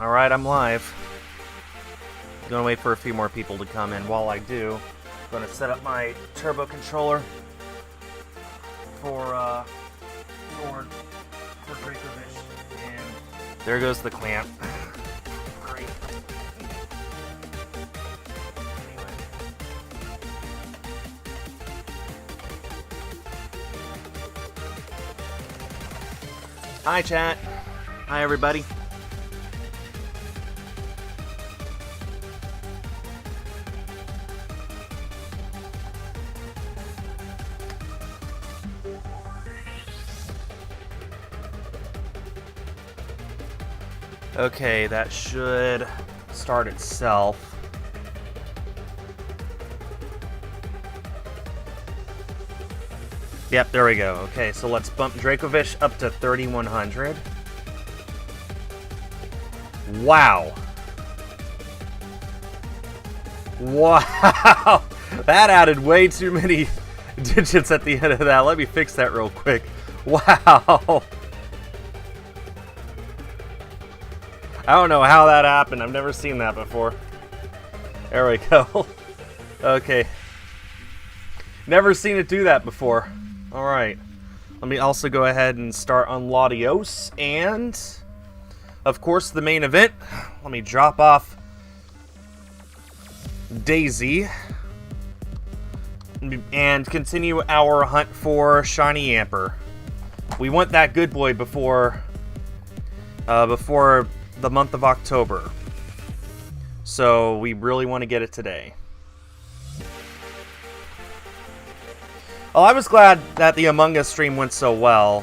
Alright, I'm live. Gonna wait for a few more people to come in. While I do, gonna set up my turbo controller for Dracovish. And there goes the clamp. Great. Anyway. Hi, chat. Hi, everybody. Okay, that should start itself. Yep, there we go. Okay, so let's bump Dracovish up to 3100. Wow. Wow! That added way too many digits at the end of that. Let me fix that real quick. Wow! I don't know how that happened. I've never seen that before. There we go. Okay. Never seen it do that before. Alright. Let me also go ahead and start on Latios. And, of course, the main event. Let me drop off Daisy. And continue our hunt for Shiny Yamper. We want that good boy before the month of October. So we really want to get it today. Well, I was glad that the Among Us stream went so well.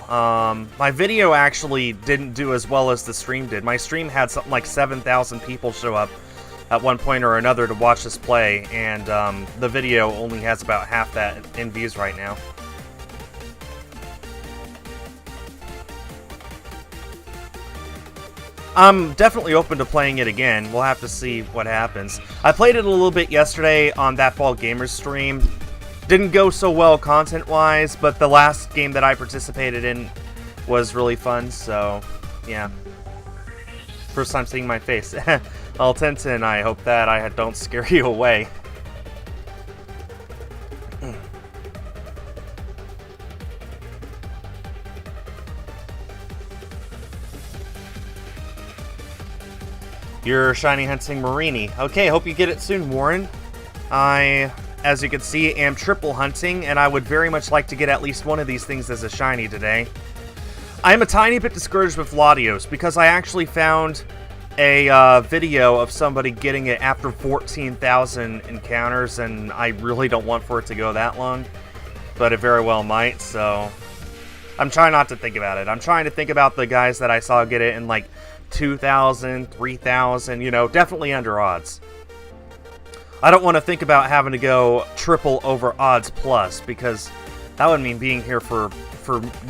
My video actually didn't do as well as the stream did. My stream had something like 7,000 people show up at one point or another to watch us play, and the video only has about half that in views right now. I'm definitely open to playing it again. We'll have to see what happens. I played it a little bit yesterday on That Ball Gamers stream. Didn't go so well content-wise, but the last game that I participated in was really fun, so yeah. First time seeing my face. Well, Tintin, I hope that I don't scare you away. You're shiny hunting Marini. Okay, hope you get it soon, Warren. I, as you can see, am triple hunting, and I would very much like to get at least one of these things as a shiny today. I'm a tiny bit discouraged with Latios, because I actually found a video of somebody getting it after 14,000 encounters, and I really don't want for it to go that long, but it very well might, so I'm trying not to think about it. I'm trying to think about the guys that I saw get it in, like, 2,000, 3,000, you know, definitely under odds. I don't want to think about having to go triple over odds plus, because that would mean being here for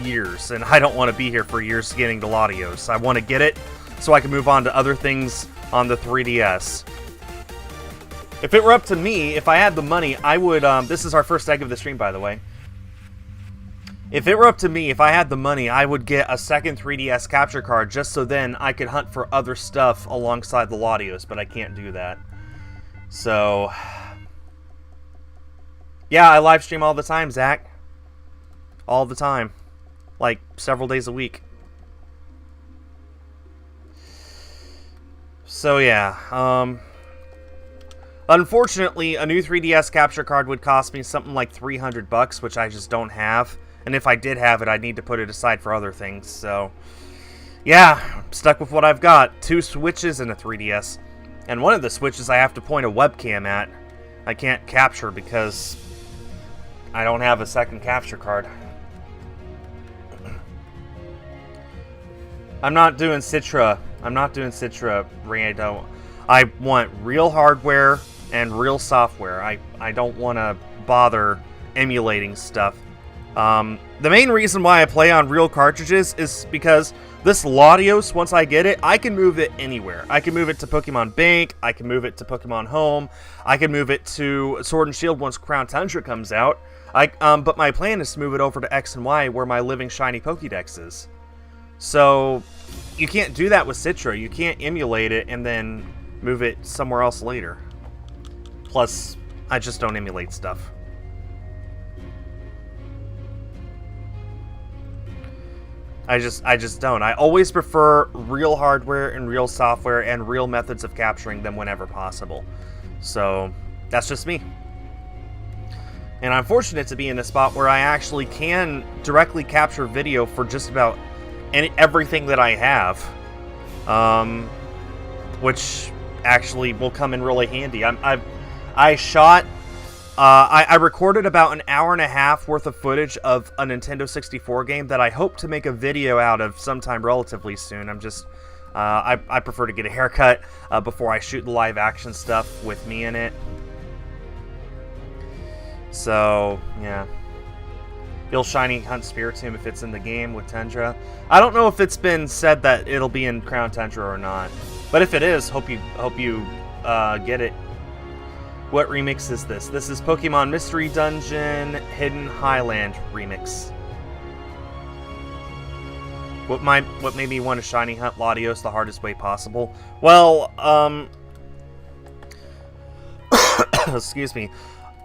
years, and I don't want to be here for years getting to Latios. I want to get it so I can move on to other things on the 3DS. If it were up to me, if I had the money, I would, this is our first egg of the stream, by the way. If it were up to me, if I had the money, I would get a second 3DS capture card just so then I could hunt for other stuff alongside the Latios, but I can't do that. So, yeah, I live stream all the time, Zach. All the time. Like, several days a week. So, yeah, unfortunately, a new 3DS capture card would cost me something like $300, which I just don't have. And if I did have it, I'd need to put it aside for other things, so yeah, I'm stuck with what I've got. 2 Switches and a 3DS. And one of the Switches I have to point a webcam at. I can't capture because I don't have a second capture card. I'm not doing Citra. I'm not doing Citra, Rando. I want real hardware and real software. I don't want to bother emulating stuff. The main reason why I play on real cartridges is because this Latios, once I get it, I can move it anywhere. I can move it to Pokemon Bank, I can move it to Pokemon Home, I can move it to Sword and Shield once Crown Tundra comes out. But my plan is to move it over to X and Y where my living shiny Pokédex is. So, you can't do that with Citra. You can't emulate it and then move it somewhere else later. Plus, I just don't emulate stuff. I just don't. I always prefer real hardware and real software and real methods of capturing them whenever possible. So, that's just me. And I'm fortunate to be in a spot where I actually can directly capture video for just about everything that I have. Which actually will come in really handy. I recorded about an hour and a half worth of footage of a Nintendo 64 game that I hope to make a video out of sometime relatively soon. I'm just, I prefer to get a haircut before I shoot the live action stuff with me in it. So, yeah. You'll shiny hunt Spiritomb if it's in the game with Tundra. I don't know if it's been said that it'll be in Crown Tundra or not. But if it is, hope you get it. What remix is this? This is Pokemon Mystery Dungeon Hidden Highland remix. What made me want to shiny hunt Latios the hardest way possible? Well, excuse me.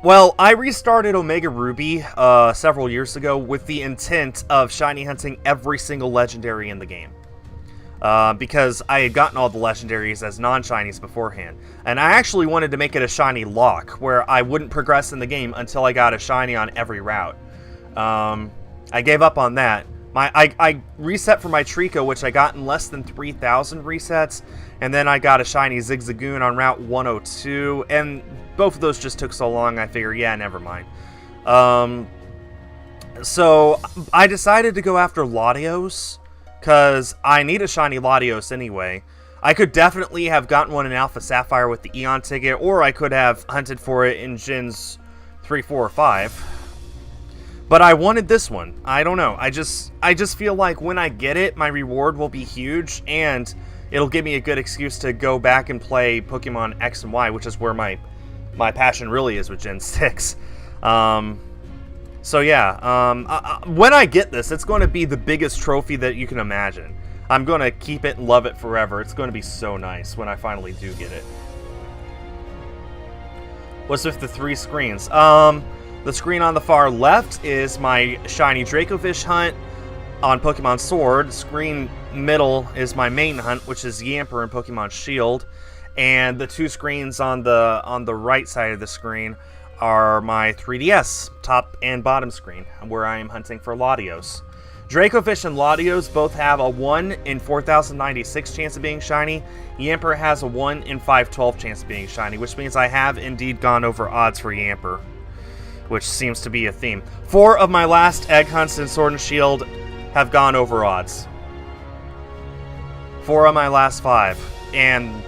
Well, I restarted Omega Ruby several years ago with the intent of shiny hunting every single legendary in the game. Because I had gotten all the legendaries as non-shinies beforehand. And I actually wanted to make it a shiny lock, where I wouldn't progress in the game until I got a shiny on every route. I gave up on that. I reset for my Trico, which I got in less than 3,000 resets, and then I got a shiny Zigzagoon on Route 102, and both of those just took so long, I figured, yeah, never mind. So I decided to go after Latios, because I need a shiny Latios anyway. I could definitely have gotten one in Alpha Sapphire with the Eon ticket, or I could have hunted for it in Gens 3, 4, or 5. But I wanted this one. I don't know. I just feel like when I get it, my reward will be huge, and it'll give me a good excuse to go back and play Pokemon X and Y, which is where my passion really is with Gen 6. So yeah, when I get this, it's going to be the biggest trophy that you can imagine. I'm going to keep it and love it forever. It's going to be so nice when I finally do get it. What's with the 3 screens? The screen on the far left is my shiny Dracovish hunt on Pokemon Sword. Screen middle is my main hunt, which is Yamper in Pokemon Shield. And the 2 screens on the right side of the screen are my 3DS, top and bottom screen, where I am hunting for Latios. Dracovish and Latios both have a 1 in 4,096 chance of being shiny. Yamper has a 1 in 512 chance of being shiny, which means I have indeed gone over odds for Yamper, which seems to be a theme. 4 of my last egg hunts in Sword and Shield have gone over odds. 4 of my last 5. And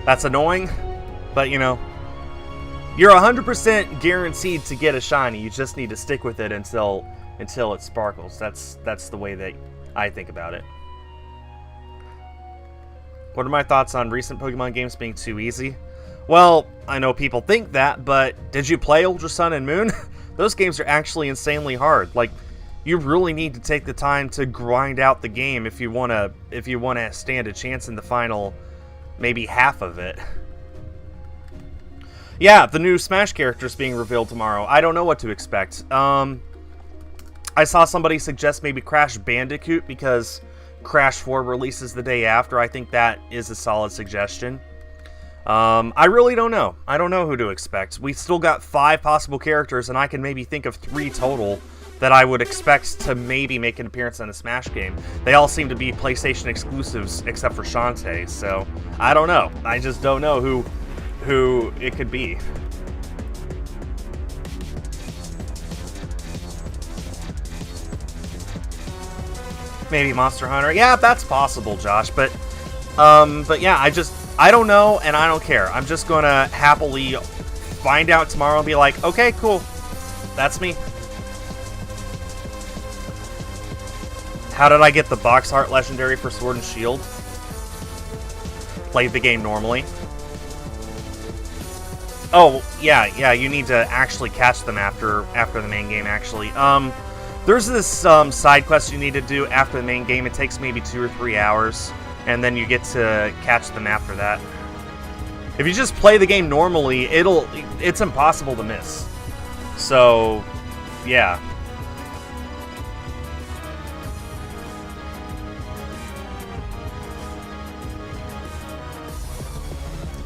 that's annoying, but you know, you're 100% guaranteed to get a shiny. You just need to stick with it until it sparkles. That's the way that I think about it. What are my thoughts on recent Pokemon games being too easy? Well, I know people think that, but did you play Ultra Sun and Moon? Those games are actually insanely hard. Like, you really need to take the time to grind out the game if you wanna stand a chance in the final, maybe half of it. Yeah, the new Smash characters being revealed tomorrow. I don't know what to expect. I saw somebody suggest maybe Crash Bandicoot because Crash 4 releases the day after. I think that is a solid suggestion. I really don't know. I don't know who to expect. We still got 5 possible characters, and I can maybe think of 3 total that I would expect to maybe make an appearance in a Smash game. They all seem to be PlayStation exclusives, except for Shantae, so I don't know. I just don't know who it could be. Maybe Monster Hunter. Yeah, that's possible, Josh, but yeah, I don't know, and I don't care. I'm just gonna happily find out tomorrow and be like, okay, cool. That's me. How did I get the Box Art Legendary for Sword and Shield? Played the game normally. Oh, yeah, you need to actually catch them after the main game, actually. There's this side quest you need to do after the main game. It takes maybe 2 or 3 hours, and then you get to catch them after that. If you just play the game normally, it's impossible to miss. So, yeah.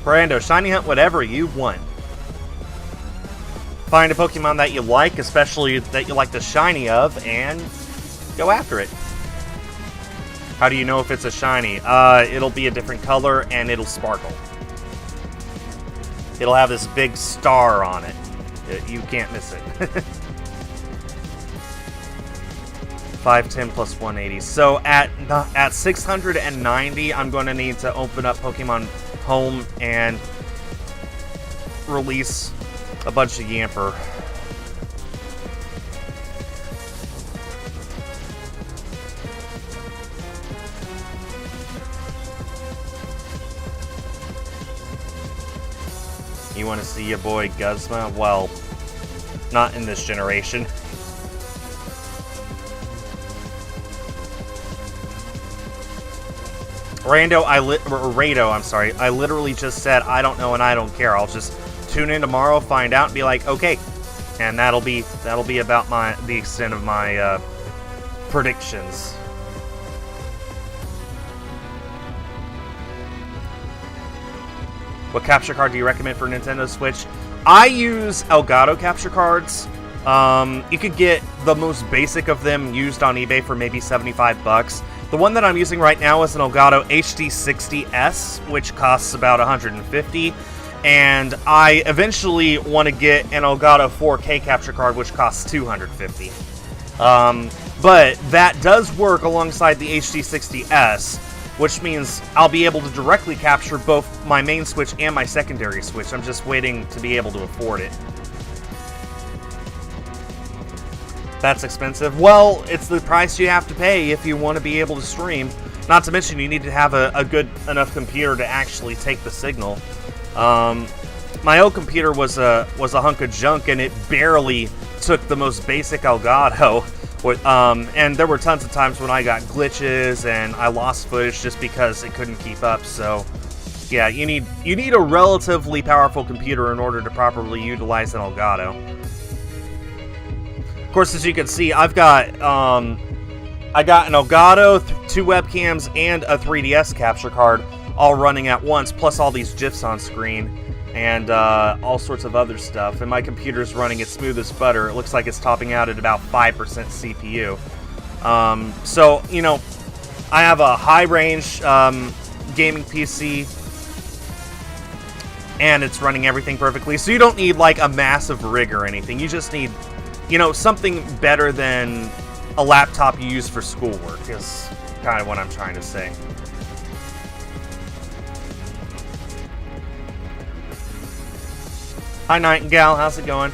Brando, shiny hunt whatever you want. Find a Pokemon that you like, especially that you like the shiny of, and go after it. How do you know if it's a shiny? It'll be a different color, and it'll sparkle. It'll have this big star on it. You can't miss it. 510 plus 180. So at 690, I'm going to need to open up Pokemon Home and release a bunch of Yamper. You want to see your boy Guzma? Well, not in this generation. Rado, I'm sorry. I literally just said I don't know and I don't care. I'll just tune in tomorrow, find out, and be like, okay. And that'll be about the extent of my predictions. What capture card do you recommend for Nintendo Switch? I use Elgato capture cards. You could get the most basic of them used on eBay for maybe $75. The one that I'm using right now is an Elgato HD60S, which costs about $150. And I eventually want to get an Elgato 4K capture card, which costs $250. But that does work alongside the HD60S, which means I'll be able to directly capture both my main Switch and my secondary Switch. I'm just waiting to be able to afford it. That's expensive. Well, it's the price you have to pay if you want to be able to stream. Not to mention, you need to have a good enough computer to actually take the signal. My old computer was a hunk of junk, and it barely took the most basic Elgato. And there were tons of times when I got glitches and I lost footage just because it couldn't keep up. So, yeah, you need a relatively powerful computer in order to properly utilize an Elgato. Of course, as you can see, I got an Elgato, 2 webcams, and a 3DS capture card all running at once, plus all these GIFs on screen and all sorts of other stuff. And my computer's running it smooth as butter. It looks like it's topping out at about 5% CPU. So, you know, I have a high-range gaming PC, and it's running everything perfectly. So you don't need, like, a massive rig or anything. You just need, you know, something better than a laptop you use for schoolwork is kind of what I'm trying to say. Hi, Nightingale. How's it going?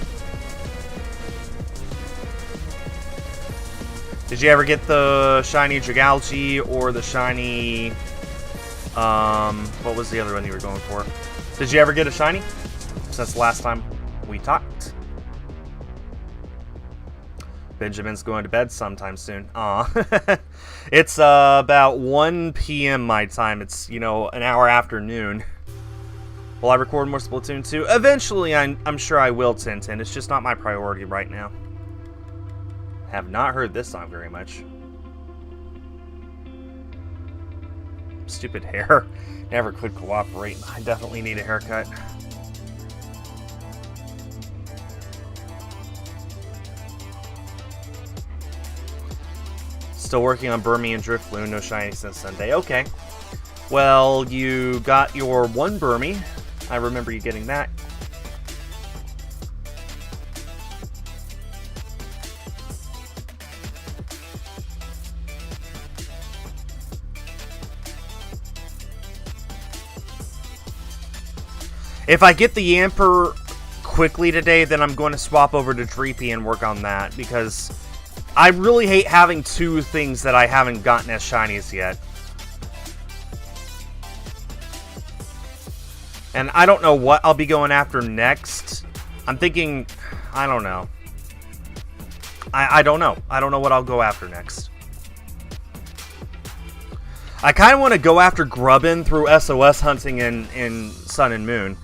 Did you ever get the shiny Dragalge or the shiny... what was the other one you were going for? Did you ever get a shiny since the last time we talked? Benjamin's going to bed sometime soon. Aw. It's about 1 p.m. my time. It's, you know, an hour after noon. Will I record more Splatoon 2? Eventually, I'm sure I will, Tintin. It's just not my priority right now. Have not heard this song very much. Stupid hair. Never could cooperate. I definitely need a haircut. Still working on Burmy and Drifloon. No shiny since Sunday. Okay. Well, you got your 1 Burmy. I remember you getting that. If I get the Yamper quickly today, then I'm going to swap over to Dreepy and work on that, because I really hate having 2 things that I haven't gotten as shinies yet. And I don't know what I'll be going after next. I'm thinking, I don't know. I don't know. I don't know what I'll go after next. I kind of want to go after Grubbin through SOS hunting in Sun and Moon.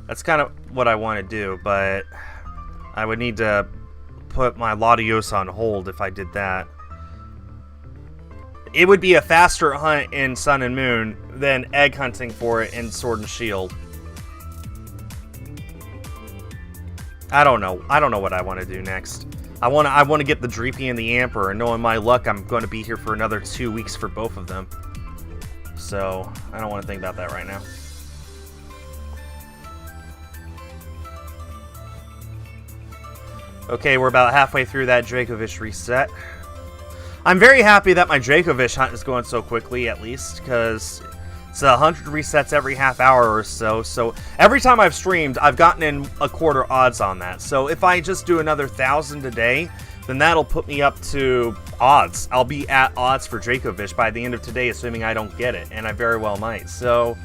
That's kind of what I want to do, but I would need to put my Latios on hold if I did that. It would be a faster hunt in Sun and Moon than egg hunting for it in Sword and Shield. I don't know. I don't know what I want to do next. I want to get the Dreepy and the Amper, and knowing my luck, I'm going to be here for another 2 weeks for both of them. So, I don't want to think about that right now. Okay, we're about halfway through that Dracovish reset. I'm very happy that my Dracovish hunt is going so quickly, at least, because it's 100 resets every half hour or so. So every time I've streamed, I've gotten in a quarter odds on that. So if I just do another 1,000 a day, then that'll put me up to odds. I'll be at odds for Dracovish by the end of today, assuming I don't get it, and I very well might. So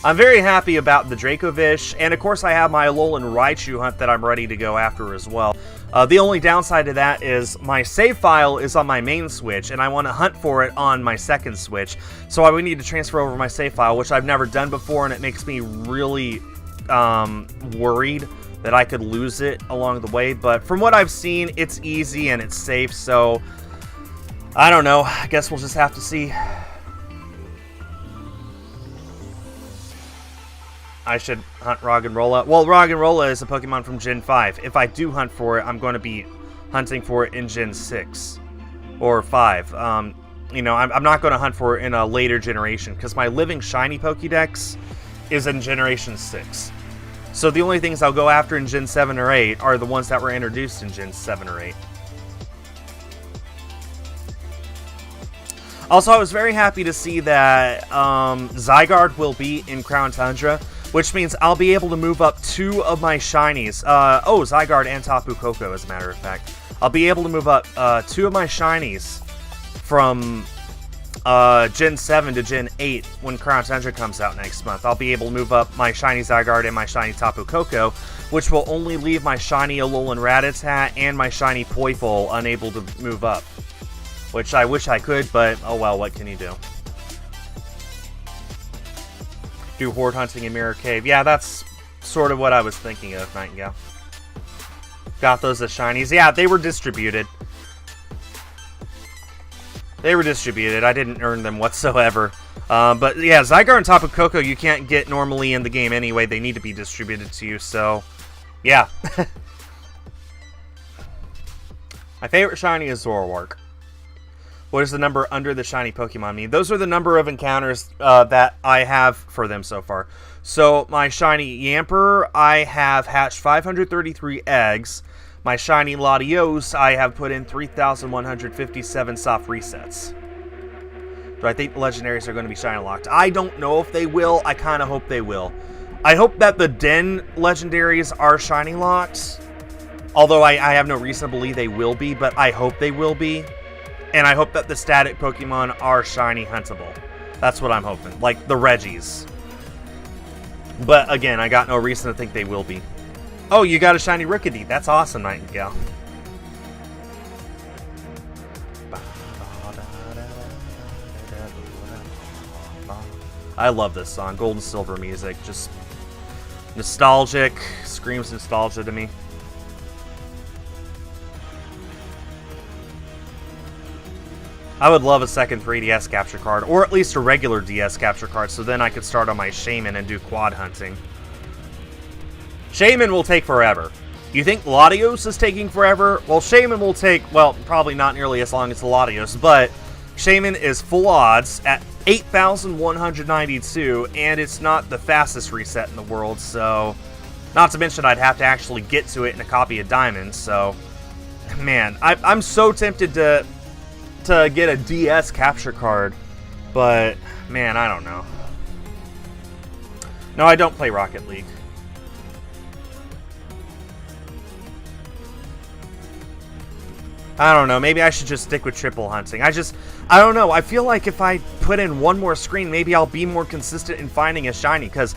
I'm very happy about the Dracovish, and of course I have my Alolan Raichu hunt that I'm ready to go after as well. The only downside to that is my save file is on my main Switch, and I want to hunt for it on my second Switch, so I would need to transfer over my save file, which I've never done before, and it makes me really worried that I could lose it along the way. But from what I've seen, it's easy and it's safe, so I don't know. I guess we'll just have to see. I should hunt Roggenrola. Well, Roggenrola is a Pokemon from Gen 5. If I do hunt for it, I'm going to be hunting for it in Gen 6 or 5. You know, I'm not going to hunt for it in a later generation because my living shiny Pokédex is in Generation 6. So the only things I'll go after in Gen 7 or 8 are the ones that were introduced in Gen 7 or 8. Also, I was very happy to see that Zygarde will be in Crown Tundra, which means I'll be able to move up 2 of my shinies. Zygarde and Tapu Koko, as a matter of fact. I'll be able to move up 2 of my shinies from Gen 7 to Gen 8 when Crown Tundra comes out next month. I'll be able to move up my shiny Zygarde and my shiny Tapu Koko, which will only leave my shiny Alolan Rattata and my shiny Poiful unable to move up. Which I wish I could, but oh well, what can you do? Do horde hunting in Mirror Cave. Yeah, that's sort of what I was thinking of, Nightingale. Got those as shinies. Yeah, they were distributed. They were distributed. I didn't earn them whatsoever. But yeah, Zygarde and Tapu Koko you can't get normally in the game anyway. They need to be distributed to you, so yeah. My favorite shiny is Zoroark. What does the number under the shiny Pokemon mean? Those are the number of encounters that I have for them so far. So, my shiny Yamper, I have hatched 533 eggs. My shiny Latios, I have put in 3,157 soft resets. Do I think the legendaries are going to be shiny locked? I don't know if they will. I kind of hope they will. I hope that the Den legendaries are shiny locked. Although I have no reason to believe they will be, but I hope they will be. And I hope that the static Pokemon are shiny huntable. That's what I'm hoping. Like the Reggies. But again, I got no reason to think they will be. Oh, you got a shiny Rookidee. That's awesome, Nightingale. I love this song. Gold and Silver music. Just nostalgic. Screams nostalgia to me. I would love a second 3DS capture card, or at least a regular DS capture card, so then I could start on my Shaman and do quad hunting. Shaman will take forever. You think Latios is taking forever? Well, Shaman will take, well, probably not nearly as long as the Latios, but Shaman is full odds at 8,192, and it's not the fastest reset in the world, so not to mention I'd have to actually get to it in a copy of Diamond, so man, I'm so tempted to get a DS capture card, but man, I don't know. No, I don't play Rocket League. I don't know, maybe I should just stick with triple hunting. I don't know, I feel like if I put in one more screen, maybe I'll be more consistent in finding a shiny, because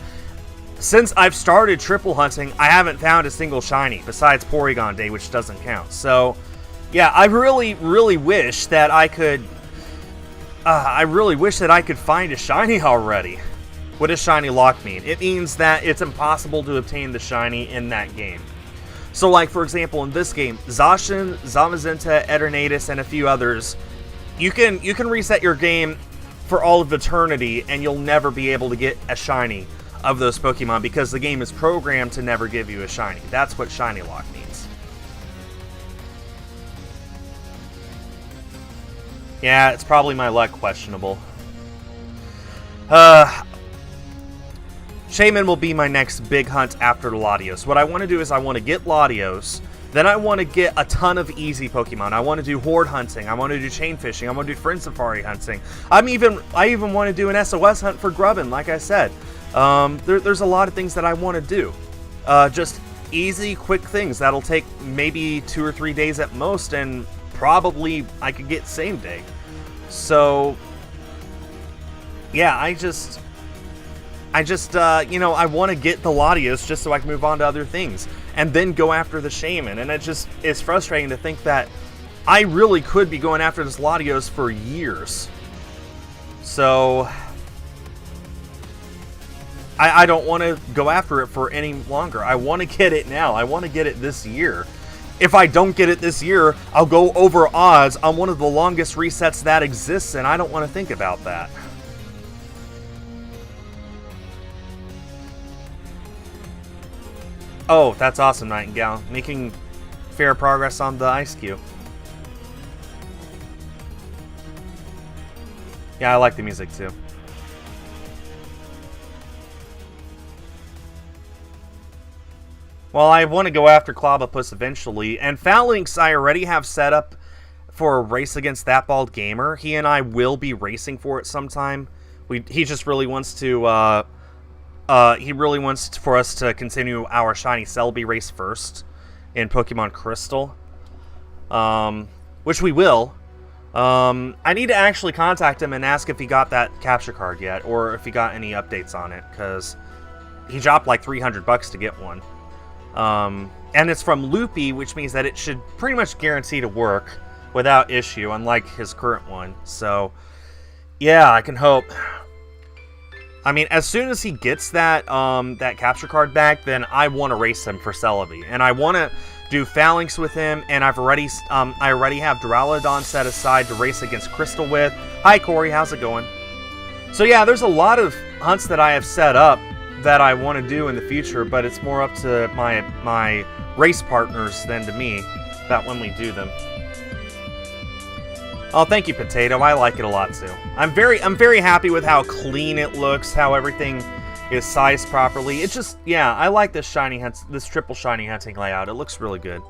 since I've started triple hunting, I haven't found a single shiny besides Porygon Day, which doesn't count. So, yeah, I really, really wish that I could. I really wish that I could find a shiny already. What does shiny lock mean? It means that it's impossible to obtain the shiny in that game. So, like, for example, in this game, Zacian, Zamazenta, Eternatus, and a few others, you can reset your game for all of eternity, and you'll never be able to get a shiny of those Pokemon because the game is programmed to never give you a shiny. That's what shiny lock means. Yeah, it's probably my luck questionable. Shaman will be my next big hunt after Latios. What I want to do is I want to get Latios, then I want to get a ton of easy Pokemon. I want to do horde hunting, I want to do chain fishing, I want to do friend safari hunting. I even want to do an SOS hunt for Grubbin, like I said. There's a lot of things that I want to do. Just easy, quick things that'll take maybe 2 or 3 days at most, and probably I could get same day. So, yeah, I want to get the Latios just so I can move on to other things, and then go after the Shaman. And it's frustrating to think that I really could be going after this Latios for years. So, I don't want to go after it for any longer. I want to get it now. I want to get it this year. If I don't get it this year, I'll go over odds on one of the longest resets that exists, and I don't want to think about that. Oh, that's awesome, Nightingale. Making fair progress on the Ice Cube. Yeah, I like the music too. Well, I want to go after Clobbopus eventually, and Phalanx I already have set up for a race against That Bald Gamer. He and I will be racing for it sometime. He just really wants to, he really wants for us to continue our Shiny Celebi race first in Pokemon Crystal, which we will. I need to actually contact him and ask if he got that capture card yet, or if he got any updates on it, because he dropped like $300 to get one. And it's from Loopy, which means that it should pretty much guarantee to work without issue, unlike his current one. So, yeah, I can hope. I mean, as soon as he gets that that capture card back, then I want to race him for Celebi, and I want to do Phalanx with him. And I already have Duraludon set aside to race against Crystal with. Hi, Corey, how's it going? So yeah, there's a lot of hunts that I have set up that I want to do in the future, but it's more up to my race partners than to me that when we do them. Oh, thank you, Potato. I like it a lot too. I'm very happy with how clean it looks, how everything is sized properly. It just, yeah, I like this triple shiny hunting layout. It looks really good.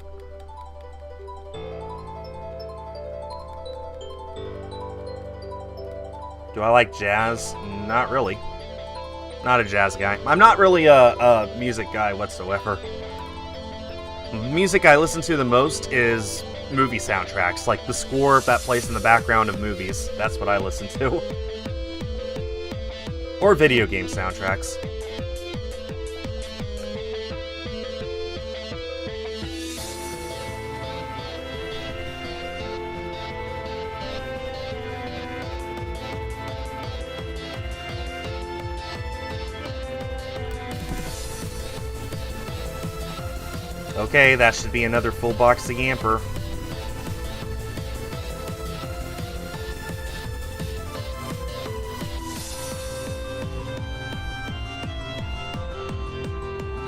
Do I like jazz? Not really. Not a jazz guy. I'm not really a music guy whatsoever. The music I listen to the most is movie soundtracks, like the score that plays in the background of movies. That's what I listen to. Or video game soundtracks. Okay, that should be another full box of Yamper.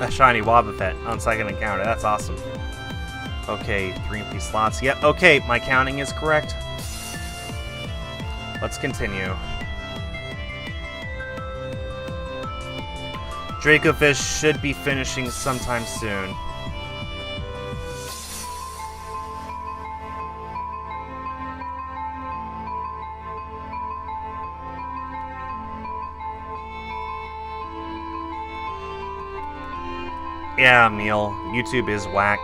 A shiny Wobbuffet on second encounter. That's awesome. Okay, 3 MP slots. Yep, okay, my counting is correct. Let's continue. Dracovish should be finishing sometime soon. Yeah, Emil, YouTube is whack.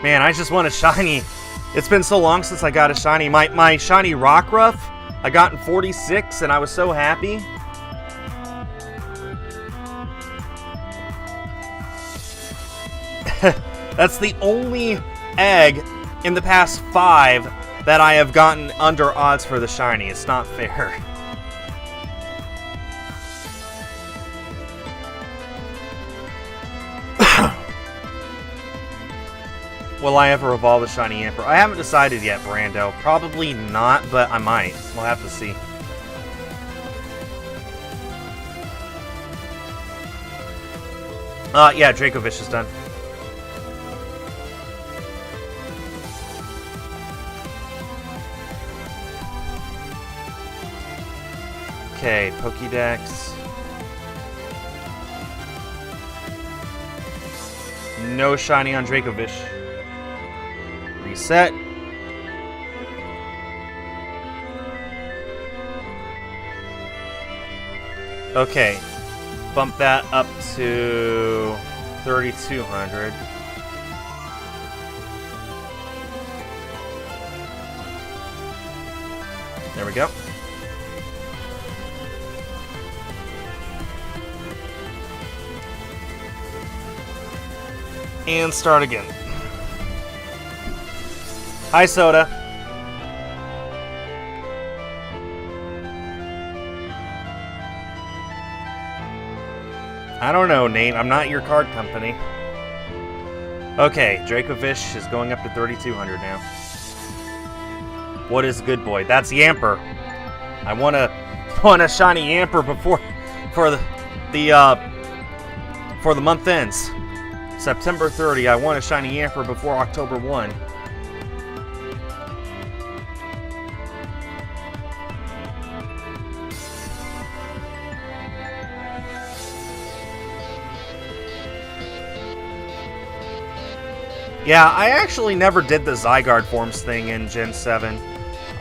Man, I just want a shiny. It's been so long since I got a shiny. My shiny Rockruff, I got in 46, and I was so happy. That's the only egg in the past 5 that I have gotten under odds for the shiny. It's not fair. Will I ever evolve a shiny Yamper? I haven't decided yet, Brando. Probably not, but I might. We'll have to see. Yeah, Dracovish is done. Okay, Pokédex. No shiny on Dracovish. Reset. Okay. Bump that up to 3,200. There we go. And start again. Hi, Soda. I don't know, Nate. I'm not your card company. Okay, Dracovish is going up to 3,200 now. What is good boy? That's Yamper. I want a shiny Yamper before for the month ends. September 30. I want a shiny Yamper before October 1. Yeah, I actually never did the Zygarde forms thing in Gen 7.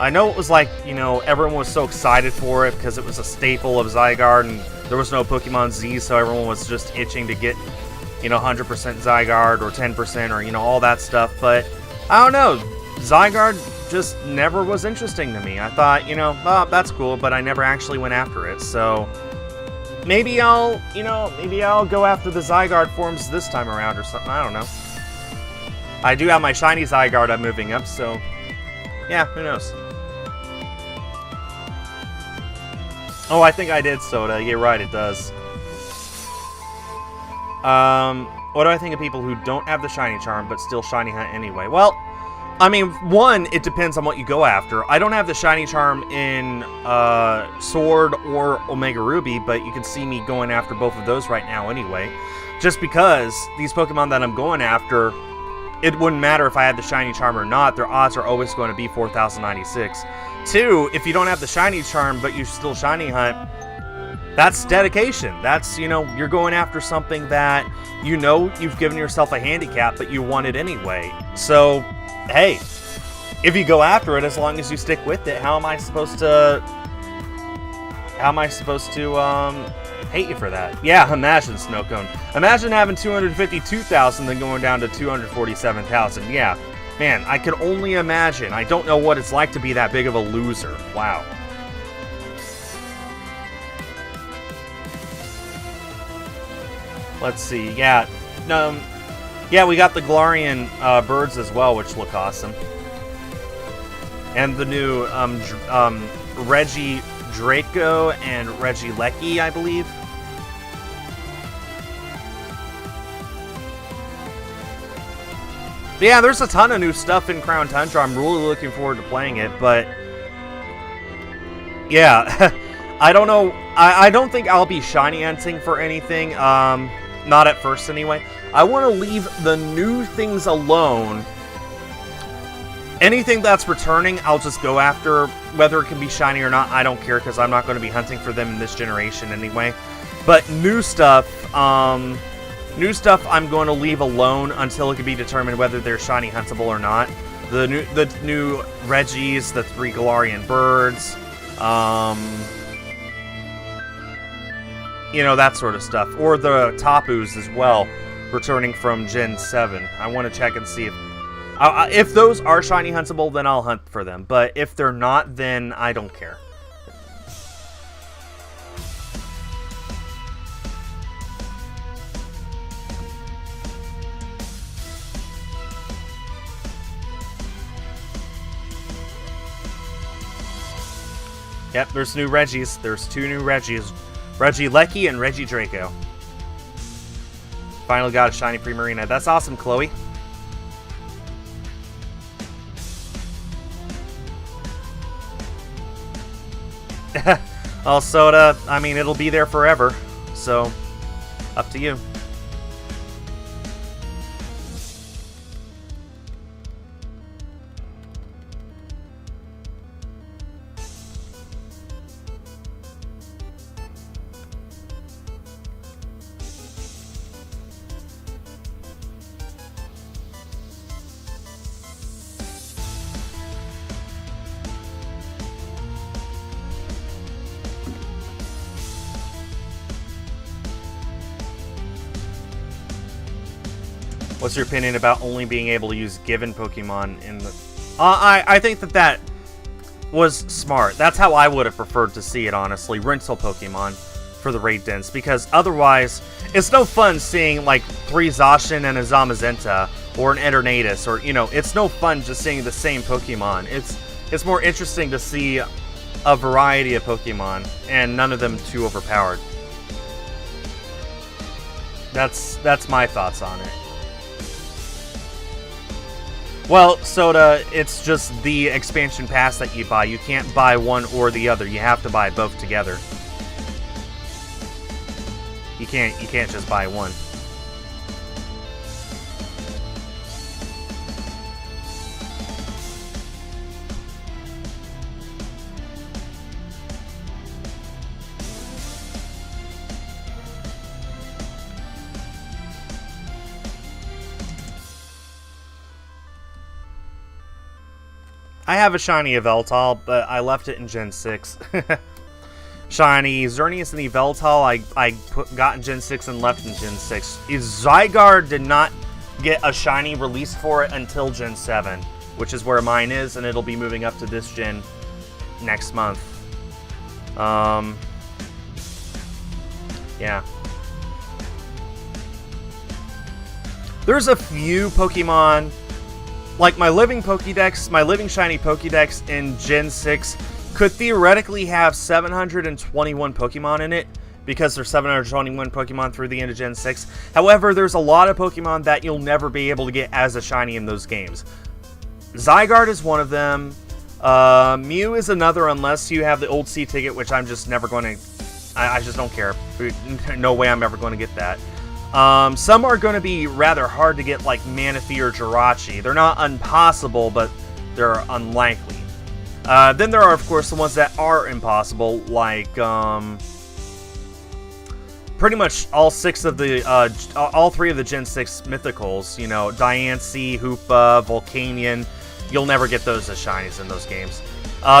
I know it was like, you know, everyone was so excited for it because it was a staple of Zygarde and there was no Pokemon Z, so everyone was just itching to get, you know, 100% Zygarde or 10% or, you know, all that stuff. But, I don't know, Zygarde just never was interesting to me. I thought, you know, oh, that's cool, but I never actually went after it. So, maybe I'll go after the Zygarde forms this time around or something. I don't know. I do have my shiny Zygarde I'm moving up, so yeah, who knows. Oh, I think I did, Soda. You're right, it does. What do I think of people who don't have the shiny charm but still shiny hunt anyway? Well, I mean, one, it depends on what you go after. I don't have the shiny charm in Sword or Omega Ruby, but you can see me going after both of those right now anyway. Just because these Pokemon that I'm going after, it wouldn't matter if I had the shiny charm or not. Their odds are always going to be 4,096. 2, if you don't have the shiny charm but you still shiny hunt, that's dedication. That's, you know, you're going after something that you know you've given yourself a handicap, but you want it anyway. So, hey, if you go after it, as long as you stick with it, how am I supposed to hate you for that? Yeah, imagine, Snowcone. Imagine having 252,000 then going down to 247,000. Yeah, man, I can only imagine. I don't know what it's like to be that big of a loser. Wow. Let's see. Yeah, we got the Galarian birds as well, which look awesome. And the new Reggie Draco and Regieleki, I believe. But yeah, there's a ton of new stuff in Crown Tundra. I'm really looking forward to playing it, but yeah, I don't know. I don't think I'll be shiny hunting for anything. Not at first, anyway. I want to leave the new things alone. Anything that's returning, I'll just go after. Whether it can be shiny or not, I don't care, because I'm not going to be hunting for them in this generation anyway. But new stuff I'm going to leave alone until it can be determined whether they're shiny huntable or not. The new Reggies, the 3 Galarian birds, you know, that sort of stuff. Or the Tapus as well, returning from Gen 7. I want to check and see if If those are shiny huntable, then I'll hunt for them. But if they're not, then I don't care. Yep, there's new Reggies. There's 2 new Reggies. Regieleki and Regidrago. Finally got a shiny Primarina. That's awesome, Chloe. Well, Soda, I mean, it'll be there forever. So, up to you. What's your opinion about only being able to use given Pokemon in the... I think that was smart. That's how I would have preferred to see it, honestly. Rental Pokemon for the raid dens, because otherwise, it's no fun seeing, like, 3 Zacian and a Zamazenta, or an Eternatus, or, you know, it's no fun just seeing the same Pokemon. It's more interesting to see a variety of Pokemon, and none of them too overpowered. That's my thoughts on it. Well, Soda, it's just the expansion pass that you buy. You can't buy one or the other. You have to buy both together. You can't just buy one. I have a shiny Yveltal, but I left it in Gen 6. Shiny Xerneas and Yveltal, I got in Gen 6 and left in Gen 6. Zygarde did not get a shiny release for it until Gen 7, which is where mine is, and it'll be moving up to this gen next month. Yeah. There's a few Pokemon... Like, my living Pokédex, my living shiny Pokédex in Gen 6 could theoretically have 721 Pokemon in it, because there's 721 Pokemon through the end of Gen 6. However, there's a lot of Pokemon that you'll never be able to get as a shiny in those games. Zygarde is one of them. Mew is another, unless you have the old C ticket, which I'm just never going to... I just don't care. No way I'm ever going to get that. Some are going to be rather hard to get, like Manaphy or Jirachi. They're not impossible, but they're unlikely. Then there are, of course, the ones that are impossible, like, pretty much all 6 of the, all 3 of the Gen 6 Mythicals, you know, Diancie, Hoopa, Volcanion. You'll never get those as shinies in those games.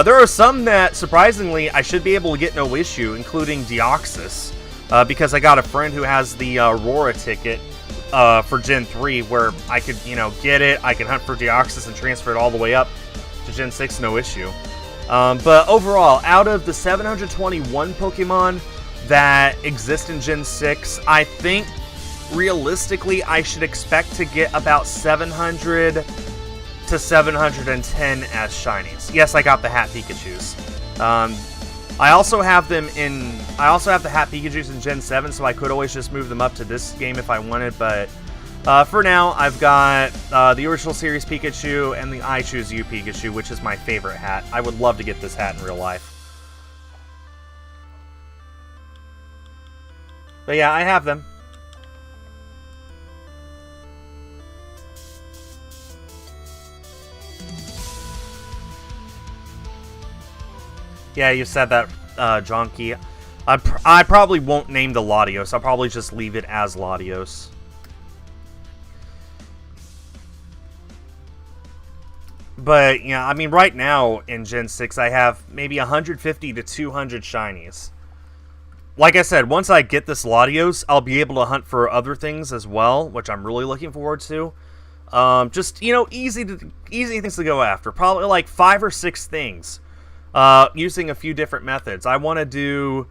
There are some that, surprisingly, I should be able to get no issue, including Deoxys. Because I got a friend who has the Aurora ticket for Gen 3, where I could, you know, get it, I can hunt for Deoxys and transfer it all the way up to Gen 6, no issue. But overall, out of the 721 Pokemon that exist in Gen 6, I think, realistically, I should expect to get about 700 to 710 as shinies. Yes, I got the Hat Pikachus. I also have them in... I also have the Hat Pikachus in Gen 7, so I could always just move them up to this game if I wanted, but... for now, I've got the original series Pikachu and the I Choose You Pikachu, which is my favorite hat. I would love to get this hat in real life. But yeah, I have them. Yeah, you said that, Jonky. I probably won't name the Latios. I'll probably just leave it as Latios. But, yeah, I mean, right now in Gen 6, I have maybe 150 to 200 shinies. Like I said, once I get this Latios, I'll be able to hunt for other things as well, which I'm really looking forward to. Just, you know, easy things to go after. Probably like 5 or 6 things. Using a few different methods. I want to do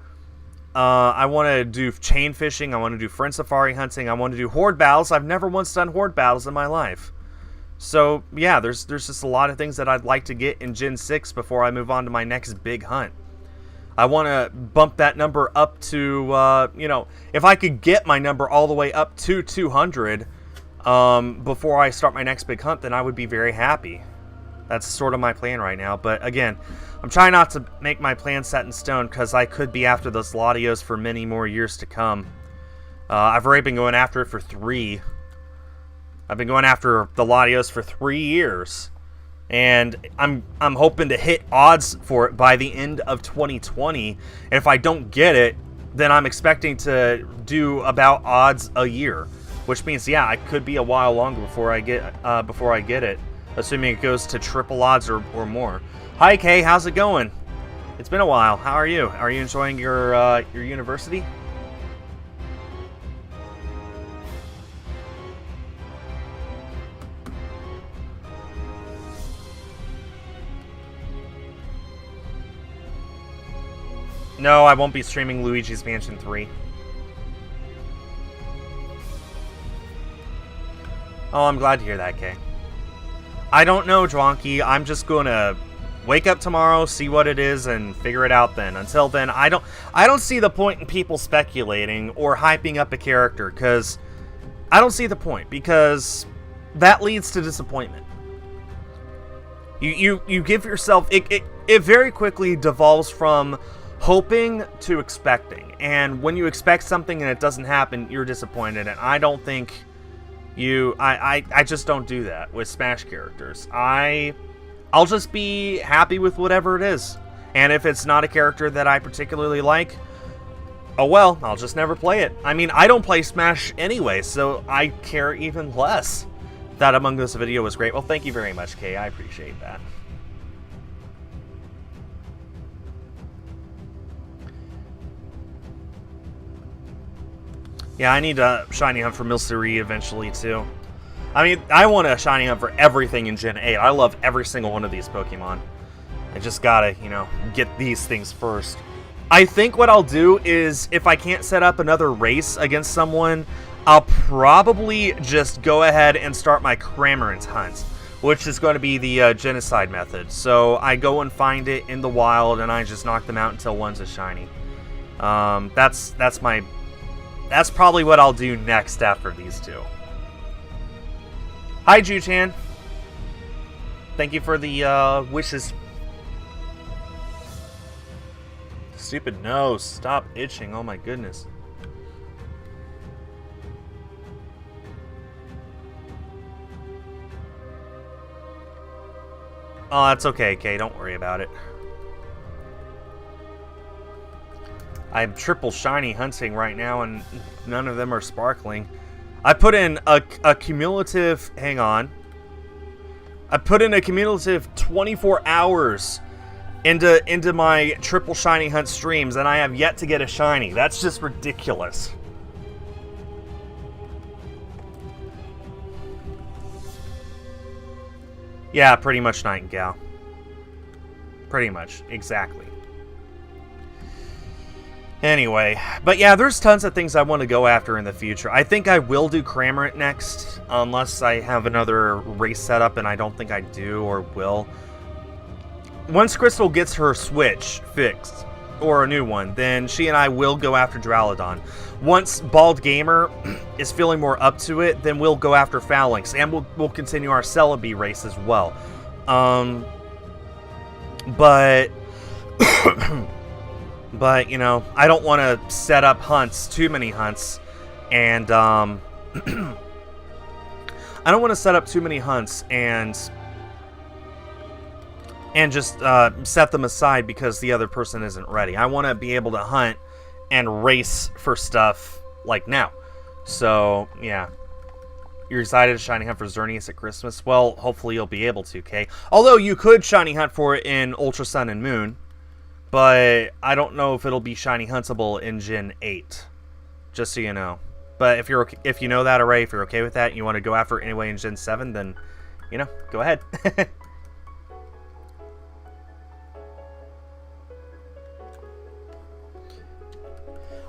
chain fishing. I want to do friend safari hunting. I want to do horde battles. I've never once done horde battles in my life. So yeah, there's just a lot of things that I'd like to get in Gen 6 before I move on to my next big hunt. I want to bump that number up to, you know, if I could get my number all the way up to 200 before I start my next big hunt, then I would be very happy. That's sort of my plan right now. But again, I'm trying not to make my plan set in stone because I could be after those Latios for many more years to come. I've already been going after it for 3. I've been going after the Latios for 3 years. And I'm hoping to hit odds for it by the end of 2020. And if I don't get it, then I'm expecting to do about odds a year. Which means, yeah, it could be a while longer before I get it. Assuming it goes to triple odds or more. Hi, Kay. How's it going? It's been a while. How are you? Are you enjoying your university? No, I won't be streaming Luigi's Mansion 3. Oh, I'm glad to hear that, Kay. I don't know, Dronky. I'm just gonna wake up tomorrow, see what it is, and figure it out then. Until then, I don't see the point in people speculating or hyping up a character, because I don't see the point, because that leads to disappointment. You give yourself... It very quickly devolves from hoping to expecting. And when you expect something and it doesn't happen, you're disappointed. And I don't think... I just don't do that with Smash characters. I'll just be happy with whatever it is. And if it's not a character that I particularly like, oh well, I'll just never play it. I mean, I don't play Smash anyway, so I care even less. That Among Us video was great. Well, thank you very much, Kay. I appreciate that. Yeah, I need a shiny hunt for Milcery eventually, too. I mean, I want a shiny hunt for everything in Gen 8. I love every single one of these Pokemon. I just gotta, you know, get these things first. I think what I'll do is, if I can't set up another race against someone, I'll probably just go ahead and start my Cramorant hunt, which is going to be the genocide method. So I go and find it in the wild, and I just knock them out until one's a shiny. That's probably what I'll do next after these two. Hi, Ju-chan. Thank you for the wishes. Stupid nose. Stop itching. Oh my goodness. Oh, that's okay, Kay. Don't worry about it. I'm triple shiny hunting right now, and none of them are sparkling. I put in a cumulative... Hang on. I put in a cumulative 24 hours into my triple shiny hunt streams, and I have yet to get a shiny. That's just ridiculous. Yeah, pretty much Nightingale. Pretty much, exactly. Anyway, but yeah, there's tons of things I want to go after in the future. I think I will do Cramorant next, unless I have another race set up, and I don't think I do or will. Once Crystal gets her Switch fixed, or a new one, then she and I will go after Duraludon. Once Bald Gamer is feeling more up to it, then we'll go after Phalanx, and we'll continue our Celebi race as well. But... But, you know, I don't want to set up hunts, too many hunts, and, I don't want to set up too many hunts and just, set them aside because the other person isn't ready. I want to be able to hunt and race for stuff, like now. So, yeah. You're excited to shiny hunt for Xerneas at Christmas? Well, hopefully you'll be able to, Kay. Although, you could shiny hunt for it in Ultra Sun and Moon. But I don't know if it'll be shiny huntable in Gen 8. Just so you know. But if you know that already, if you're okay with that, and you want to go after it anyway in Gen 7, then, you know, go ahead.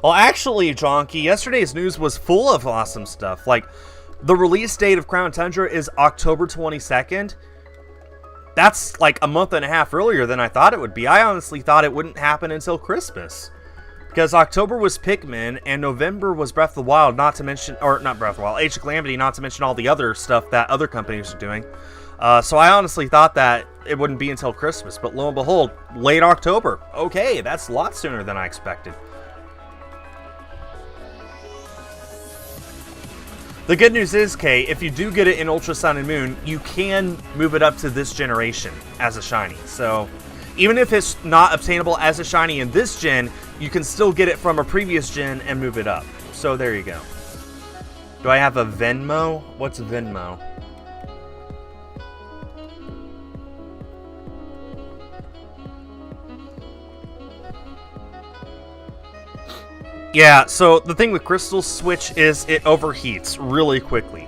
Well, actually, Jonky, yesterday's news was full of awesome stuff. Like, the release date of Crown Tundra is October 22nd. That's like a month and a half earlier than I thought it would be. I honestly thought it wouldn't happen until Christmas. Because October was Pikmin, and November was Breath of the Wild, not to mention, or not Breath of the Wild, Age of Calamity, not to mention all the other stuff that other companies are doing. So I honestly thought that it wouldn't be until Christmas, but lo and behold, late October. Okay, that's a lot sooner than I expected. The good news is, Kay, if you do get it in Ultra Sun and Moon, you can move it up to this generation as a shiny. So, even if it's not obtainable as a shiny in this gen, you can still get it from a previous gen and move it up. So, there you go. Do I have a Venmo? What's Venmo? Yeah, so the thing with Crystal Switch is it overheats really quickly.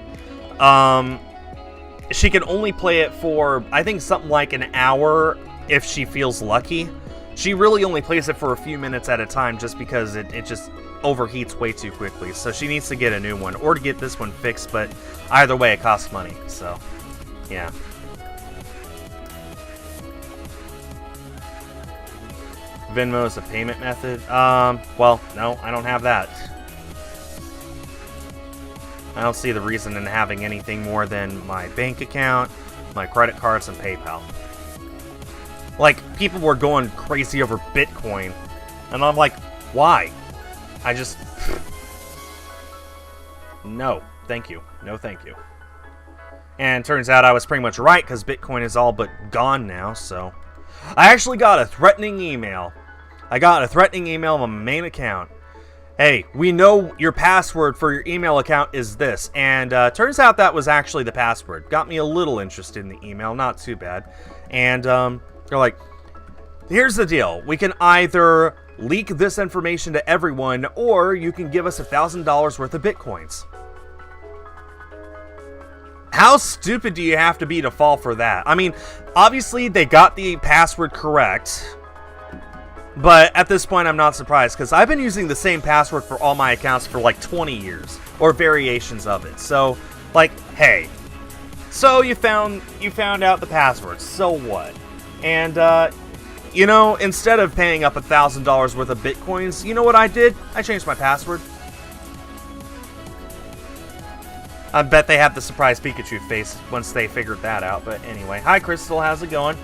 She can only play it for, I think, something like an hour if she feels lucky. She really only plays it for a few minutes at a time just because it just overheats way too quickly. So she needs to get a new one or to get this one fixed, but either way it costs money, so yeah. Venmo is a payment method? Well, no, I don't have that. I don't see the reason in having anything more than my bank account, my credit cards, and PayPal. Like, people were going crazy over Bitcoin, and I'm like, why? I just... No, thank you. No, thank you. And turns out I was pretty much right, because Bitcoin is all but gone now, so... I actually got a threatening email. I got a threatening email on my main account. Hey, we know your password for your email account is this. And turns out that was actually the password. Got me a little interested in the email, not too bad. And they're like, here's the deal. We can either leak this information to everyone, or you can give us $1,000 worth of Bitcoins. How stupid do you have to be to fall for that? I mean, obviously they got the password correct, but at this point I'm not surprised because I've been using the same password for all my accounts for like 20 years, or variations of it. So, like, hey, so you found out the password, so what? And you know, instead of paying up $1,000 worth of Bitcoins, you know what I did? I changed my password. I bet they have the surprise Pikachu face once they figured that out. But anyway, hi Crystal, how's it going?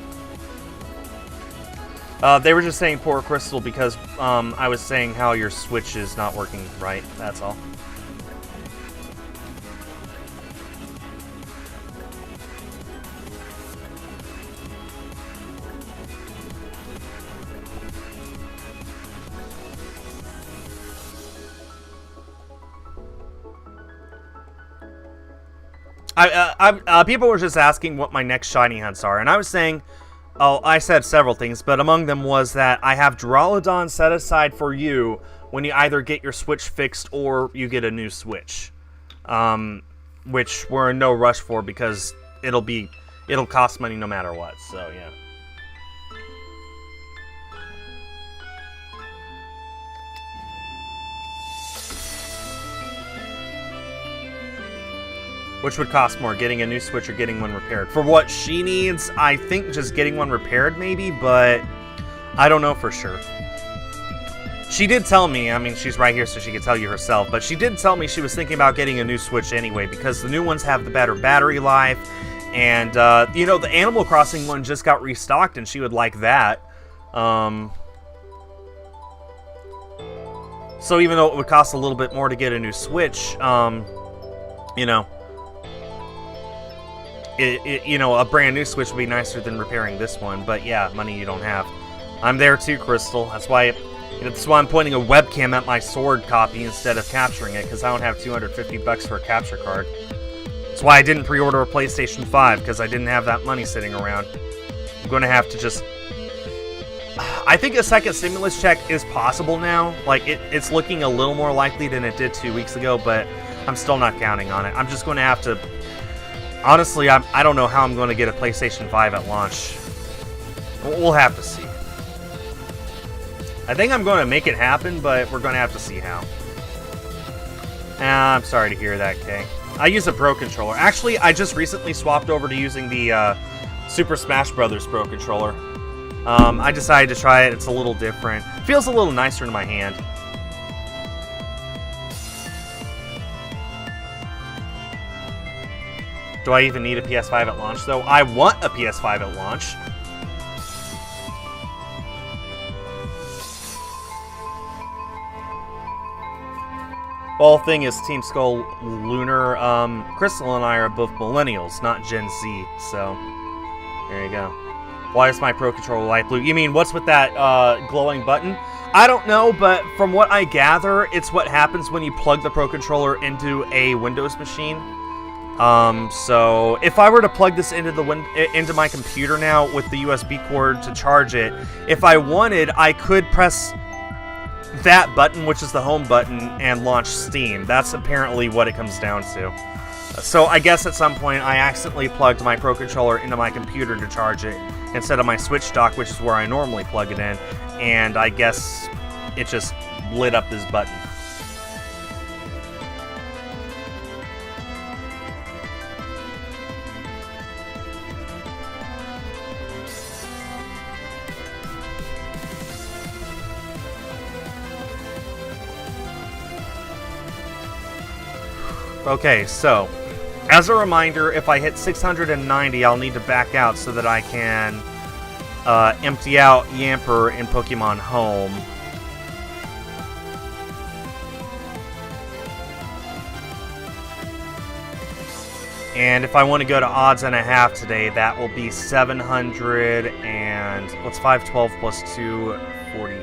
They were just saying poor Crystal because I was saying how your Switch is not working right, that's all. People were just asking what my next shiny hunts are, and I was saying, oh, I said several things, but among them was that I have Duraludon set aside for you when you either get your Switch fixed or you get a new Switch, which we're in no rush for because it'll cost money no matter what. So yeah. Which would cost more, getting a new Switch or getting one repaired? For what she needs, I think just getting one repaired maybe, but I don't know for sure. She did tell me, I mean, she's right here so she can tell you herself, but she did tell me she was thinking about getting a new Switch anyway, because the new ones have the better battery life, and, you know, the Animal Crossing one just got restocked, and she would like that. So even though it would cost a little bit more to get a new Switch, you know, you know, a brand new Switch would be nicer than repairing this one, but yeah, money you don't have. I'm there too, Crystal. That's why I'm pointing a webcam at my Sword copy instead of capturing it, because I don't have $250 for a capture card. That's why I didn't pre-order a PlayStation 5, because I didn't have that money sitting around. I'm going to have to just... I think a second stimulus check is possible now. Like, it's looking a little more likely than it did 2 weeks ago, but I'm still not counting on it. I'm just going to have to... Honestly, I don't know how I'm going to get a PlayStation 5 at launch. We'll have to see. I think I'm going to make it happen, but we're going to have to see how. I'm sorry to hear that, Kay. I use a Pro Controller. Actually, I just recently swapped over to using the Super Smash Bros. Pro Controller. I decided to try it. It's a little different. Feels a little nicer in my hand. Do I even need a PS5 at launch, though? I want a PS5 at launch. Well, thing is, Team Skull Lunar, Crystal and I are both millennials, not Gen Z, so there you go. Why is my Pro Controller light blue? You mean, what's with that glowing button? I don't know, but from what I gather, it's what happens when you plug the Pro Controller into a Windows machine. So if I were to plug this into my computer now with the USB cord to charge it, if I wanted, I could press that button, which is the home button, and launch Steam. That's apparently what it comes down to. So I guess at some point I accidentally plugged my Pro Controller into my computer to charge it instead of my Switch dock, which is where I normally plug it in, and I guess it just lit up this button. Okay, so, as a reminder, if I hit 690, I'll need to back out so that I can empty out Yamper in Pokemon Home. And if I want to go to odds and a half today, that will be 700 and... what's 512 plus 248?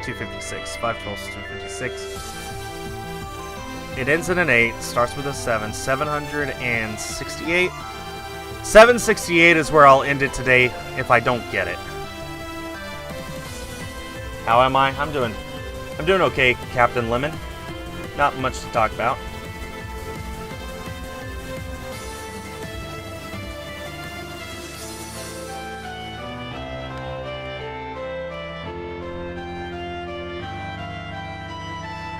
256. 512 is 256. It ends in an 8, starts with a 7, 768. 768 is where I'll end it today if I don't get it. How am I? I'm doing okay, Captain Lemon. Not much to talk about.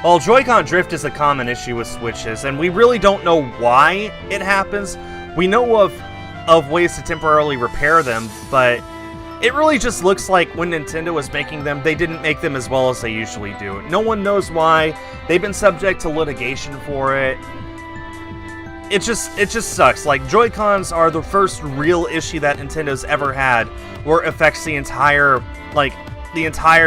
Well, Joy-Con drift is a common issue with Switches, and we really don't know why it happens. We know of ways to temporarily repair them, but it really just looks like when Nintendo was making them, they didn't make them as well as they usually do. No one knows why. They've been subject to litigation for it. It just sucks. Like, Joy-Cons are the first real issue that Nintendo's ever had, where it affects the entire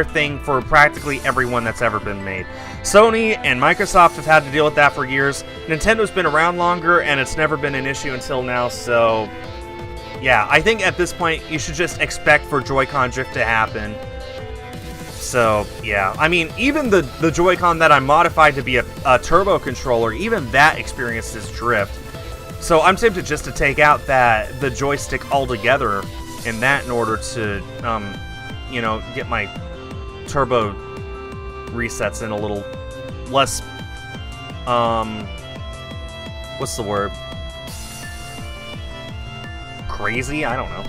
thing for practically everyone that's ever been made. Sony and Microsoft have had to deal with that for years. Nintendo's been around longer, and it's never been an issue until now, so... yeah, I think at this point, you should just expect for Joy-Con drift to happen. So, yeah. I mean, even the Joy-Con that I modified to be a turbo controller, even that experiences drift. So I'm tempted just to take out the joystick altogether in that in order to, you know, get my turbo resets in a little less, what's the word? Crazy? I don't know.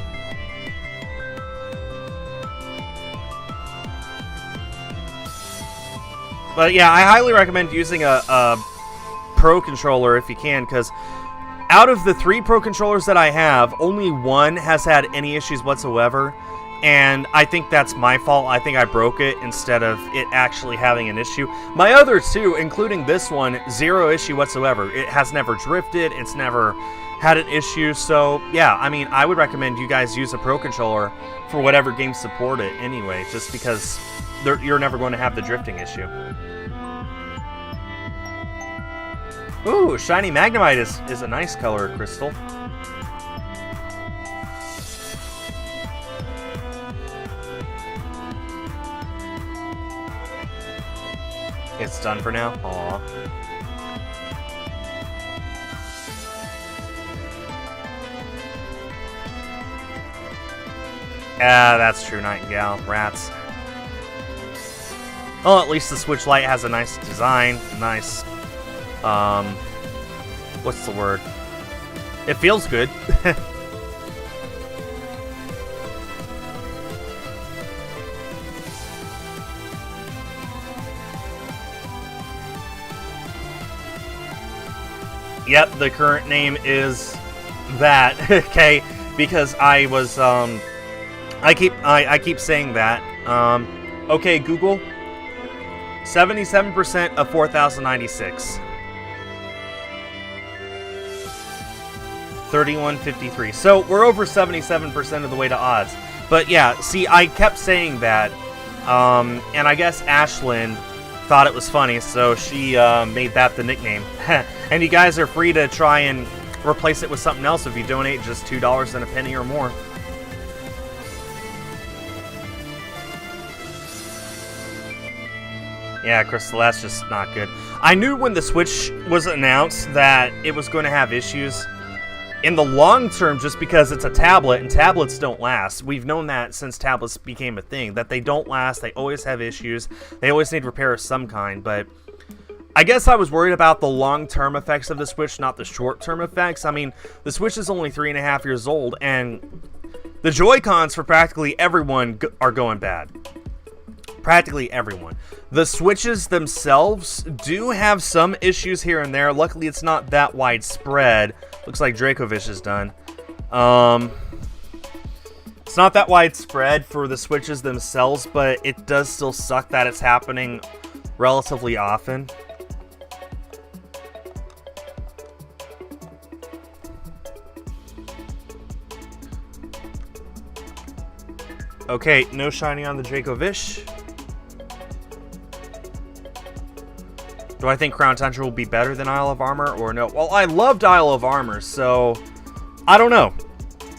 But yeah, I highly recommend using a Pro Controller if you can, because out of the 3 Pro Controllers that I have, only one has had any issues whatsoever. And I think that's my fault. I think I broke it instead of it actually having an issue. My other 2, including this one, 0 issue whatsoever. It has never drifted. It's never had an issue. So, yeah, I mean, I would recommend you guys use a Pro Controller for whatever games support it anyway, just because you're never going to have the drifting issue. Ooh, Shiny Magnemite is a nice color, Crystal. It's done for now? Aww. That's true, Nightingale. Rats. Well, at least the Switch Lite has a nice design. Nice, what's the word? It feels good. Yep, the current name is that. Okay, because I was I keep saying that. Okay, Google. 77% of 4,096. 3153. So we're over 77% of the way to odds. But yeah, see, I kept saying that, and I guess Ashlyn thought it was funny, so she made that the nickname. And you guys are free to try and replace it with something else if you donate just $2 and a penny or more. Yeah, Crystal, that's just not good. I knew when the Switch was announced that it was going to have issues in the long term just because it's a tablet and tablets don't last. We've known that since tablets became a thing, that they don't last, they always have issues, they always need repair of some kind, but I guess I was worried about the long-term effects of the Switch, not the short-term effects. I mean, the Switch is only 3.5 years old, and the Joy-Cons for practically everyone are going bad. Practically everyone. The Switches themselves do have some issues here and there. Luckily, it's not that widespread. Looks like Dracovish is done. It's not that widespread for the Switches themselves, but it does still suck that it's happening relatively often. Okay, no shiny on the Dracovish. Do I think Crown Tundra will be better than Isle of Armor or no? Well, I loved Isle of Armor, so I don't know.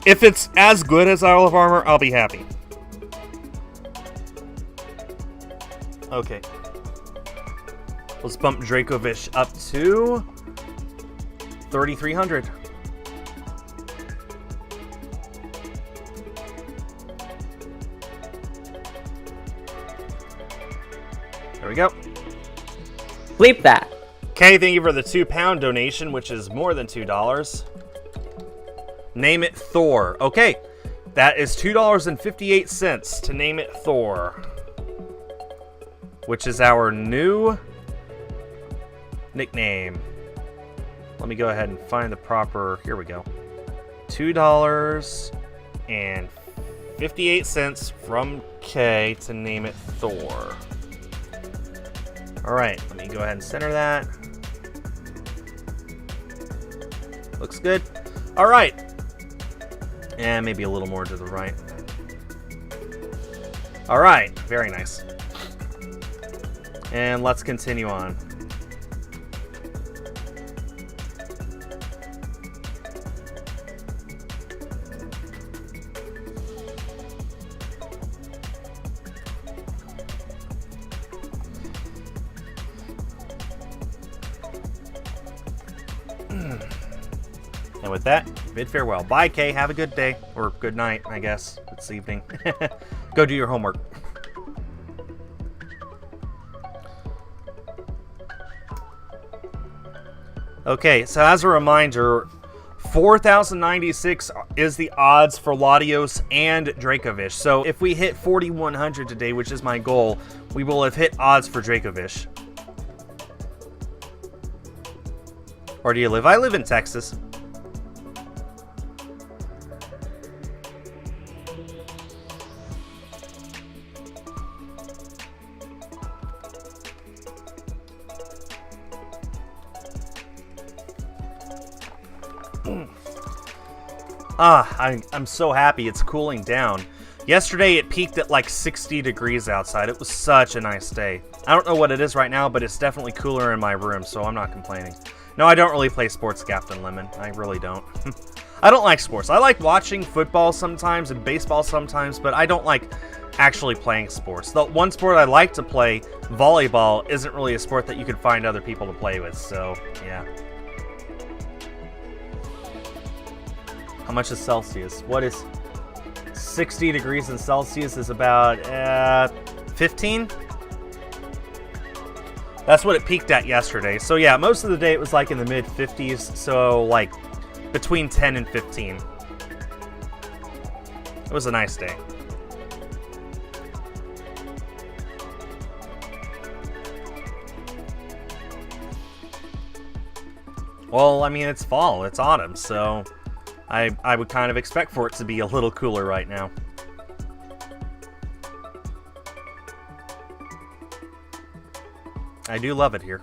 If it's as good as Isle of Armor, I'll be happy. Okay. Let's bump Dracovish up to 3,300. There we go. Bleep that. Okay, thank you for the £2 donation, which is more than $2. Name it Thor. Okay, that is $2.58 to name it Thor, which is our new nickname. Let me go ahead and find the proper. Here we go. $2.58 from K to name it Thor. Alright, let me go ahead and center that. Looks good. Alright. And maybe a little more to the right. Alright, very nice. And let's continue on. And with that, bid farewell. Bye, Kay. Have a good day. Or good night, I guess. It's evening. Go do your homework. Okay, so as a reminder, 4,096 is the odds for Latios and Dracovish. So if we hit 4,100 today, which is my goal, we will have hit odds for Dracovish. Where do you live? I live in Texas. I'm so happy it's cooling down. Yesterday it peaked at like 60 degrees outside. It was such a nice day. I don't know what it is right now, but it's definitely cooler in my room, so I'm not complaining. No, I don't really play sports, Captain Lemon. I really don't. I don't like sports. I like watching football sometimes and baseball sometimes, but I don't like actually playing sports. The one sport I like to play, volleyball, isn't really a sport that you could find other people to play with, so yeah. How much is Celsius? What is 60 degrees in Celsius is about 15. That's what it peaked at yesterday. So yeah, most of the day it was like in the mid 50s. So like between 10 and 15. It was a nice day. Well, I mean, it's fall, it's autumn, so I would kind of expect for it to be a little cooler right now. I do love it here.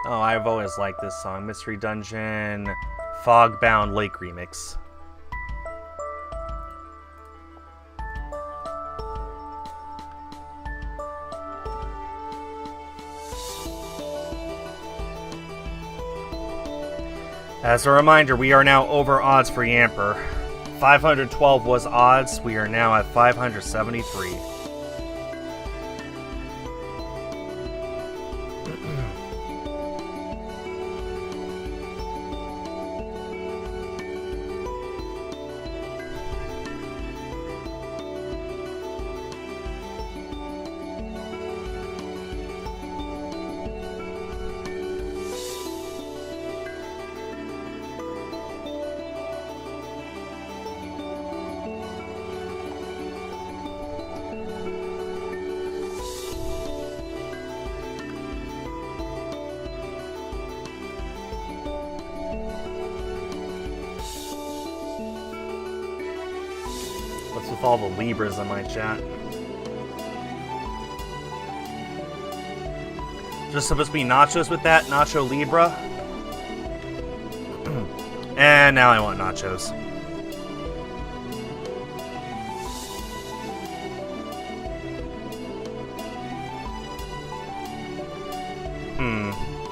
Oh, I've always liked this song. Mystery Dungeon, Fogbound Lake Remix. As a reminder, we are now over odds for Yamper. 512 was odds, we are now at 573. What's with all the Libras in my chat? Just supposed to be nachos with that? Nacho Libra? And now I want nachos.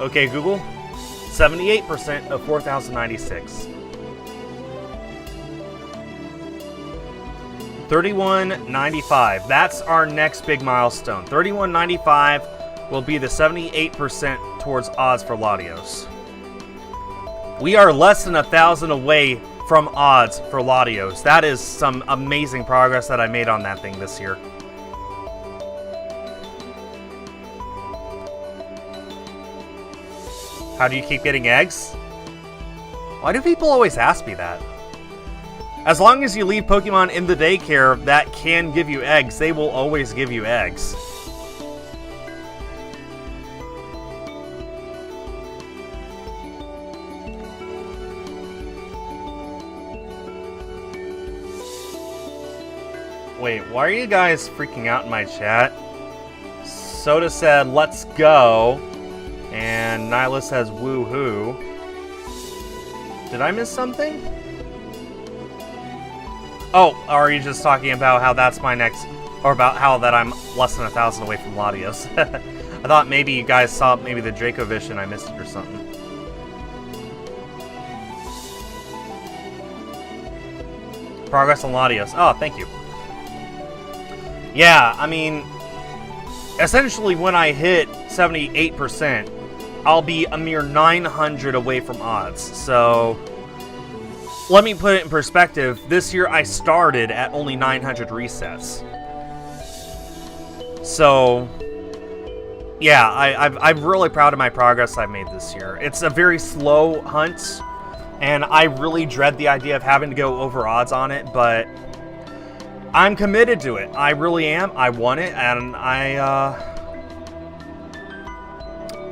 Okay, Google. 78% of 4,096. 3195. That's our next big milestone. 3195 will be the 78% towards odds for Latios. We are less than 1,000 away from odds for Latios. That is some amazing progress that I made on that thing this year. How do you keep getting eggs? Why do people always ask me that? As long as you leave Pokemon in the daycare that can give you eggs, they will always give you eggs. Wait, why are you guys freaking out in my chat? Soda said, let's go. And Nyla says, woohoo. Did I miss something? Oh, are you just talking about how that's my next... Or about how that I'm less than 1,000 away from Latios? I thought maybe you guys saw maybe the Draco Vision, I missed it or something. Progress on Latios. Oh, thank you. Yeah, I mean... Essentially, when I hit 78%, I'll be a mere 900 away from odds, so... Let me put it in perspective. This year I started at only 900 resets. So, yeah, I'm really proud of my progress I've made this year. It's a very slow hunt, and I really dread the idea of having to go over odds on it, but I'm committed to it. I really am. I want it, and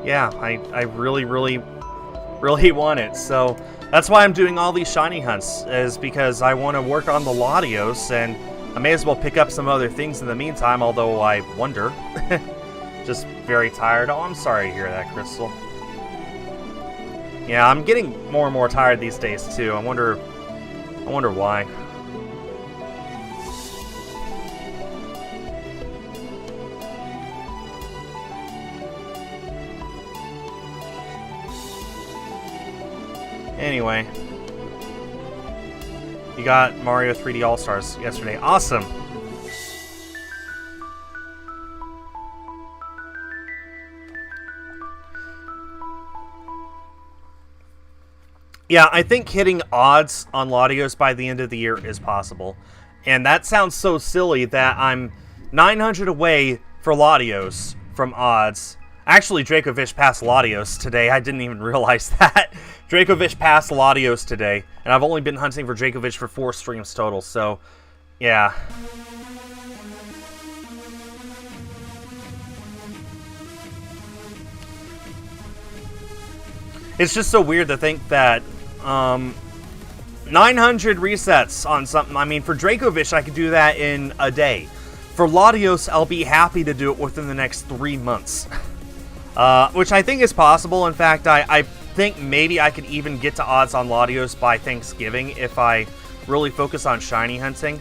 yeah, I really want it. So that's why I'm doing all these shiny hunts, is because I want to work on the Latios, and I may as well pick up some other things in the meantime, although I wonder. Just very tired. Oh, I'm sorry to hear that, Crystal. Yeah, I'm getting more and more tired these days, too. I wonder why. Anyway. You got Mario 3D All-Stars yesterday. Awesome. Yeah, I think hitting odds on Latios by the end of the year is possible. And that sounds so silly that I'm 900 away for Latios from odds. Actually, Dracovish passed Latios today. I didn't even realize that. Dracovish passed Latios today. And I've only been hunting for Dracovish for 4 streams total, so yeah. It's just so weird to think that 900 resets on something. I mean, for Dracovish, I could do that in a day. For Latios, I'll be happy to do it within the next 3 months. Which I think is possible. In fact, I think maybe I could even get to odds on Latios by Thanksgiving if I really focus on shiny hunting.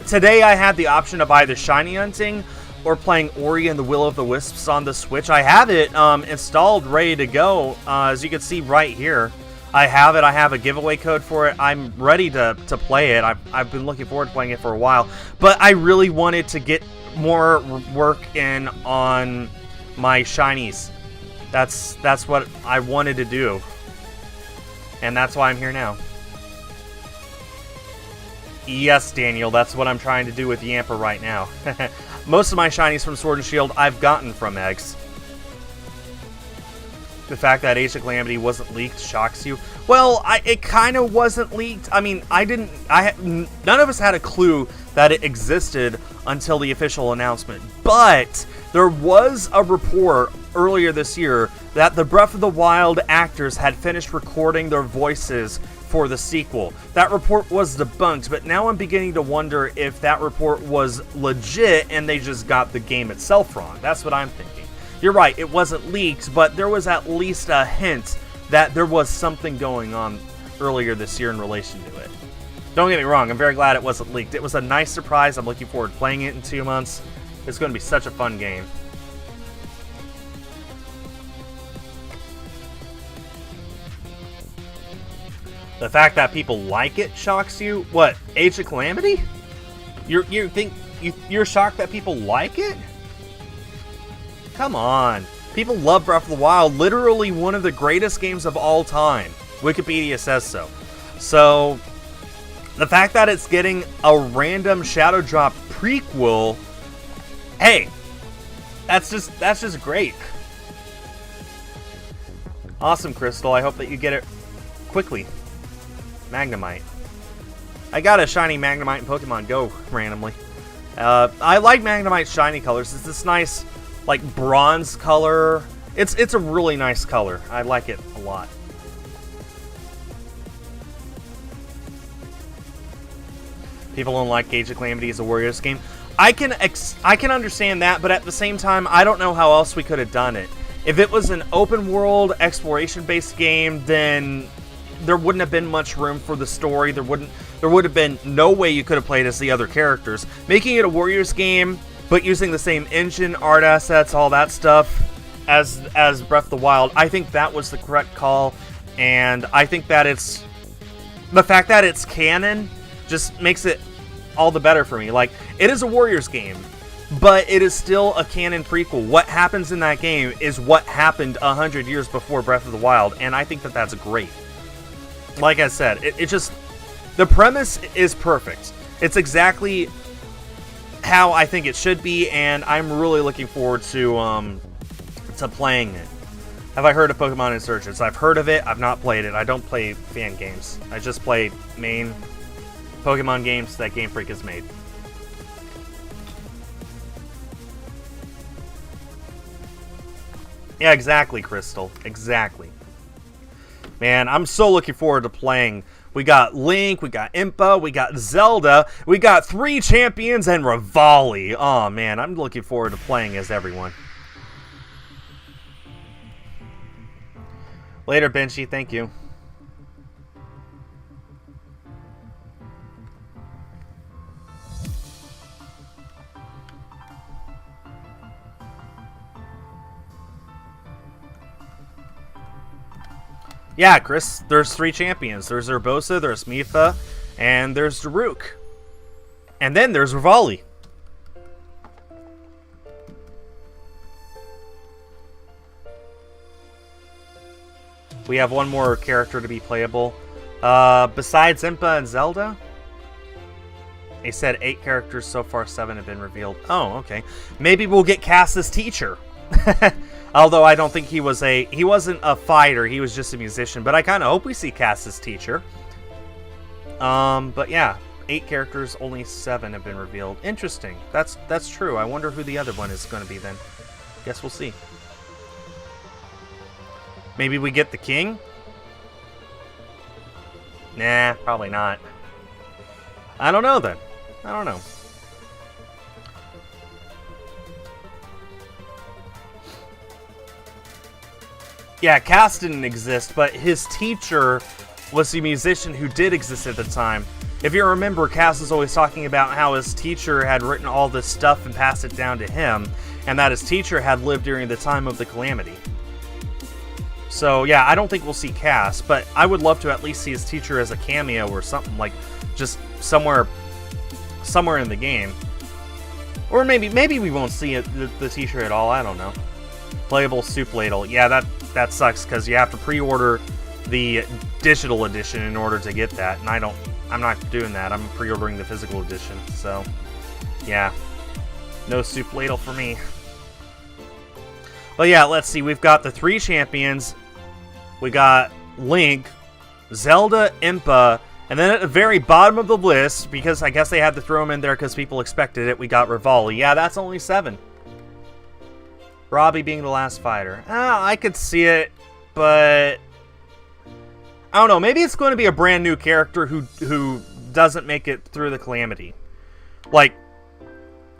Today I had the option of either shiny hunting or playing Ori and the Will of the Wisps on the Switch. I have it installed, ready to go. As you can see right here, I have it. I have a giveaway code for it. I'm ready to play it. I've been looking forward to playing it for a while. But I really wanted to get more work in on my shinies. That's what I wanted to do. And that's why I'm here now. Yes, Daniel, that's what I'm trying to do with Yamper right now. Most of my shinies from Sword and Shield I've gotten from eggs. The fact that Age of Calamity wasn't leaked shocks you. Well, it kind of wasn't leaked. I mean, none of us had a clue that it existed until the official announcement. But there was a report earlier this year that the Breath of the Wild actors had finished recording their voices for the sequel. That report was debunked, but now I'm beginning to wonder if that report was legit and they just got the game itself wrong. That's what I'm thinking. You're right, it wasn't leaked, but there was at least a hint that there was something going on earlier this year in relation to it. Don't get me wrong, I'm very glad it wasn't leaked. It was a nice surprise. I'm looking forward to playing it in 2 months. It's going to be such a fun game. The fact that people like it shocks you? What, Age of Calamity? You're shocked that people like it? Come on. People love Breath of the Wild, literally one of the greatest games of all time. Wikipedia says so. So, the fact that it's getting a random Shadow Drop prequel, hey, that's just great. Awesome, Crystal. I hope that you get it quickly. Magnemite. I got a shiny Magnemite in Pokemon Go randomly. I like Magnemite's shiny colors. It's this nice, like, bronze color. It's a really nice color. I like it a lot. People don't like Age of Calamity as a Warriors game. I can understand that, but at the same time, I don't know how else we could have done it. If it was an open world exploration-based game, then there wouldn't have been much room for the story. There would have been no way you could have played as the other characters. Making it a Warriors game, but using the same engine, art assets, all that stuff as Breath of the Wild, I think that was the correct call. And I think that the fact that it's canon just makes it all the better for me. Like, it is a Warriors game, but it is still a canon prequel. What happens in that game is what happened 100 years before Breath of the Wild, and I think that that's great. Like I said, it just, the premise is perfect. It's exactly how I think it should be, and I'm really looking forward to playing it. Have I heard of Pokemon Insurgence? I've heard of it. I've not played it. I don't play fan games. I just play main Pokemon games that Game Freak has made. Yeah, exactly, Crystal. Exactly. Man, I'm so looking forward to playing. We got Link, we got Impa, we got Zelda, we got 3 champions, and Rivali. Oh, man, I'm looking forward to playing as everyone. Later, Benchy. Thank you. Yeah, Chris, there's 3 champions. There's Urbosa, there's Mipha, and there's Daruk. And then there's Revali. We have one more character to be playable. Besides Impa and Zelda? They said 8 characters, so far 7 have been revealed. Oh, okay. Maybe we'll get Cass's teacher. Although I don't think he wasn't a fighter, he was just a musician. But I kind of hope we see Cass's teacher. But yeah, 8 characters, only 7 have been revealed. Interesting. That's true. I wonder who the other one is going to be then. Guess we'll see. Maybe we get the king? Nah, probably not. I don't know then. I don't know. Yeah, Cass didn't exist, but his teacher was the musician who did exist at the time. If you remember, Cass is always talking about how his teacher had written all this stuff and passed it down to him, and that his teacher had lived during the time of the Calamity. So yeah, I don't think we'll see Cass, but I would love to at least see his teacher as a cameo or something, like just somewhere in the game. Or maybe we won't see the teacher at all, I don't know. Playable Soup Ladle. Yeah, that sucks because you have to pre-order the digital edition in order to get that, and I'm not doing that. I'm pre-ordering the physical edition. So, yeah. No Soup Ladle for me. But yeah, let's see. We've got the 3 champions. We got Link, Zelda, Impa, and then at the very bottom of the list, because I guess they had to throw them in there because people expected it, we got Revali. Yeah, that's only 7. Robbie being the last fighter. I could see it, but I don't know. Maybe it's going to be a brand new character who doesn't make it through the Calamity. Like,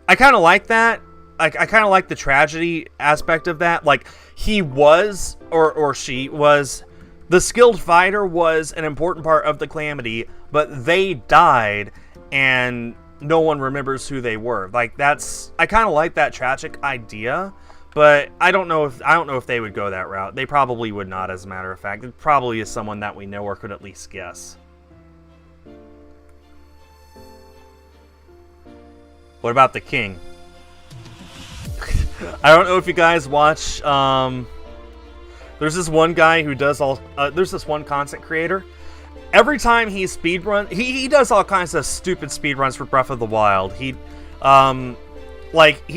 I kind of like that. I kind of like the tragedy aspect of that. Like, he was, or she was, the skilled fighter was an important part of the Calamity, but they died, and no one remembers who they were. Like, I kind of like that tragic idea, but I don't know if they would go that route. They probably would not, as a matter of fact. It probably is someone that we know or could at least guess. What about the king? I don't know if you guys watch, there's this one guy who does there's this one content creator. Every time he speedrun, he does all kinds of stupid speedruns for Breath of the Wild. He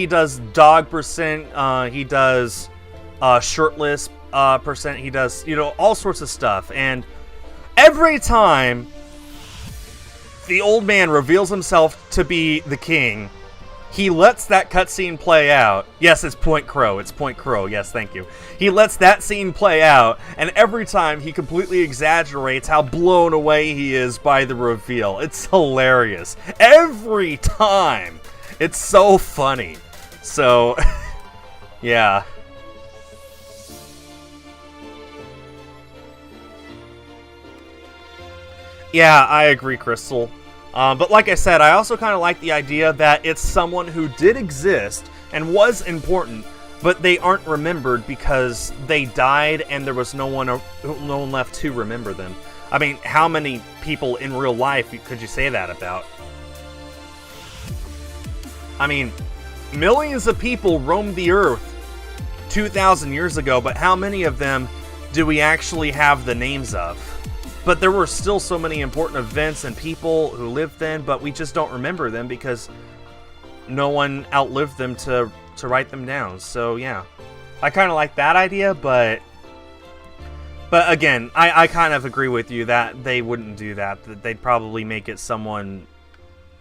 does dog percent, he does, shirtless, percent, he does, all sorts of stuff. And every time the old man reveals himself to be the king, he lets that cutscene play out. Yes, it's Point Crow. It's Point Crow. Yes, thank you. He lets that scene play out, and every time he completely exaggerates how blown away he is by the reveal. It's hilarious. Every time. It's so funny. So, yeah. Yeah, I agree, Crystal. But like I said, I also kind of like the idea that it's someone who did exist and was important, but they aren't remembered because they died and there was no one left to remember them. I mean, how many people in real life could you say that about? I mean, millions of people roamed the earth 2,000 years ago, but how many of them do we actually have the names of? But there were still so many important events and people who lived then, but we just don't remember them because no one outlived them to write them down. So yeah, I kind of like that idea, but again, I kind of agree with you that they wouldn't do that. That they'd probably make it someone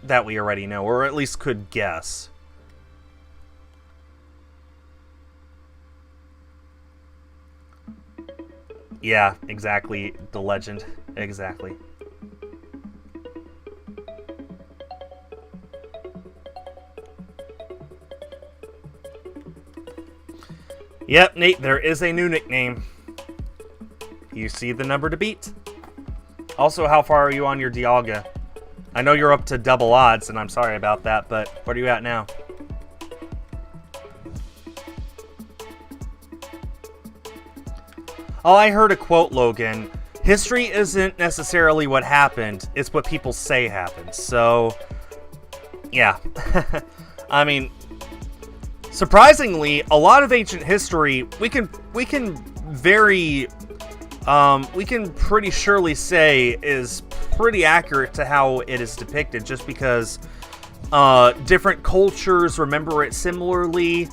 that we already know, or at least could guess. Yeah, exactly. The legend. Exactly. Yep, Nate, there is a new nickname. You see the number to beat. Also, how far are you on your Dialga? I know you're up to double odds, and I'm sorry about that, but where are you at now? Oh, I heard a quote, Logan. history isn't necessarily what happened, it's what people say happened. So, yeah. I mean, surprisingly, a lot of ancient history, we can pretty surely say is pretty accurate to how it is depicted, just because different cultures remember it similarly.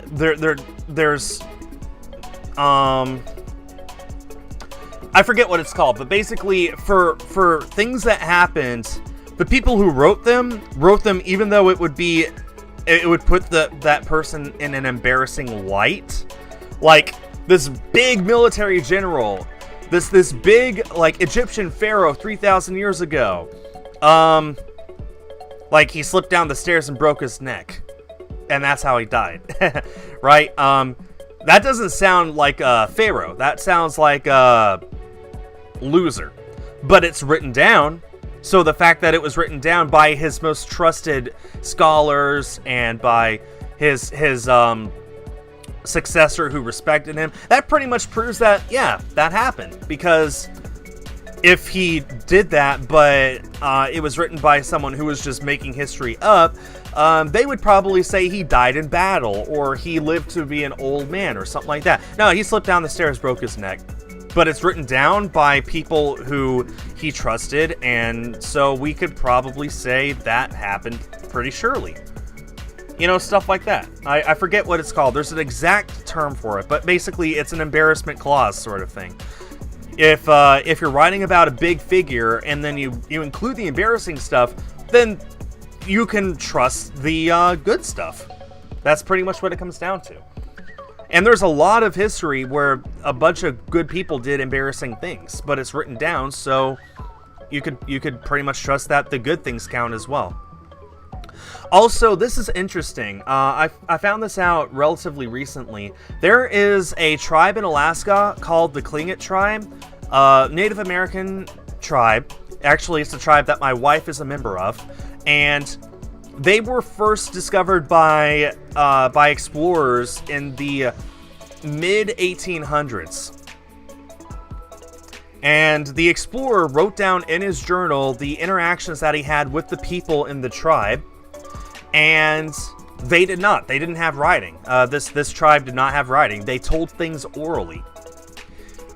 There's I forget what it's called, but basically for things that happened, the people who wrote them even though it would put that person in an embarrassing light. Like this big military general, this big like Egyptian pharaoh 3,000 years ago. Like he slipped down the stairs and broke his neck, and that's how he died. Right? That doesn't sound like a pharaoh. That sounds like a loser. But it's written down. So the fact that it was written down by his most trusted scholars and by his successor who respected him, that pretty much proves that, yeah, that happened. Because if he did that, but it was written by someone who was just making history up, they would probably say he died in battle, or he lived to be an old man, or something like that. No, he slipped down the stairs, broke his neck. But it's written down by people who he trusted, and so we could probably say that happened pretty surely. You know, stuff like that. I forget what it's called. There's an exact term for it, but basically it's an embarrassment clause sort of thing. If you're writing about a big figure and then you include the embarrassing stuff, then you can trust the good stuff. That's pretty much what it comes down to. And there's a lot of history where a bunch of good people did embarrassing things, but it's written down, so you could pretty much trust that the good things count as well. Also, this is interesting. I found this out relatively recently. There is a tribe in Alaska called the Tlingit tribe, Native American tribe. Actually, it's a tribe that my wife is a member of, and they were first discovered by explorers in the mid-1800s. And the explorer wrote down in his journal the interactions that he had with the people in the tribe, and they didn't have writing. This tribe did not have writing. They told things orally.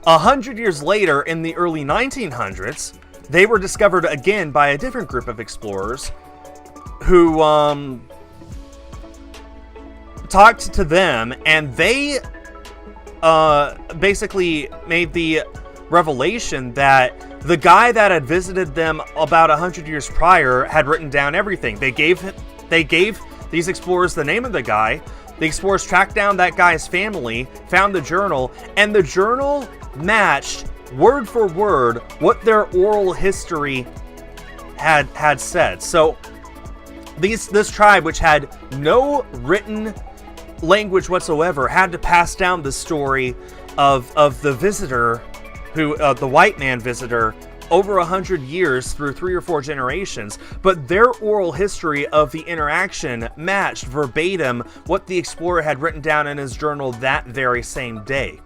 100 years later, in the early 1900s, they were discovered again by a different group of explorers who talked to them, and they basically made the revelation that the guy that had visited them about 100 years prior had written down everything. They gave these explorers the name of the guy. The explorers tracked down that guy's family, found the journal, and the journal matched word for word what their oral history had said. So this tribe, which had no written language whatsoever, had to pass down the story of the visitor, who the white man visitor, over 100 years through 3 or 4 generations, but their oral history of the interaction matched verbatim what the explorer had written down in his journal that very same day.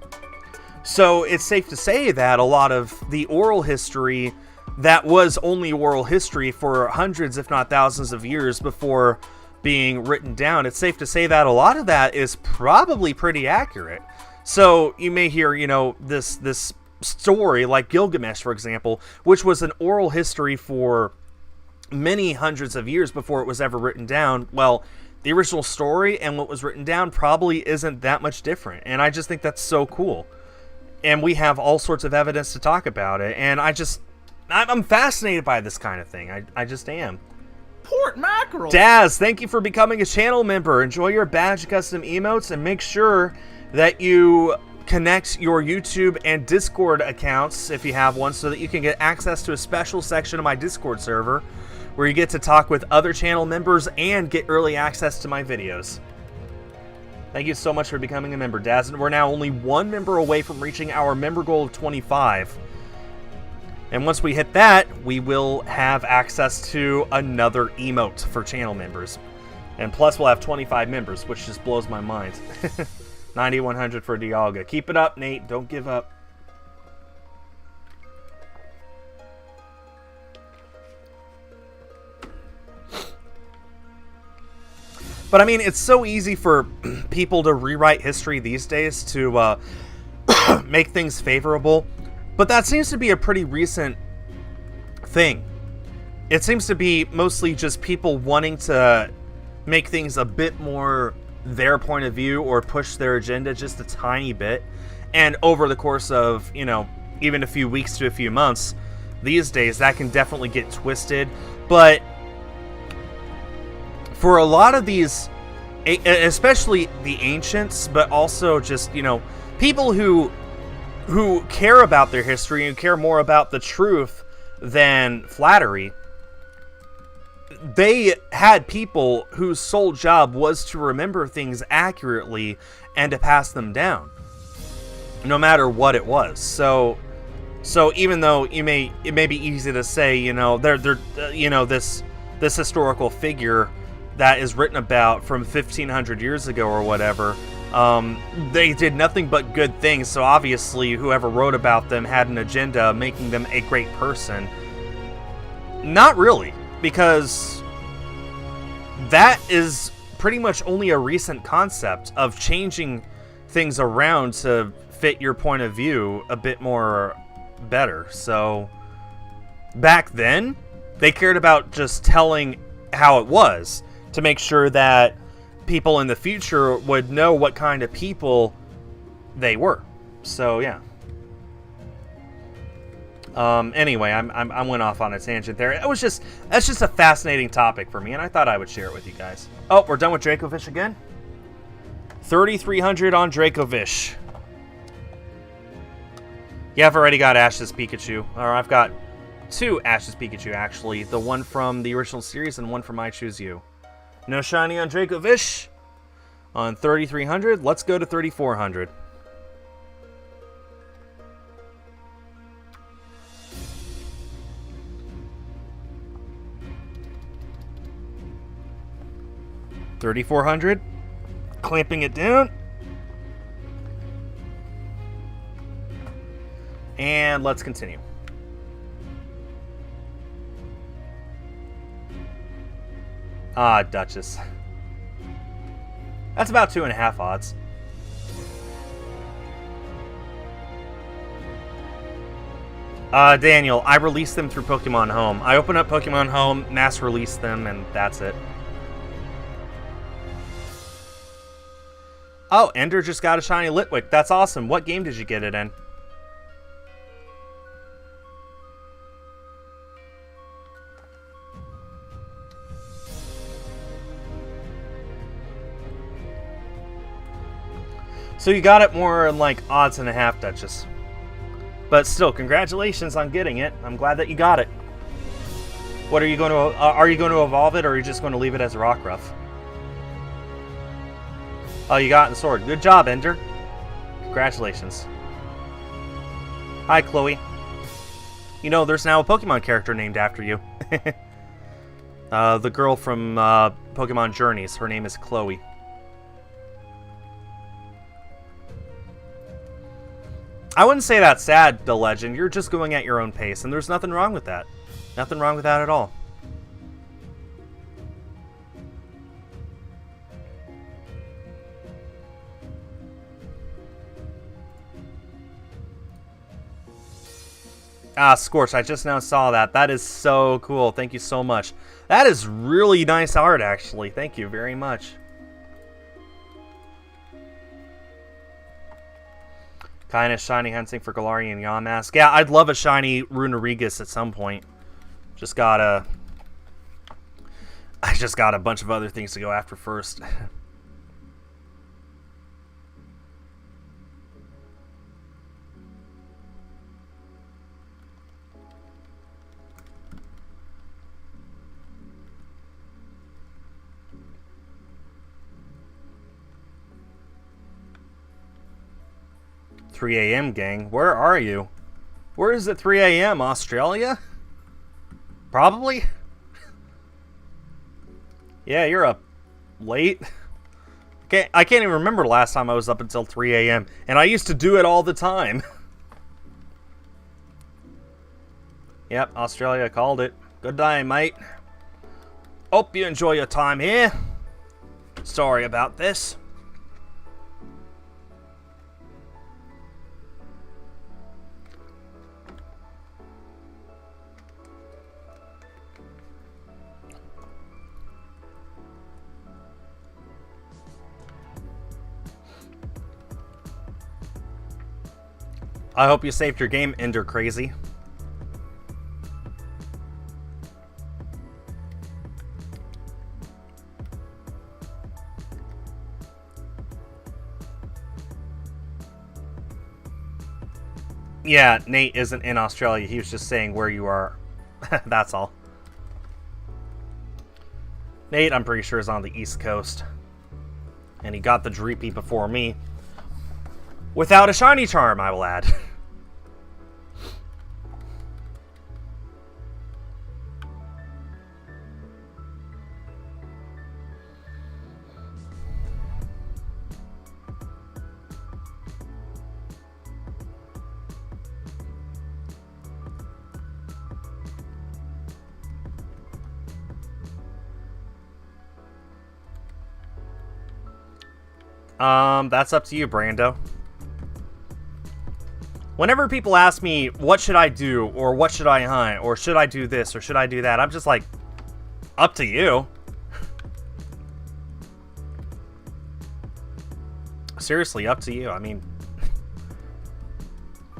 So it's safe to say that a lot of the oral history that was only oral history for hundreds, if not thousands of years before being written down, it's safe to say that a lot of that is probably pretty accurate. So you may hear, this story like Gilgamesh, for example, which was an oral history for many hundreds of years before it was ever written down. Well, the original story and what was written down probably isn't that much different, and I just think that's so cool. And we have all sorts of evidence to talk about it, and I'm fascinated by this kind of thing. I just am. Port mackerel! Daz, thank you for becoming a channel member. Enjoy your badge custom emotes, and make sure that you connect your YouTube and Discord accounts if you have one, so that you can get access to a special section of my Discord server where you get to talk with other channel members and get early access to my videos. Thank you so much for becoming a member, Daz. And we're now only 1 member away from reaching our member goal of 25. And once we hit that, we will have access to another emote for channel members. And plus we'll have 25 members, which just blows my mind. 9100 for Dialga. Keep it up, Nate. Don't give up. But I mean, it's so easy for people to rewrite history these days to make things favorable. But that seems to be a pretty recent thing. It seems to be mostly just people wanting to make things a bit more their point of view or push their agenda just a tiny bit. And over the course of, you know, even a few weeks to a few months, these days, that can definitely get twisted. But for a lot of these, especially the ancients, but also just, you know, people who care about their history and care more about the truth than flattery, they had people whose sole job was to remember things accurately and to pass them down, no matter what it was. So even though it may be easy to say, you know, this historical figure that is written about from 1500 years ago or whatever, they did nothing but good things. So obviously, whoever wrote about them had an agenda making them a great person. Not really, because that is pretty much only a recent concept of changing things around to fit your point of view a bit more better. So back then, they cared about just telling how it was to make sure that people in the future would know what kind of people they were. So yeah. Anyway, I went off on a tangent there. That's just a fascinating topic for me, and I thought I would share it with you guys. Oh, we're done with Dracovish again? 3,300 on Dracovish. Yeah, I've already got Ash's Pikachu. Or I've got 2 Ash's Pikachu, actually. The one from the original series and one from I Choose You. No shiny on Dracovish. On 3,300, let's go to 3,400. $3,400. Clamping it down. And let's continue. Ah, Duchess. That's about 2.5 odds. Daniel, I released them through Pokemon Home. I opened up Pokemon Home, mass released them, and that's it. Oh, Ender just got a shiny Litwick. That's awesome. What game did you get it in? So you got it more in like odds and a half, Duchess. But still, congratulations on getting it. I'm glad that you got it. What are you going to evolve it, or are you just going to leave it as a Rockruff? Oh, you got it in Sword. Good job, Ender. Congratulations. Hi, Chloe. You know, there's now a Pokemon character named after you. The girl from Pokemon Journeys. Her name is Chloe. I wouldn't say that's sad, The Legend. You're just going at your own pace, and there's nothing wrong with that. Nothing wrong with that at all. Ah, Scorch, I just now saw that. That is so cool. Thank you so much. That is really nice art, actually. Thank you very much. Kind of shiny hunting for Galarian Yamask. Yeah, I'd love a shiny Runerigus at some point. I just got a bunch of other things to go after first. A.m. gang. Where are you? Where is it 3 a.m.? Australia? Probably? Yeah, you're up late. I can't even remember last time I was up until 3 a.m. And I used to do it all the time. Yep, Australia called it. Good day, mate. Hope you enjoy your time here. Sorry about this. I hope you saved your game, Ender Crazy. Yeah, Nate isn't in Australia. He was just saying where you are. That's all. Nate, I'm pretty sure, is on the East Coast. And he got the Dreepy before me. Without a shiny charm, I will add. That's up to you, Brando. Whenever people ask me, what should I do, or what should I hunt, or should I do this, or should I do that, I'm just like, up to you. Seriously, up to you. I mean,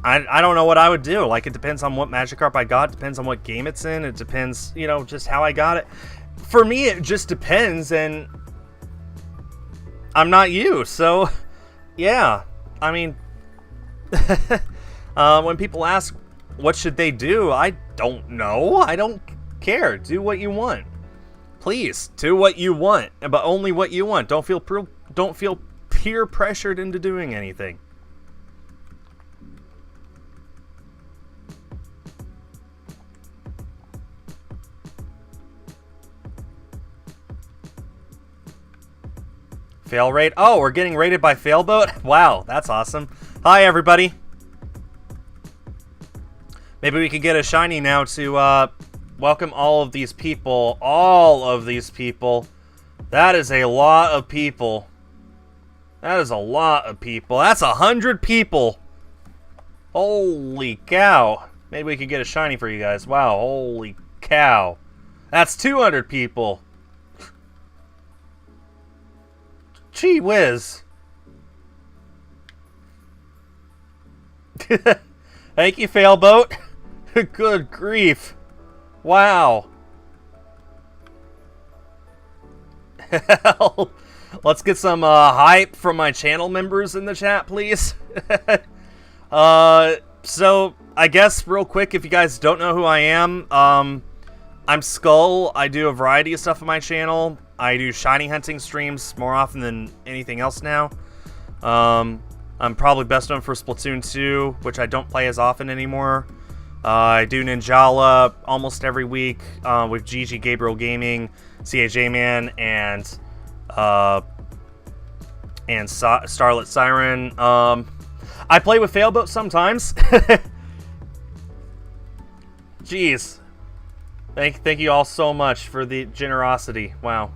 I don't know what I would do. Like, it depends on what Magikarp I got, depends on what game it's in, it depends, you know, just how I got it. For me, it just depends, and I'm not you, so yeah. I mean, when people ask what should they do, I don't know. I don't care. Do what you want. Please, do what you want, but only what you want. Don't feel peer pressured into doing anything. Fail rate? Oh, we're getting rated by Failboat? Wow, that's awesome. Hi, everybody. Maybe we can get a shiny now to welcome all of these people. All of these people. That is a lot of people. That is a lot of people. That's 100 people. Holy cow. Maybe we could get a shiny for you guys. Wow, holy cow. That's 200 people. Gee whiz. Thank you, Failboat. Good grief. Wow. Hell. Let's get some hype from my channel members in the chat, please. So, I guess real quick, if you guys don't know who I am, I'm Skull. I do a variety of stuff on my channel. I do shiny hunting streams more often than anything else now. I'm probably best known for Splatoon 2, which I don't play as often anymore. I do Ninjala almost every week with GG Gabriel Gaming, CAJ Man, and Starlit Siren. I play with Failboat sometimes. Jeez. Thank you all so much for the generosity. Wow.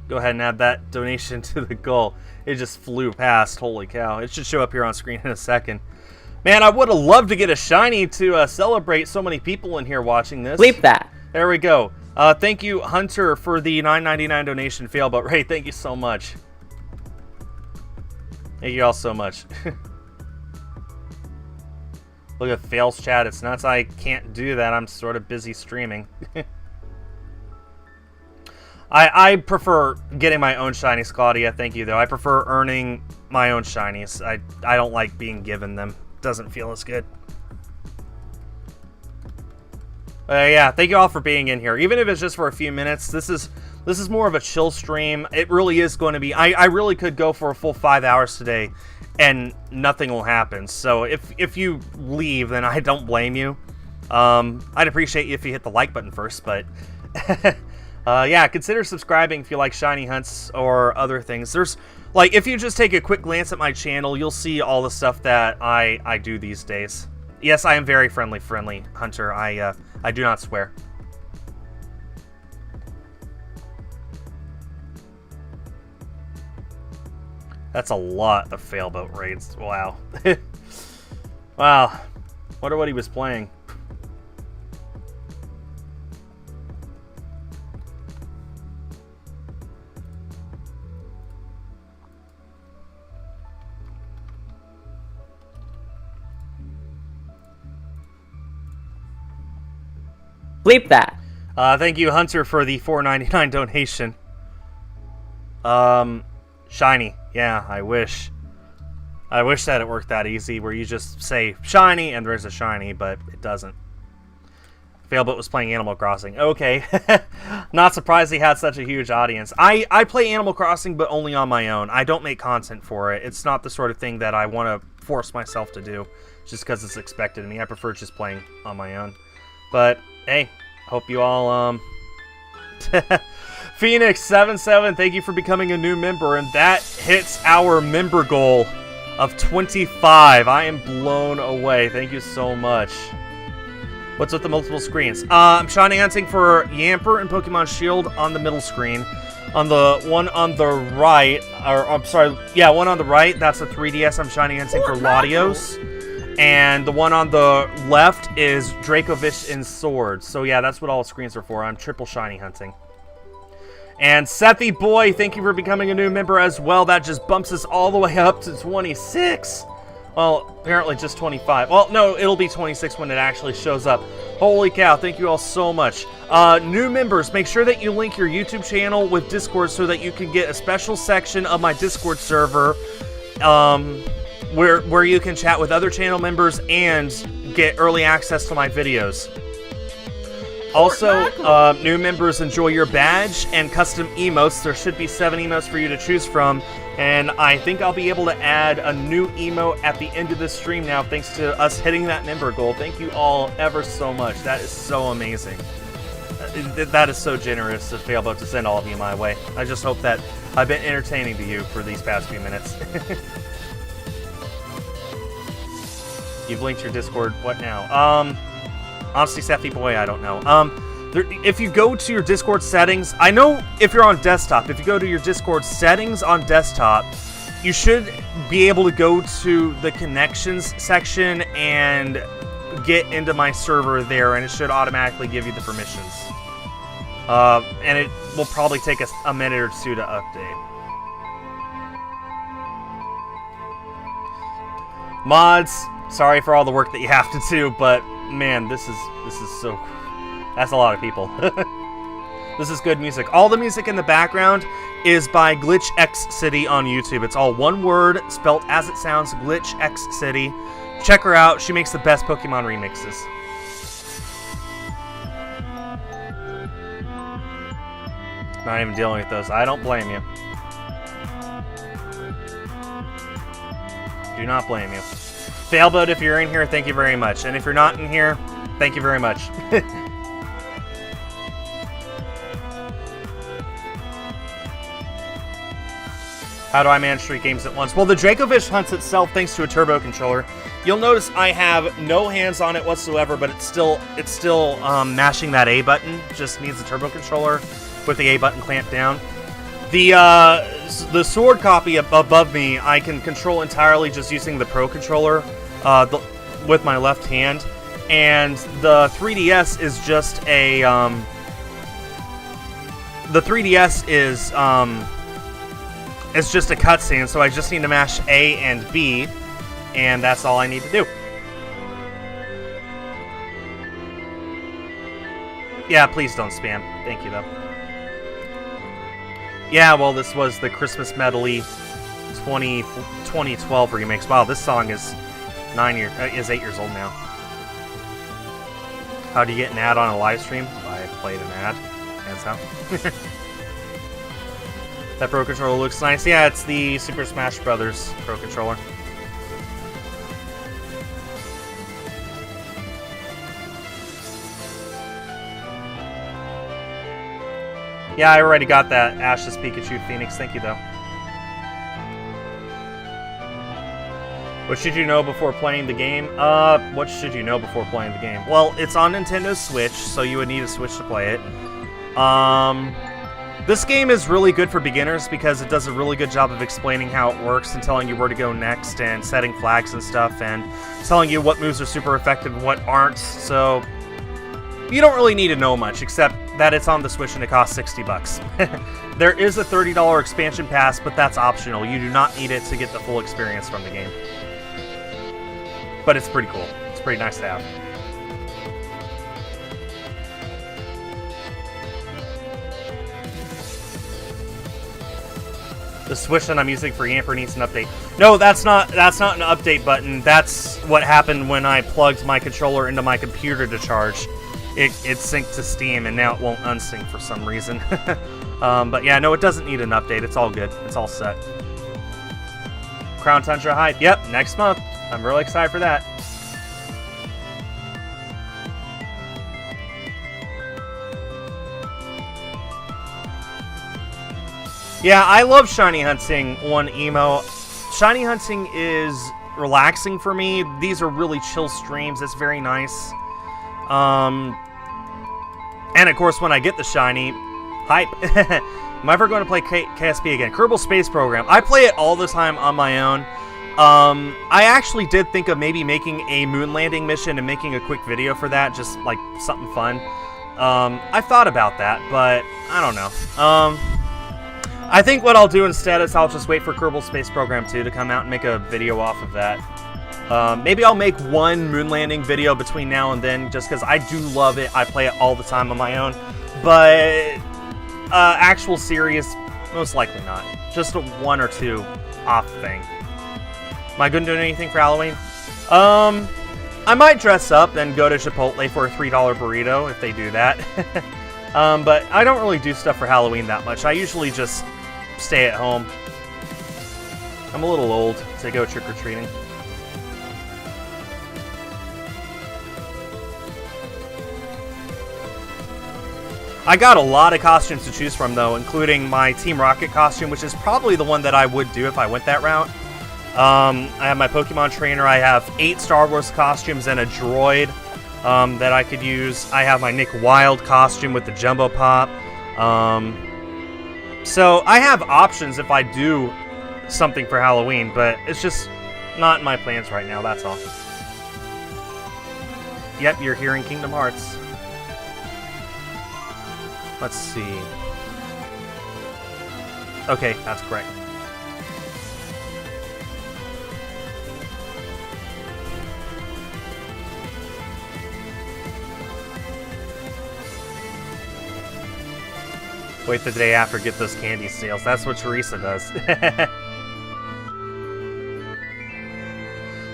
Go ahead and add that donation to the goal. It just flew past. Holy cow. It should show up here on screen in a second. Man, I would have loved to get a shiny to celebrate so many people in here watching this. Bleep that. There we go. Thank you, Hunter, for the $9.99 donation. Failboat Ray, thank you so much. Thank you all so much. Look at Fails chat. It's nuts. I can't do that. I'm sort of busy streaming. I prefer getting my own shinies, Claudia. Thank you, though. I prefer earning my own shinies. I don't like being given them. Doesn't feel as good. Yeah, thank you all for being in here. Even if it's just for a few minutes, this is more of a chill stream. It really is going to be. I really could go for a full 5 hours today, and nothing will happen. So if you leave, then I don't blame you. I'd appreciate you if you hit the like button first, but yeah, consider subscribing if you like shiny hunts or other things. There's, like, if you just take a quick glance at my channel, you'll see all the stuff that I do these days. Yes, I am very friendly, Hunter. I do not swear. That's a lot of failboat raids. Wow. Wow. Wonder what he was playing. Bleep that. Thank you, Hunter, for the $4.99 donation. Shiny. Yeah, I wish. I wish that it worked that easy, where you just say shiny and there's a shiny, but it doesn't. Failboat was playing Animal Crossing. Okay. Not surprised he had such a huge audience. I play Animal Crossing, but only on my own. I don't make content for it. It's not the sort of thing that I want to force myself to do, just because it's expected of me. I prefer just playing on my own. But, hey, hope you all, Phoenix77, thank you for becoming a new member, and that hits our member goal of 25. I am blown away. Thank you so much. What's with the multiple screens? I'm shiny hunting for Yamper and Pokemon Shield on the middle screen. On the one on the right, or I'm sorry, yeah, one on the right, that's the 3DS. I'm shiny hunting for Latios. And the one on the left is Dracovish and Sword. So yeah, that's what all the screens are for. I'm triple shiny hunting. And Sethy Boy, thank you for becoming a new member as well. That just bumps us all the way up to 26. Well, apparently just 25. Well, no, it'll be 26 when it actually shows up. Holy cow, thank you all so much. New members, make sure that you link your YouTube channel with Discord so that you can get a special section of my Discord server where you can chat with other channel members and get early access to my videos. Also, new members enjoy your badge and custom emotes. There should be 7 emotes for you to choose from, and I think I'll be able to add a new emote at the end of this stream now, thanks to us hitting that member goal. Thank you all ever so much. That is so amazing. That is so generous of Failboat to send all of you my way. I just hope that I've been entertaining to you for these past few minutes. You've linked your Discord. What now? Honestly, Sethy Boy, I don't know. If you go to your Discord settings, I know if you're on desktop, if you go to your Discord settings on desktop, you should be able to go to the connections section and get into my server there, and it should automatically give you the permissions. And it will probably take us a minute or two to update. Mods, sorry for all the work that you have to do, but man, this is so... That's a lot of people. This is good music. All the music in the background is by Glitch X City on YouTube. It's all one word, spelt as it sounds, Glitch X City. Check her out. She makes the best Pokemon remixes. Not even dealing with those. I don't blame you. Do not blame you. Failboat, if you're in here, thank you very much. And if you're not in here, thank you very much. How do I manage 3 games at once? Well, the Dracovish hunts itself thanks to a turbo controller. You'll notice I have no hands on it whatsoever, but it's still mashing that A button. Just needs a turbo controller with the A button clamped down. The sword copy above me, I can control entirely just using the Pro controller with my left hand, and the 3DS is just a the 3DS is it's just a cutscene, so I just need to mash A and B, and that's all I need to do. Yeah, please don't spam. Thank you, though. Yeah, well, this was the Christmas Medley 2012 remix. Wow, this song is 8 years old now. How do you get an ad on a live stream? I played an ad. Hands down. That Pro Controller looks nice. Yeah, it's the Super Smash Brothers Pro Controller. Yeah, I already got that Ash's Pikachu Phoenix. Thank you, though. What should you know before playing the game? What should you know before playing the game? Well, it's on Nintendo Switch, so you would need a Switch to play it. This game is really good for beginners because it does a really good job of explaining how it works and telling you where to go next and setting flags and stuff and telling you what moves are super effective and what aren't. So you don't really need to know much except that it's on the Switch and it costs 60 bucks. There is a $30 expansion pass, but that's optional. You do not need it to get the full experience from the game. But it's pretty cool. It's pretty nice to have. The Switch that I'm using for Yamper needs an update. No, that's not an update button. That's what happened when I plugged my controller into my computer to charge. It synced to Steam, and now it won't unsync for some reason. But yeah, no, it doesn't need an update. It's all good. It's all set. Crown Tundra hype. Yep, next month. I'm really excited for that. Yeah, I love shiny hunting on emo. Shiny hunting is relaxing for me. These are really chill streams. It's very nice. And of course, when I get the shiny, hype. Am I ever going to play KSP again? Kerbal Space Program. I play it all the time on my own. I actually did think of maybe making a moon landing mission and making a quick video for that, just like something fun. I thought about that, but I don't know. I think what I'll do instead is I'll just wait for Kerbal Space Program 2 to come out and make a video off of that. Maybe I'll make one moon landing video between now and then, just because I do love it. I play it all the time on my own. But actual series, most likely not. Just a 1 or 2 off thing. Am I going to do anything for Halloween? I might dress up and go to Chipotle for a $3 burrito if they do that. But I don't really do stuff for Halloween that much. I usually just stay at home. I'm a little old to go trick-or-treating. I got a lot of costumes to choose from, though, including my Team Rocket costume, which is probably the one that I would do if I went that route. I have my Pokemon trainer. I have 8 Star Wars costumes and a droid that I could use. I have my Nick Wilde costume with the Jumbo Pop. So I have options if I do something for Halloween, but it's just not in my plans right now, that's all. Yep, you're hearing Kingdom Hearts. Let's see. Okay, that's correct. Wait the day after, get those candy sales. That's what Teresa does.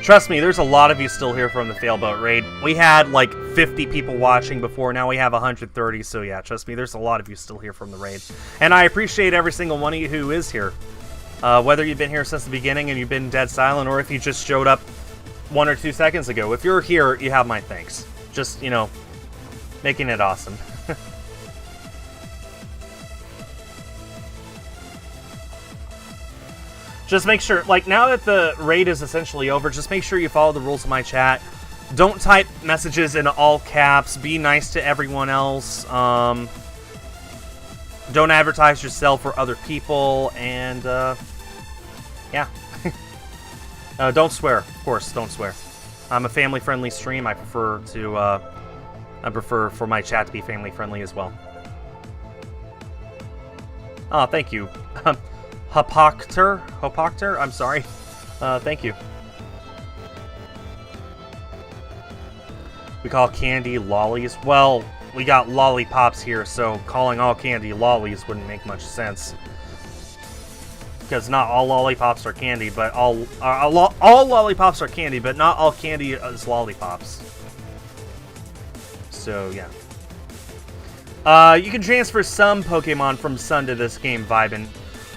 Trust me, there's a lot of you still here from the Failboat raid. We had like 50 people watching before, now we have 130, so yeah, trust me, there's a lot of you still here from the raid. And I appreciate every single one of you who is here. Whether you've been here since the beginning and you've been dead silent, or if you just showed up 1 or 2 seconds ago. If you're here, you have my thanks. Just, you know, making it awesome. Just make sure, like, now that the raid is essentially over, just make sure you follow the rules of my chat. Don't type messages in all caps. Be nice to everyone else. Don't advertise yourself or other people. And, yeah. Don't swear. Of course, don't swear. I'm a family-friendly stream. I prefer for my chat to be family-friendly as well. Oh, thank you. Hopocter, I'm sorry. Thank you. We call candy lollies. Well, we got lollipops here, so calling all candy lollies wouldn't make much sense. Because not all lollipops are candy, but all lollipops are candy, but not all candy is lollipops. So, yeah. You can transfer some Pokemon from Sun to this game, Vibin.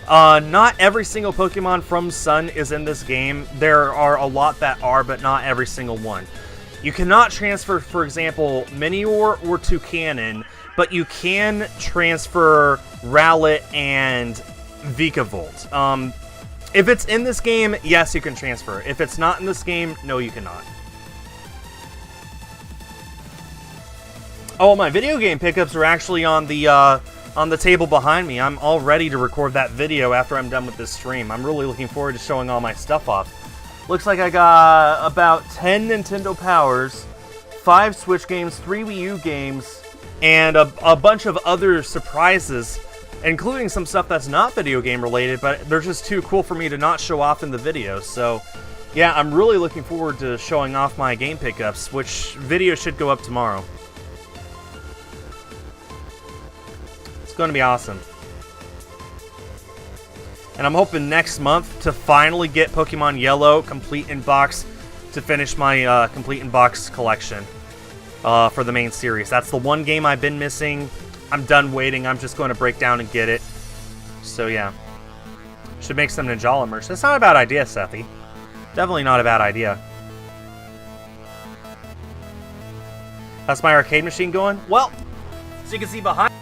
Not every single Pokemon from Sun is in this game. There are a lot that are, but not every single one. You cannot transfer, for example, Minior or Toucannon, but you can transfer Rowlet and Vikavolt. If it's in this game, yes, you can transfer. If it's not in this game, no, you cannot. Oh, my video game pickups are actually on the on the table behind me. I'm all ready to record that video after I'm done with this stream. I'm really looking forward to showing all my stuff off. Looks like I got about 10 Nintendo Powers, 5 Switch games, 3 Wii U games, and a bunch of other surprises, including some stuff that's not video game related, but they're just too cool for me to not show off in the video. So yeah, I'm really looking forward to showing off my game pickups, which video should go up tomorrow. It's going to be awesome. And I'm hoping next month to finally get Pokemon Yellow Complete in Box to finish my Complete in Box collection for the main series. That's the one game I've been missing. I'm done waiting. I'm just going to break down and get it. So yeah. Should make some Ninjala merch. That's not a bad idea, Sethy. Definitely not a bad idea. That's my arcade machine going. Well, as you can see behind.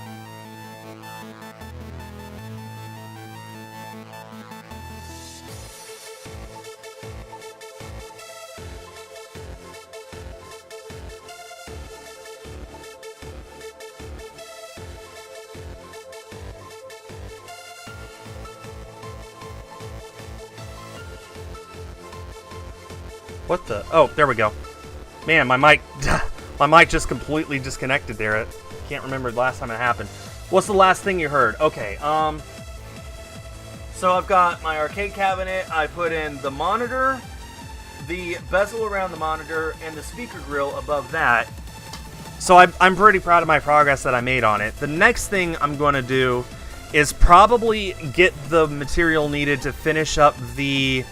What the? Oh, there we go. Man, my mic just completely disconnected there. I can't remember the last time it happened. What's the last thing you heard? Okay, so I've got my arcade cabinet. I put in the monitor, the bezel around the monitor, and the speaker grill above that. So I'm pretty proud of my progress that I made on it. The next thing I'm going to do is probably get the material needed to finish up the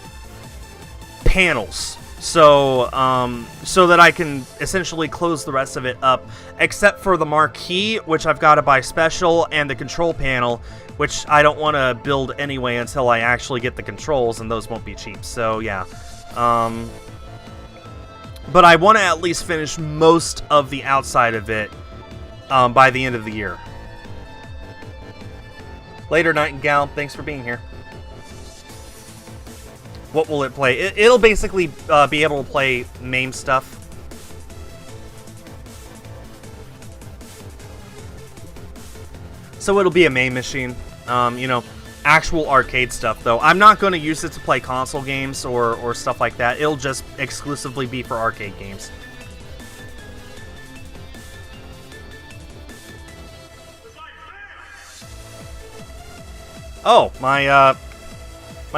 panels. So that I can essentially close the rest of it up, except for the marquee, which I've got to buy special, and the control panel, which I don't want to build anyway until I actually get the controls, and those won't be cheap. So yeah, but I want to at least finish most of the outside of it by the end of the year. Later, Nightingale. Thanks for being here. What will it play? It'll basically be able to play MAME stuff. So it'll be a MAME machine. You know, actual arcade stuff, though. I'm not going to use it to play console games or stuff like that. It'll just exclusively be for arcade games. Oh, my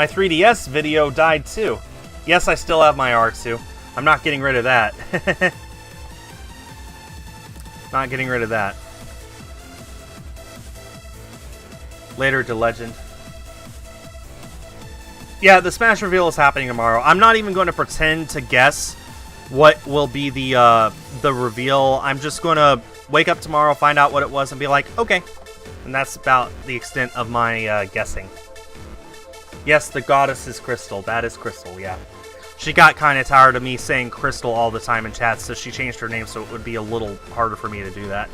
3DS video died too. Yes, I still have my R2. I'm not getting rid of that. Not getting rid of that. Later to Legend. Yeah, the Smash reveal is happening tomorrow. I'm not even going to pretend to guess what will be the reveal. I'm just going to wake up tomorrow, find out what it was, and be like, okay. And that's about the extent of my guessing. Yes, the goddess is Crystal. That is Crystal, yeah. She got kind of tired of me saying Crystal all the time in chat, so she changed her name so it would be a little harder for me to do that.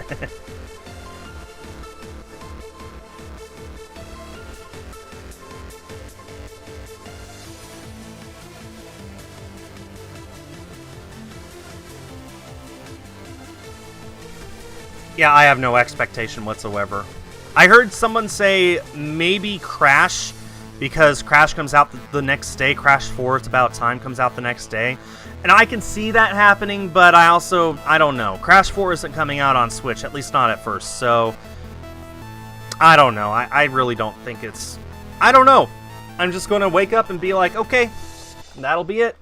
Yeah, I have no expectation whatsoever. I heard someone say maybe Crash, because Crash comes out the next day. Crash 4, It's About Time, comes out the next day. And I can see that happening, but I don't know. Crash 4 isn't coming out on Switch, at least not at first, so I don't know. I really don't think it's... I don't know. I'm just going to wake up and be like, okay, that'll be it.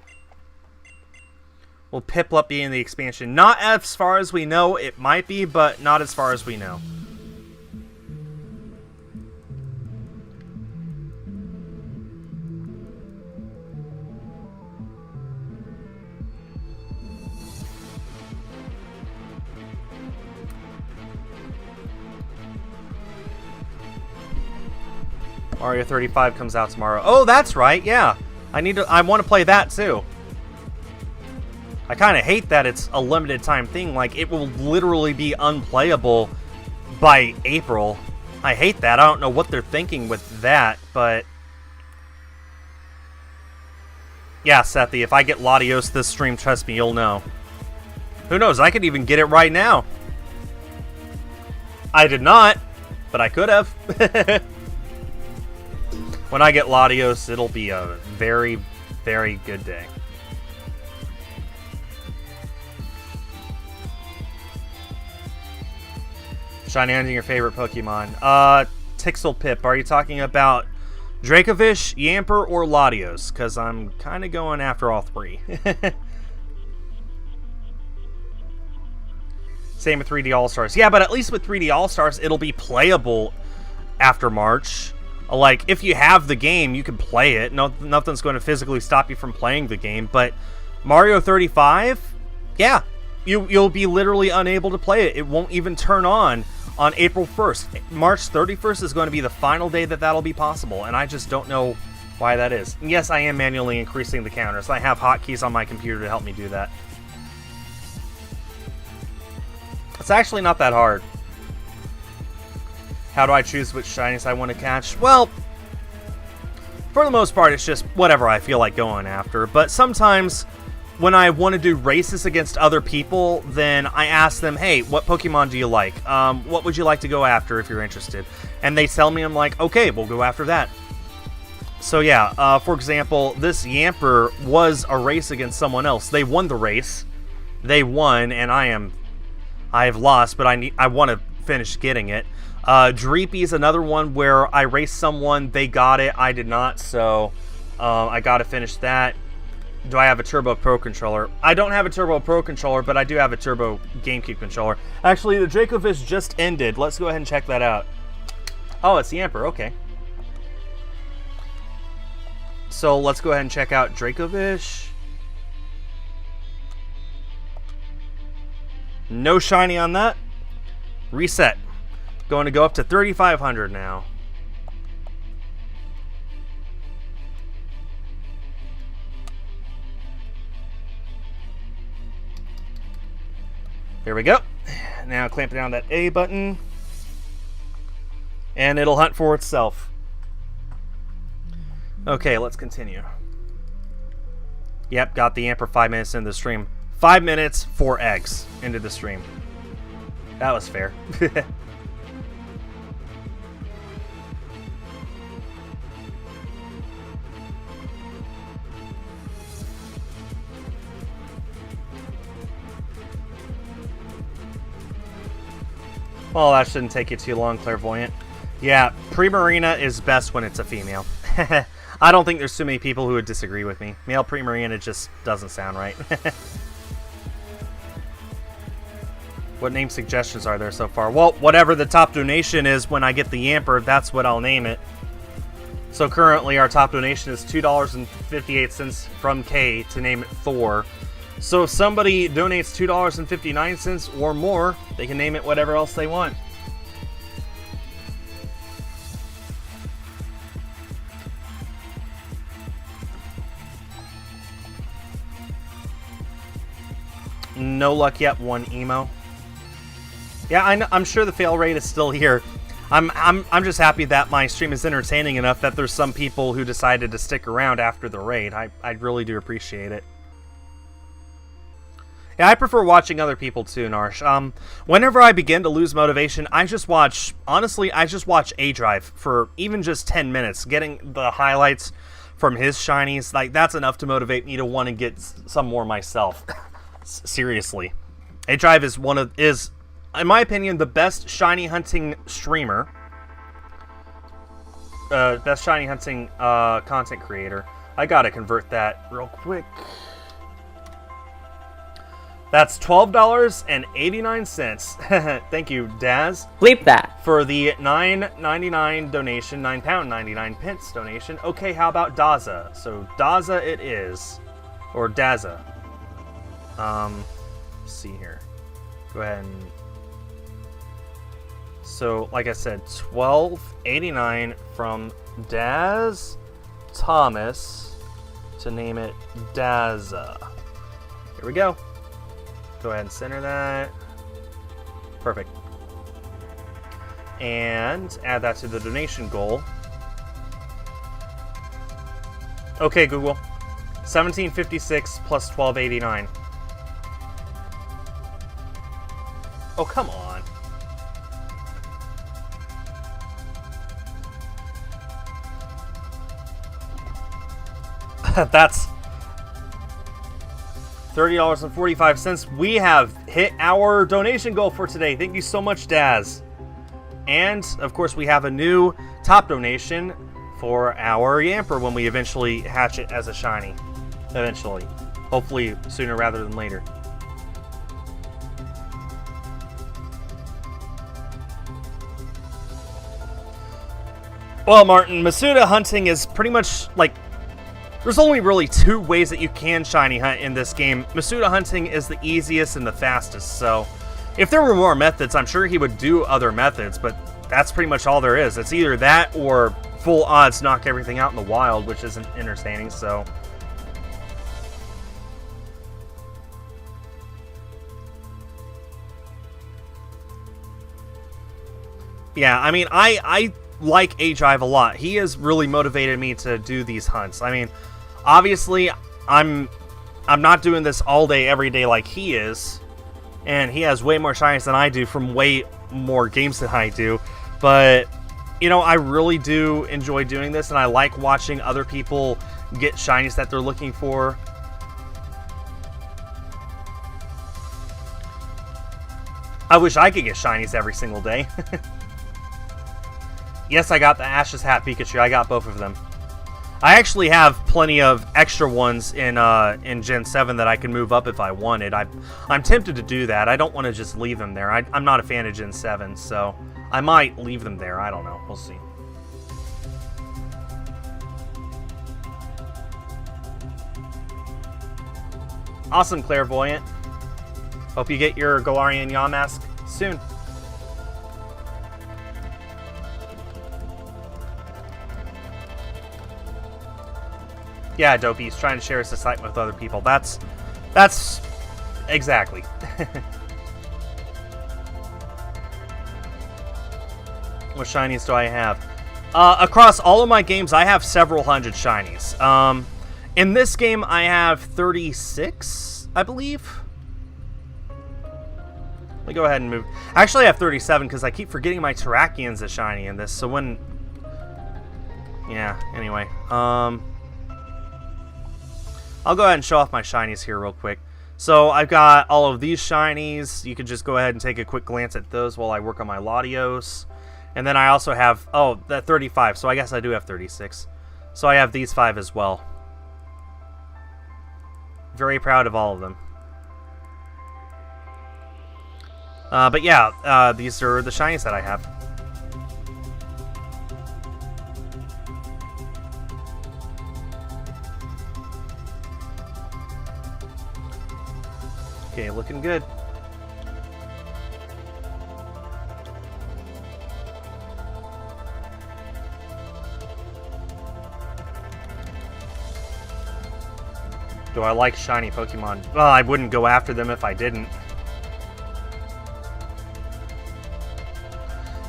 Will Piplup be in the expansion? Not as far as we know. It might be, but not as far as we know. Mario 35 comes out tomorrow. Oh, that's right, yeah. I want to play that too. I kind of hate that it's a limited time thing. Like, it will literally be unplayable by April. I hate that. I don't know what they're thinking with that, but... Yeah, Sethy, if I get Latios this stream, trust me, you'll know. Who knows? I could even get it right now. I did not. but I could have. When I get Latios, it'll be a very, very good day. Shiny hunting your favorite Pokemon. Tixel Pip, are you talking about Dracovish, Yamper, or Latios? Because I'm kind of going after all three. Same with 3D All-Stars. Yeah, but at least with 3D All-Stars, it'll be playable after March. Like, if you have the game, you can play it. No, nothing's going to physically stop you from playing the game. But Mario 35, yeah, you'll be literally unable to play it. It won't even turn on April 1st. March 31st is going to be the final day that that'll be possible, and I just don't know why that is. And yes, I am manually increasing the counters. I have hotkeys on my computer to help me do that. It's actually not that hard. How do I choose which shinies I want to catch? Well, for the most part, it's just whatever I feel like going after. But sometimes, when I want to do races against other people, then I ask them, hey, what Pokemon do you like? What would you like to go after if you're interested? And they tell me, I'm like, okay, we'll go after that. So yeah, for example, this Yamper was a race against someone else. They won the race. They won, and I have lost, but I want to finish getting it. Dreepy is another one where I raced someone, they got it, I did not, so I got to finish that. Do I have a Turbo Pro controller? I don't have a Turbo Pro controller, but I do have a Turbo GameCube controller. Actually, the Dracovish just ended. Let's go ahead and check that out. Oh, it's the Yamper. Okay. So let's go ahead and check out Dracovish. No shiny on that. Reset. Going to go up to 3,500 now. Here we go. Now clamp down that A button. And it'll hunt for itself. Okay, let's continue. Yep, got the Yamper 5 minutes into the stream. 5 minutes, 4 eggs into the stream. That was fair. Well, that shouldn't take you too long, Clairvoyant. Yeah, Primarina is best when it's a female. I don't think there's too many people who would disagree with me. Male Primarina just doesn't sound right. What name suggestions are there so far? Well, whatever the top donation is when I get the Yamper, that's what I'll name it. So currently our top donation is $2.58 from Kay to name it Thor. So if somebody donates $2.59 or more, they can name it whatever else they want. No luck yet, one emo. Yeah, I'm sure the fail rate is still here. I'm just happy that my stream is entertaining enough that there's some people who decided to stick around after the raid. I really do appreciate it. Yeah, I prefer watching other people too, Narsh. Whenever I begin to lose motivation, I just watch A-Drive for even just 10 minutes. Getting the highlights from his shinies, like, that's enough to motivate me to want to get some more myself. Seriously. A-Drive is in my opinion, the best shiny hunting streamer. Best shiny hunting content creator. I gotta convert that real quick. That's $12.89. Thank you, Daz. Bleep that. For the $9.99 donation, £9.99 donation. Okay, how about Daza? So Daza it is. Or Daza. Let's see here. Go ahead and... So, like I said, $12.89 from Daz Thomas to name it Daza. Here we go. Go ahead and center that. Perfect. And add that to the donation goal. Okay, Google. 1756 plus 1289. Oh, come on. That's $30.45. We have hit our donation goal for today. Thank you so much, Daz. And, of course, we have a new top donation for our Yamper when we eventually hatch it as a shiny. Eventually. Hopefully sooner rather than later. Well, Martin, Masuda hunting is pretty much like... There's only really two ways that you can shiny hunt in this game. Masuda hunting is the easiest and the fastest, so... If there were more methods, I'm sure he would do other methods, but that's pretty much all there is. It's either that or full odds knock everything out in the wild, which isn't entertaining, so... Yeah, I mean, I like Ajive a lot. He has really motivated me to do these hunts. I mean, obviously, I'm not doing this all day, every day like he is, and he has way more shinies than I do from way more games than I do. But, you know, I really do enjoy doing this, and I like watching other people get shinies that they're looking for. I wish I could get shinies every single day. Yes, I got the Ash's Hat Pikachu. I got both of them. I actually have plenty of extra ones in Gen 7 that I can move up if I wanted. I'm tempted to do that. I don't want to just leave them there. I'm not a fan of Gen 7, so I might leave them there. I don't know. We'll see. Awesome, Clairvoyant. Hope you get your Galarian Yamask soon. Yeah, Dopey, he's trying to share his excitement with other people. That's exactly. What shinies do I have? Across all of my games, I have several hundred shinies. In this game, I have 36, I believe. Let me go ahead and move. Actually, I have 37 because I keep forgetting my Terrakian's a shiny in this. So when... Yeah, anyway. I'll go ahead and show off my shinies here real quick. So I've got all of these shinies. You can just go ahead and take a quick glance at those while I work on my Latios. And then I also have, oh, that 35. So I guess I do have 36. So I have these 5 as well. Very proud of all of them. But yeah, these are the shinies that I have. Okay, looking good. Do I like shiny Pokemon? Well, I wouldn't go after them if I didn't.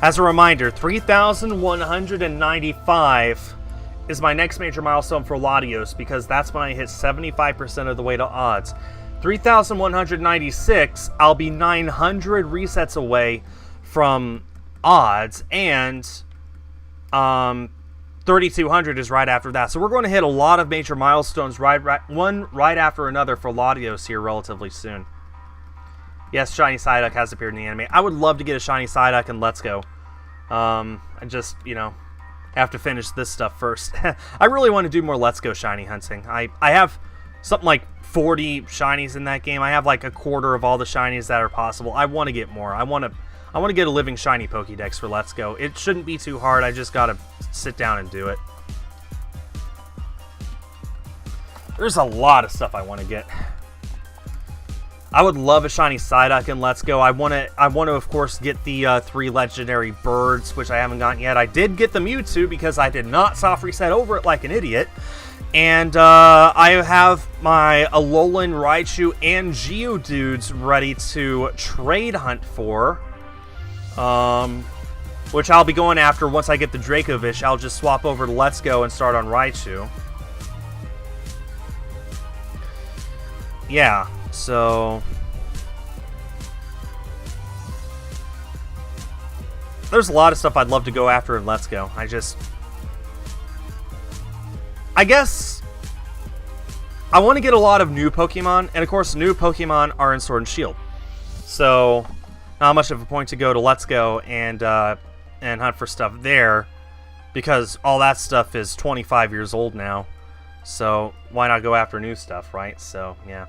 As a reminder, 3,195 is my next major milestone for Latios because that's when I hit 75% of the way to odds. 3,196, I'll be 900 resets away from odds, and 3,200 is right after that. So we're going to hit a lot of major milestones one right after another for Latios here relatively soon. Yes, Shiny Psyduck has appeared in the anime. I would love to get a Shiny Psyduck in Let's Go. I just, you know, have to finish this stuff first. I really want to do more Let's Go shiny hunting. I have something like 40 shinies in that game. I have like a quarter of all the shinies that are possible. I want to get more. I want to get a living shiny Pokédex for Let's Go. It shouldn't be too hard. I just got to sit down and do it. There's a lot of stuff I want to get. I would love a shiny Psyduck in Let's Go. I want to, of course, get the 3 legendary birds, which I haven't gotten yet. I did get the Mewtwo because I did not soft reset over it like an idiot. And I have my Alolan, Raichu, and Geodudes ready to trade hunt for. Which I'll be going after once I get the Dracovish. I'll just swap over to Let's Go and start on Raichu. Yeah. So there's a lot of stuff I'd love to go after in Let's Go. I guess I want to get a lot of new Pokemon, and of course, new Pokemon are in Sword and Shield. So, not much of a point to go to Let's Go and hunt for stuff there, because all that stuff is 25 years old now. So, why not go after new stuff, right? So, yeah.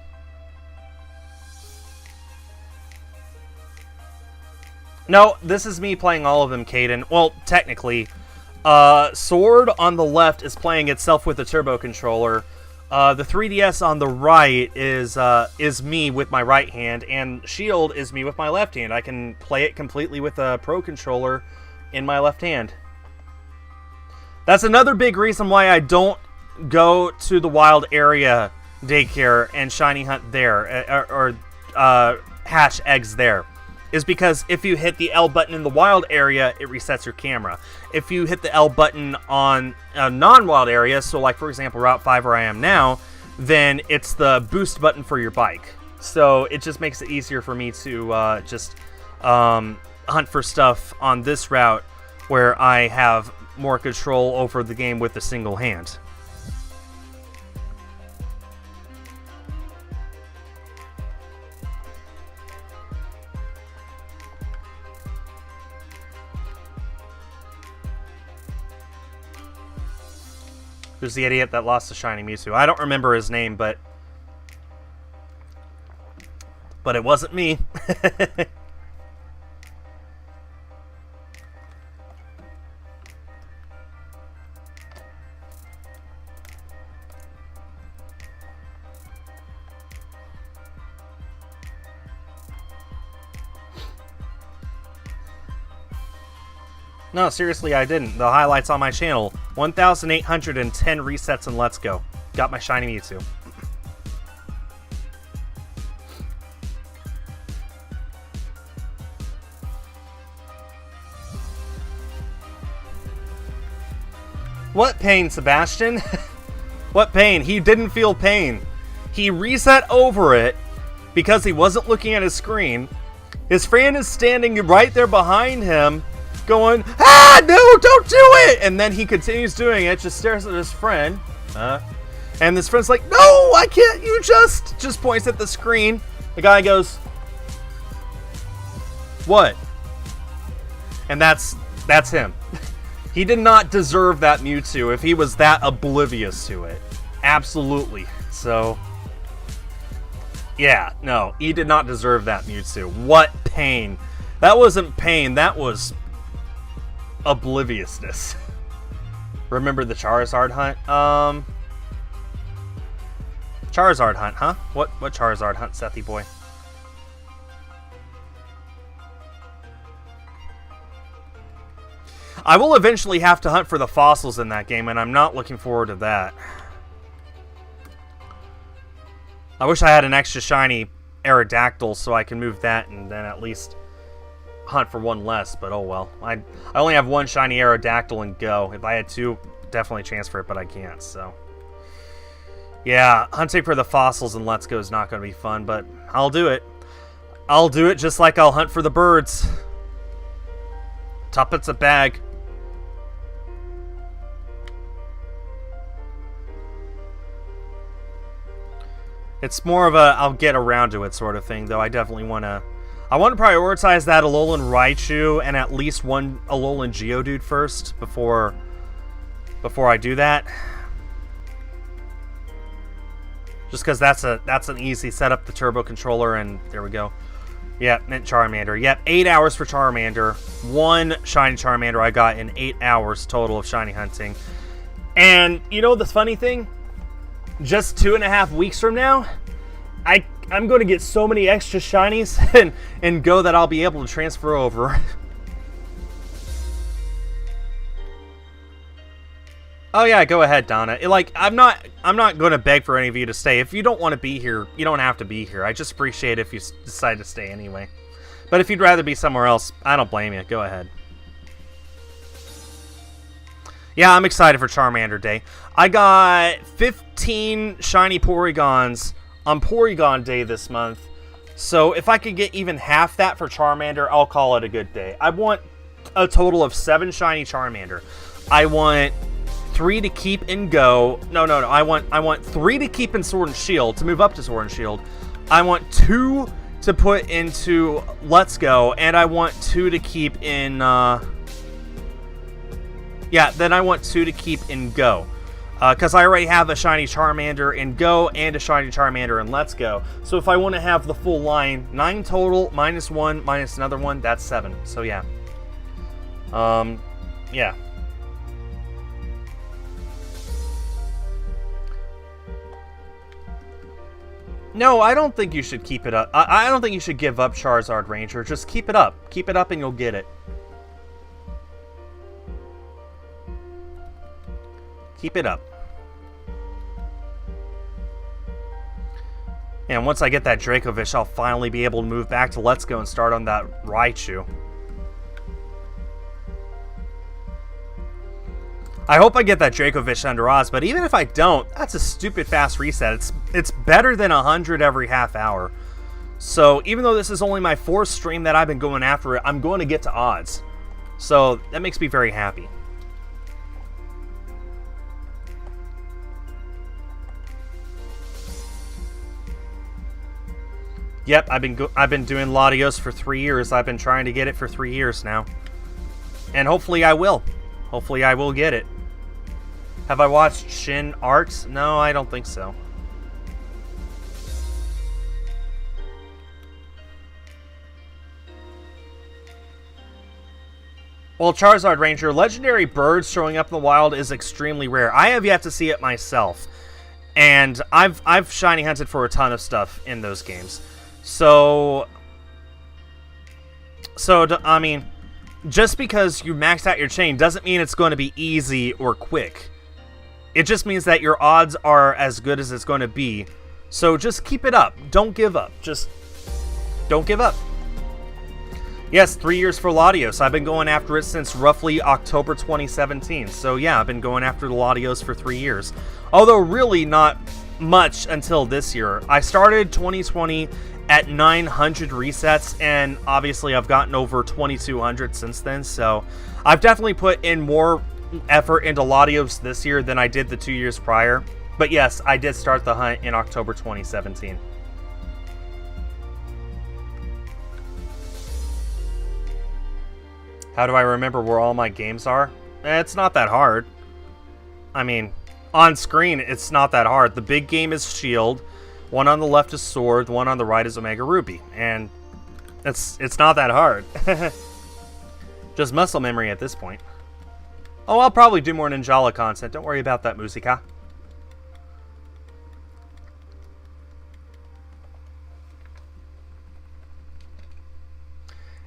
No, this is me playing all of them, Caden. Well, technically, Sword on the left is playing itself with the Turbo Controller. The 3DS on the right is me with my right hand, and Shield is me with my left hand. I can play it completely with a Pro Controller in my left hand. That's another big reason why I don't go to the wild area daycare and shiny hunt there, or hatch eggs there. Is because if you hit the L button in the wild area, it resets your camera. If you hit the L button on a non-wild area, so like for example Route 5 where I am now, then it's the boost button for your bike. So it just makes it easier for me to just hunt for stuff on this route where I have more control over the game with a single hand. Who's the idiot that lost the shiny Mewtwo? I don't remember his name, but it wasn't me. No, seriously, I didn't. The highlights on my channel. 1,810 resets in Let's Go. Got my shiny Mewtwo. What pain, Sebastian? What pain? He didn't feel pain. He reset over it because he wasn't looking at his screen. His friend is standing right there behind him, going, "Ah, no, don't do it!" And then he continues doing it, just stares at his friend. And this friend's like, "No, I can't, you just points at the screen." The guy goes, "What?" And that's him. He did not deserve that Mewtwo if he was that oblivious to it. Absolutely. So, yeah, no, he did not deserve that Mewtwo. What pain. That wasn't pain, that was obliviousness. Remember the Charizard hunt? Charizard hunt, huh? What Charizard hunt, Sethy boy? I will eventually have to hunt for the fossils in that game, and I'm not looking forward to that. I wish I had an extra shiny Aerodactyl so I can move that and then at least hunt for one less, but oh well. I only have one shiny Aerodactyl and go. If I had two, definitely transfer it, but I can't, so. Yeah, hunting for the fossils in Let's Go is not going to be fun, but I'll do it. I'll do it just like I'll hunt for the birds. Tuppence a bag. It's more of a I'll get around to it sort of thing, though. I definitely want to... I want to prioritize that Alolan Raichu and at least one Alolan Geodude first before I do that. Just because that's an easy setup, the Turbo Controller, and there we go. Yep, Mint Charmander. Yep, 8 hours for Charmander. One shiny Charmander I got in 8 hours total of shiny hunting. And you know the funny thing? Just 2.5 weeks from now, I'm going to get so many extra shinies and go that I'll be able to transfer over. Oh yeah, go ahead, Donna. I'm not going to beg for any of you to stay. If you don't want to be here, you don't have to be here. I just appreciate it if you decide to stay anyway. But if you'd rather be somewhere else, I don't blame you. Go ahead. Yeah, I'm excited for Charmander Day. I got 15 shiny Porygons on Porygon Day this month. So if I could get even half that for Charmander, I'll call it a good day. I want a total of 7 shiny Charmander. I want 3 to keep in Go. No. I want 3 to keep in Sword and Shield to move up to Sword and Shield. I want 2 to put into Let's Go, and I want 2 to keep in. Then I want 2 to keep in Go. Because I already have a Shiny Charmander in Go and a Shiny Charmander in Let's Go. So if I want to have the full line, 9 total, minus 1, minus another 1, that's 7. So yeah. Yeah. No, I don't think you should keep it up. I don't think you should give up Charizard Ranger. Just keep it up. Keep it up and you'll get it. Keep it up. And once I get that Dracovish, I'll finally be able to move back to Let's Go and start on that Raichu. I hope I get that Dracovish under Oz, but even if I don't, that's a stupid fast reset. It's better than 100 every half hour. So even though this is only my 4th stream that I've been going after it, I'm going to get to odds. So that makes me very happy. Yep, I've been doing Latios for 3 years. I've been trying to get it for 3 years now. And hopefully I will. Hopefully I will get it. Have I watched Shin Art? No, I don't think so. Well, Charizard Ranger, legendary birds showing up in the wild is extremely rare. I have yet to see it myself. And I've shiny hunted for a ton of stuff in those games. So I mean, just because you maxed out your chain doesn't mean it's going to be easy or quick. It just means that your odds are as good as it's going to be. So just keep it up. Don't give up. Just don't give up. Yes, 3 years for Latios. I've been going after it since roughly October 2017. So yeah, I've been going after the Latios for 3 years. Although really not much until this year. I started 2020 at 900 resets, and obviously I've gotten over 2200 since then, so I've definitely put in more effort into Latios this year than I did the 2 years prior. But yes, I did start the hunt in October 2017. How do I remember where all my games are? It's not that hard. I mean, on screen, it's not that hard. The big game is Shield. One on the left is Sword, the one on the right is Omega Ruby. And it's not that hard. Just muscle memory at this point. Oh, I'll probably do more Ninjala content. Don't worry about that, Musica.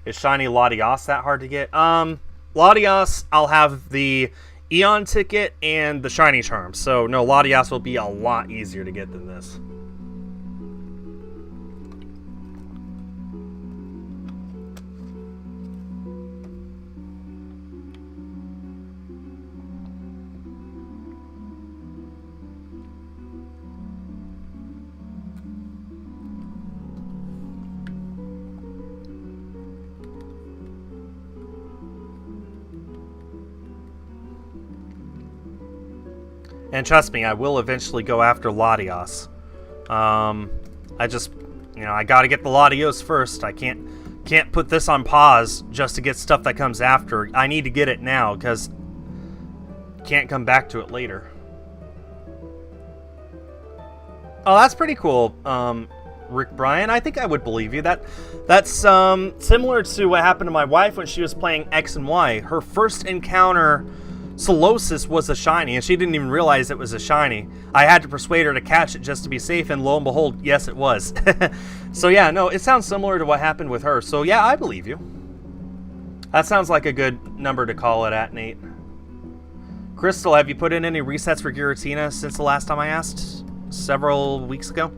Is Shiny Latios that hard to get? Latios, I'll have the Eon ticket and the Shiny Charm. So, no, Latios will be a lot easier to get than this. And trust me, I will eventually go after Latios. I just, I gotta get the Latios first. I can't put this on pause just to get stuff that comes after. I need to get it now, because can't come back to it later. Oh, that's pretty cool, Rick Bryan. I think I would believe you. That's similar to what happened to my wife when she was playing X and Y. Her first encounter, Solosis, was a shiny, and she didn't even realize it was a shiny. I had to persuade her to catch it just to be safe, and lo and behold, yes, it was. So yeah, no, it sounds similar to what happened with her. So yeah, I believe you. That sounds like a good number to call it at, Nate. Crystal, have you put in any resets for Giratina since the last time I asked? Several weeks ago?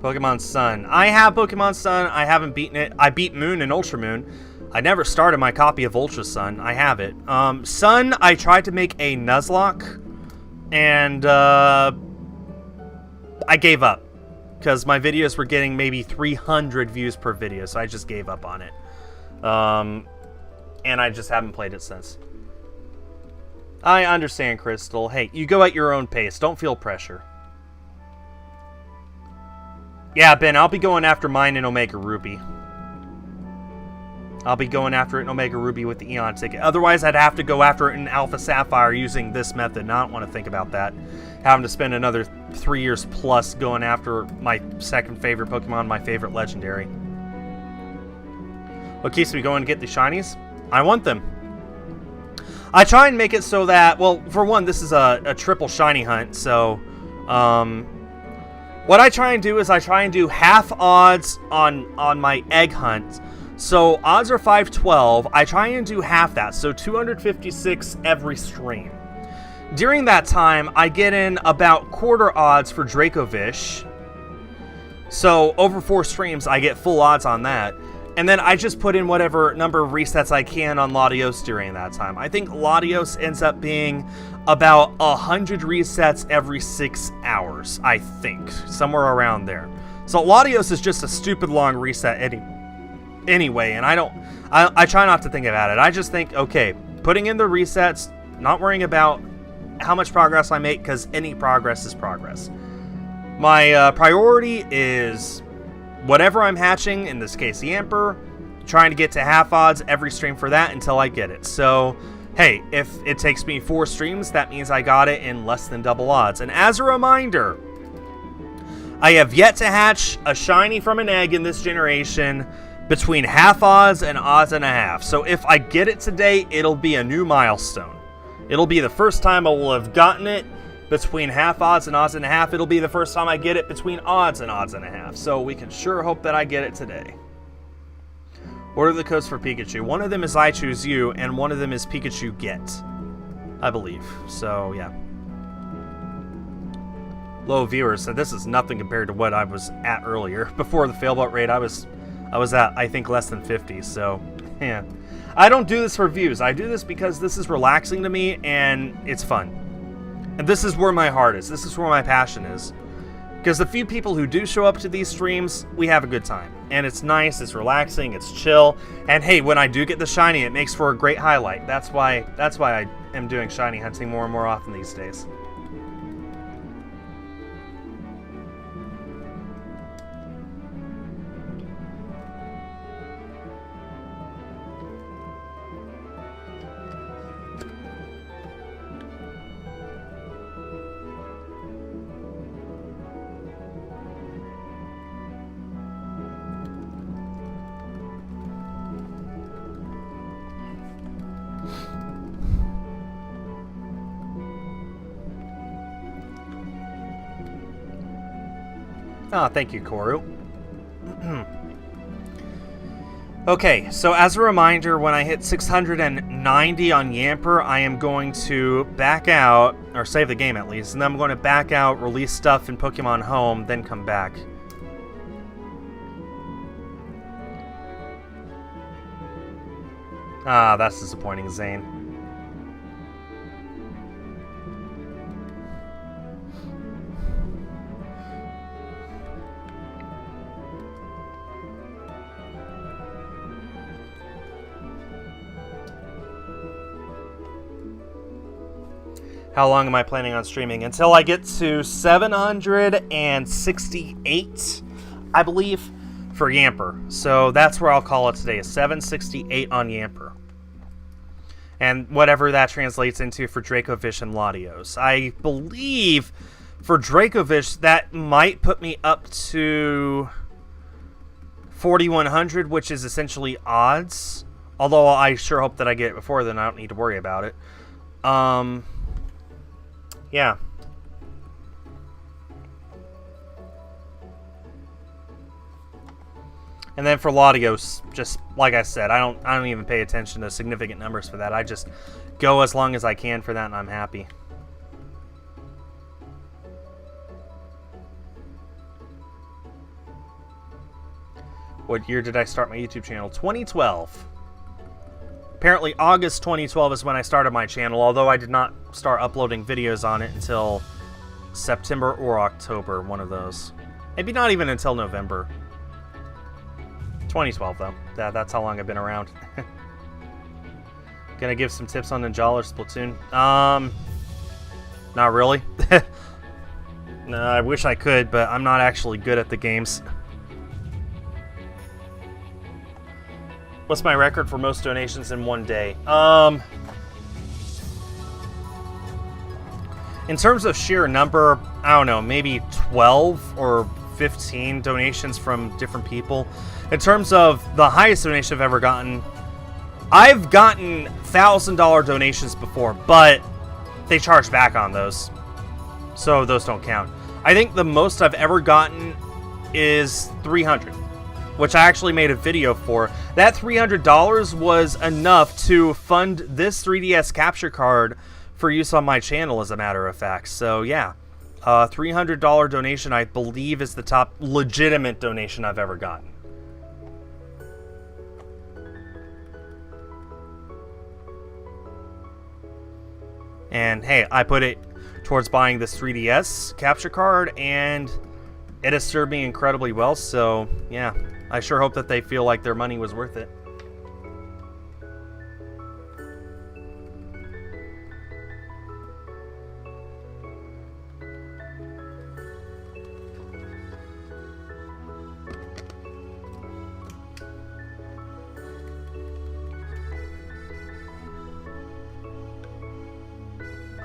Pokemon Sun. I have Pokemon Sun. I haven't beaten it. I beat Moon and Ultra Moon. I never started my copy of Ultra Sun. I have it. Sun, I tried to make a Nuzlocke, and I gave up. because my videos were getting maybe 300 views per video, so I just gave up on it. And I just haven't played it since. I understand, Crystal. Hey, you go at your own pace. Don't feel pressure. Yeah, Ben, I'll be going after mine in Omega Ruby. I'll be going after it in Omega Ruby with the Eon ticket. Otherwise, I'd have to go after it in Alpha Sapphire using this method, and I don't want to think about that. Having to spend another 3 years plus going after my second favorite Pokemon, my favorite legendary. What keeps me going to get the shinies? I want them. I try and make it so that, well, for one, this is a triple shiny hunt, so what I try and do is I try and do half odds on my egg hunt. So odds are 512. I try and do half that, so 256 every stream. During that time, I get in about quarter odds for Dracovish. So over 4 streams, I get full odds on that. And then I just put in whatever number of resets I can on Latios during that time. I think Latios ends up being about 100 resets every 6 hours, I think. Somewhere around there. So Latios is just a stupid long reset anyway, and I try not to think about it. I just think, okay, putting in the resets, not worrying about how much progress I make, because any progress is progress. My priority is whatever I'm hatching, in this case the Emperor, trying to get to half odds every stream for that until I get it. So, hey, if it takes me 4 streams, that means I got it in less than double odds. And as a reminder, I have yet to hatch a shiny from an egg in this generation between half odds and odds and a half. So if I get it today, it'll be a new milestone. It'll be the first time I will have gotten it between half odds and odds and a half. It'll be the first time I get it between odds and odds and a half. So we can sure hope that I get it today. What are the codes for Pikachu? One of them is I Choose You, and one of them is Pikachu Get, I believe. So, yeah. Low viewers said this is nothing compared to what I was at earlier. Before the Failboat raid, I was at, I think, less than 50, so, yeah. I don't do this for views. I do this because this is relaxing to me, and it's fun. And this is where my heart is. This is where my passion is. Because the few people who do show up to these streams, we have a good time. And it's nice, it's relaxing, it's chill. And hey, when I do get the shiny, it makes for a great highlight. That's why I am doing shiny hunting more and more often these days. Ah, thank you, Koru. Okay, so as a reminder, when I hit 690 on Yamper, I am going to back out, or save the game at least, and then I'm going to back out, release stuff in Pokemon Home, then come back. Ah, that's disappointing, Zane. How long am I planning on streaming? Until I get to 768, I believe, for Yamper. So that's where I'll call it today, 768 on Yamper. And whatever that translates into for Dracovish and Latios. I believe for Dracovish, that might put me up to 4,100, which is essentially odds. Although I sure hope that I get it before then, I don't need to worry about it. Yeah. And then for Latios, just like I said, I don't even pay attention to significant numbers for that. I just go as long as I can for that, and I'm happy. What year did I start my YouTube channel? 2012. Apparently August 2012 is when I started my channel, although I did not start uploading videos on it until September or October, one of those. Maybe not even until November. 2012, though. That's how long I've been around. Gonna give some tips on Ninjala or Splatoon. Not really. No, I wish I could, but I'm not actually good at the games. What's my record for most donations in one day? In terms of sheer number, I don't know, maybe 12 or 15 donations from different people. In terms of the highest donation I've ever gotten, I've gotten $1,000 donations before, but they charge back on those, so those don't count. I think the most I've ever gotten is 300, which I actually made a video for. That $300 was enough to fund this 3DS capture card for use on my channel, as a matter of fact. So yeah, $300 donation, I believe, is the top legitimate donation I've ever gotten. And hey, I put it towards buying this 3DS capture card, and it has served me incredibly well. So yeah, I sure hope that they feel like their money was worth it.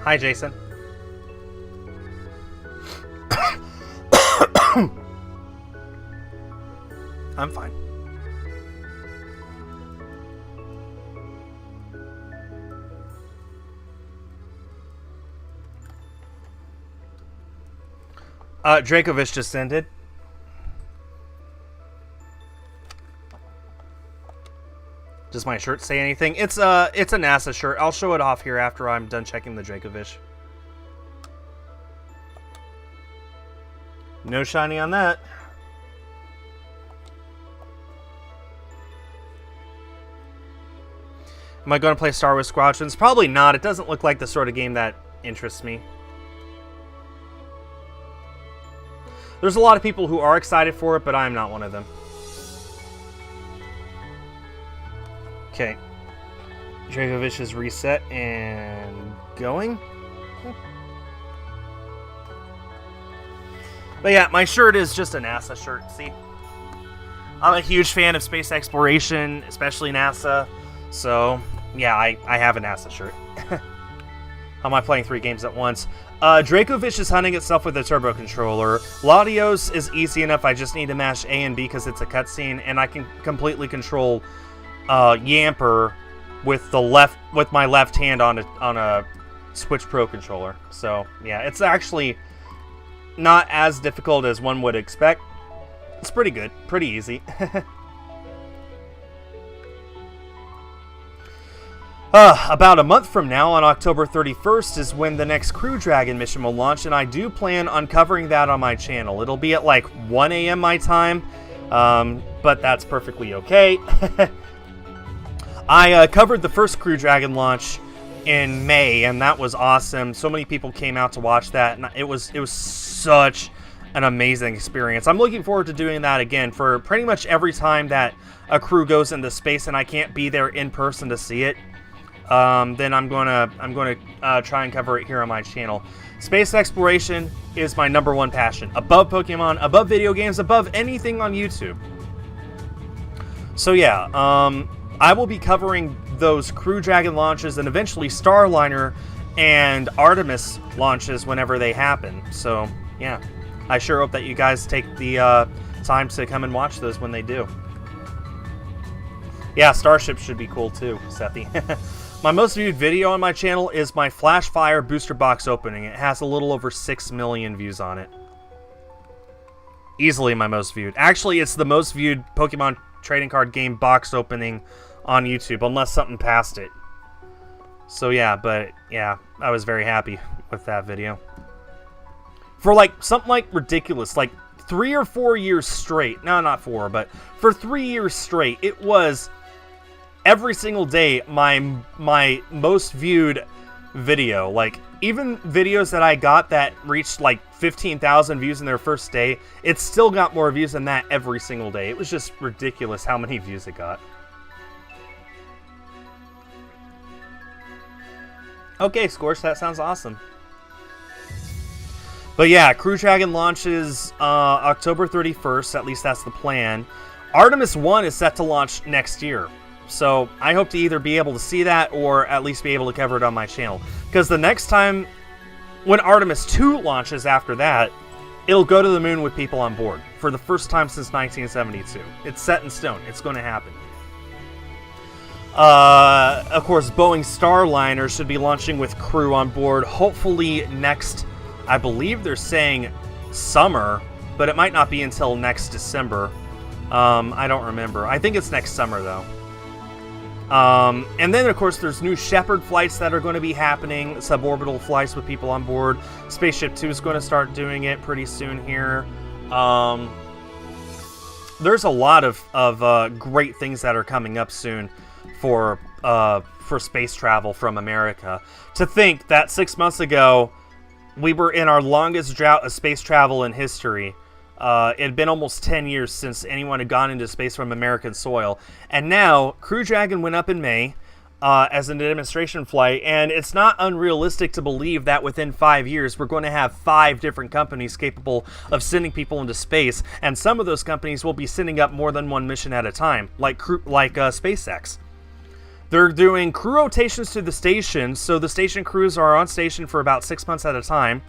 Hi, Jason. I'm fine. Dracovish just ended. Does my shirt say anything? It's a NASA shirt. I'll show it off here after I'm done checking the Dracovish. No shiny on that. Am I going to play Star Wars Squadrons? Probably not. It doesn't look like the sort of game that interests me. There's a lot of people who are excited for it, but I'm not one of them. Okay. Dracovish is reset and going. But yeah, my shirt is just a NASA shirt, see? I'm a huge fan of space exploration, especially NASA. So, yeah, I have a NASA shirt. How am I playing 3 games at once? Dracovish is hunting itself with a turbo controller. Latios is easy enough. I just need to mash A and B because it's a cutscene, and I can completely control Yamper with my left hand on a Switch Pro controller. So yeah, it's actually not as difficult as one would expect. It's pretty good, pretty easy. About a month from now, on October 31st, is when the next Crew Dragon mission will launch, and I do plan on covering that on my channel. It'll be at like 1 a.m. my time, but that's perfectly okay. I covered the first Crew Dragon launch in May, and that was awesome. So many people came out to watch that, and it was such an amazing experience. I'm looking forward to doing that again for pretty much every time that a crew goes into space and I can't be there in person to see it. Then I'm gonna try and cover it here on my channel. Space exploration is my #1 passion, above Pokemon, above video games, above anything on YouTube. So yeah, I will be covering those Crew Dragon launches and eventually Starliner and Artemis launches whenever they happen. So yeah, I sure hope that you guys take the time to come and watch those when they do. Yeah, Starship should be cool too, Sethy. My most viewed video on my channel is my Flash Fire booster box opening. It has a little over 6 million views on it. Easily my most viewed. Actually, it's the most viewed Pokemon trading card game box opening on YouTube, unless something passed it. So yeah, but yeah, I was very happy with that video. For like something like ridiculous, like 3 or 4 years straight. No, not 4, but for 3 years straight, it was every single day my most viewed video. Like, even videos that I got that reached like 15,000 views in their first day, it still got more views than that every single day. It was just ridiculous how many views it got. Okay, Scorch, that sounds awesome. But yeah, Crew Dragon launches October 31st, at least that's the plan. Artemis 1 is set to launch next year. So I hope to either be able to see that or at least be able to cover it on my channel. Because the next time, when Artemis 2 launches after that, it'll go to the moon with people on board for the first time since 1972. It's set in stone. It's going to happen. Of course, Boeing Starliner should be launching with crew on board, hopefully next, I believe they're saying summer, but it might not be until next December. I don't remember. I think it's next summer, though. And then, of course, there's new Shepard flights that are going to be happening, suborbital flights with people on board. Spaceship Two is going to start doing it pretty soon here. There's a lot of great things that are coming up soon for space travel from America. To think that 6 months ago, we were in our longest drought of space travel in history. It had been almost 10 years since anyone had gone into space from American soil. And now, Crew Dragon went up in May as a demonstration flight, and it's not unrealistic to believe that within 5 years, we're going to have 5 different companies capable of sending people into space, and some of those companies will be sending up more than one mission at a time, like SpaceX. They're doing crew rotations to the station, so the station crews are on station for about 6 months at a time.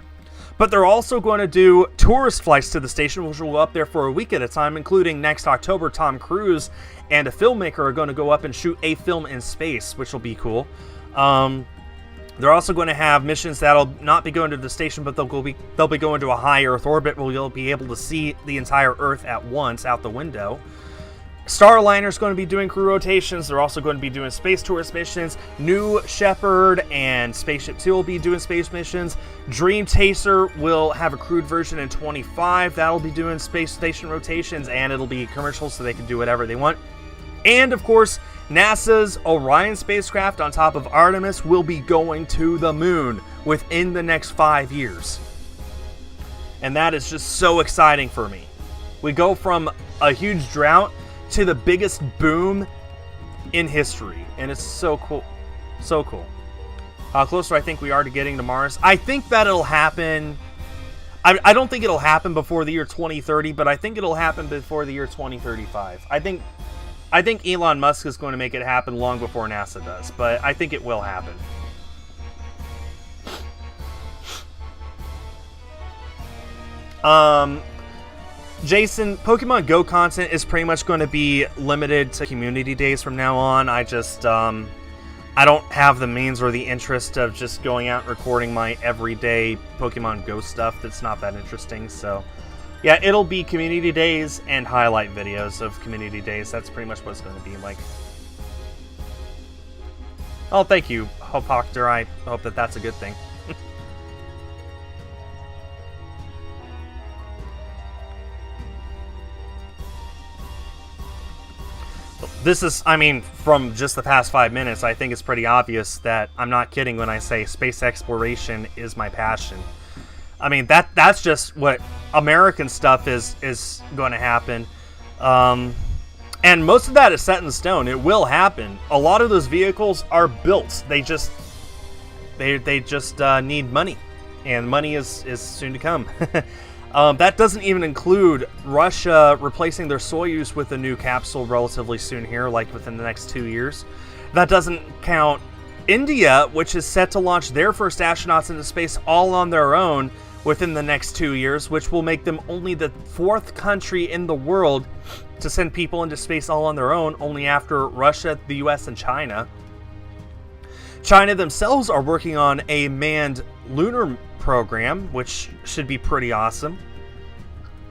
But they're also going to do tourist flights to the station, which will go up there for a week at a time, including next October, Tom Cruise and a filmmaker are going to go up and shoot a film in space, which will be cool. They're also going to have missions that'll not be going to the station, but they'll be going to a high Earth orbit where you'll be able to see the entire Earth at once out the window. Starliner's going to be doing crew rotations. They're also going to be doing space tourist missions. New Shepard and Spaceship Two will be doing space missions. Dream Chaser will have a crewed version in 25. That'll be doing space station rotations, and it'll be commercial so they can do whatever they want. And, of course, NASA's Orion spacecraft on top of Artemis will be going to the moon within the next 5 years. And that is just so exciting for me. We go from a huge drought to the biggest boom in history, and it's so cool. So cool. How closer I think we are to getting to Mars. I think that it'll happen. I don't think it'll happen before the year 2030, but I think it'll happen before the year 2035. I think Elon Musk is going to make it happen long before NASA does, but I think it will happen. Jason, Pokemon Go content is pretty much going to be limited to community days from now on. I don't have the means or the interest of just going out and recording my everyday Pokemon Go stuff. That's not that interesting. So, yeah, it'll be community days and highlight videos of community days. That's pretty much what it's going to be like. Oh, thank you, Hopoctor. I hope that that's a good thing. This is, I mean, from just the past 5 minutes, I think it's pretty obvious that I'm not kidding when I say space exploration is my passion. I mean, that's just what American stuff is going to happen. And most of that is set in stone. It will happen. A lot of those vehicles are built. They just need money. And money is soon to come. That doesn't even include Russia replacing their Soyuz with a new capsule relatively soon here, like within the next 2 years. That doesn't count India, which is set to launch their first astronauts into space all on their own within the next 2 years, which will make them only the 4th country in the world to send people into space all on their own, only after Russia, the US, and China. China themselves are working on a manned lunar program, which should be pretty awesome.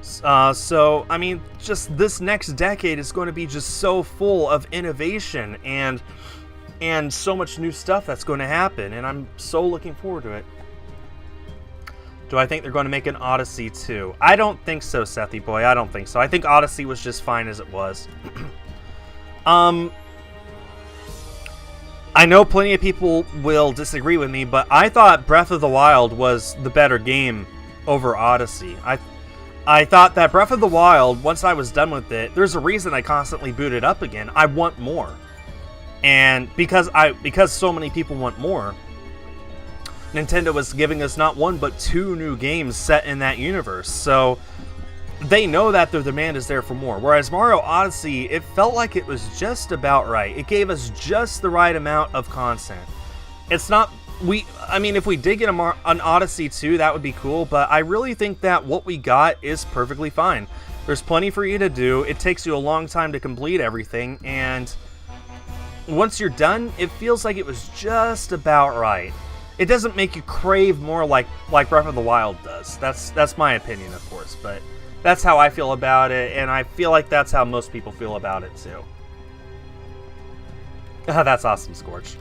So, I mean, just this next decade is going to be just so full of innovation and so much new stuff that's going to happen, and I'm so looking forward to it. Do I think they're going to make an Odyssey 2? I don't think so, Sethy boy. I don't think so. I think Odyssey was just fine as it was. I know plenty of people will disagree with me, but I thought Breath of the Wild was the better game over Odyssey. I thought that Breath of the Wild, once I was done with it, there's a reason I constantly boot it up again. I want more. And because so many people want more, Nintendo was giving us not one but two new games set in that universe. So they know that their demand is there for more. Whereas Mario Odyssey, it felt like it was just about right. It gave us just the right amount of content. It's not... I mean, if we did get an Odyssey 2, that would be cool, but I really think that what we got is perfectly fine. There's plenty for you to do. It takes you a long time to complete everything, and once you're done, it feels like it was just about right. It doesn't make you crave more like Breath of the Wild does. That's my opinion, of course, but that's how I feel about it, and I feel like that's how most people feel about it, too. That's awesome, Scorch.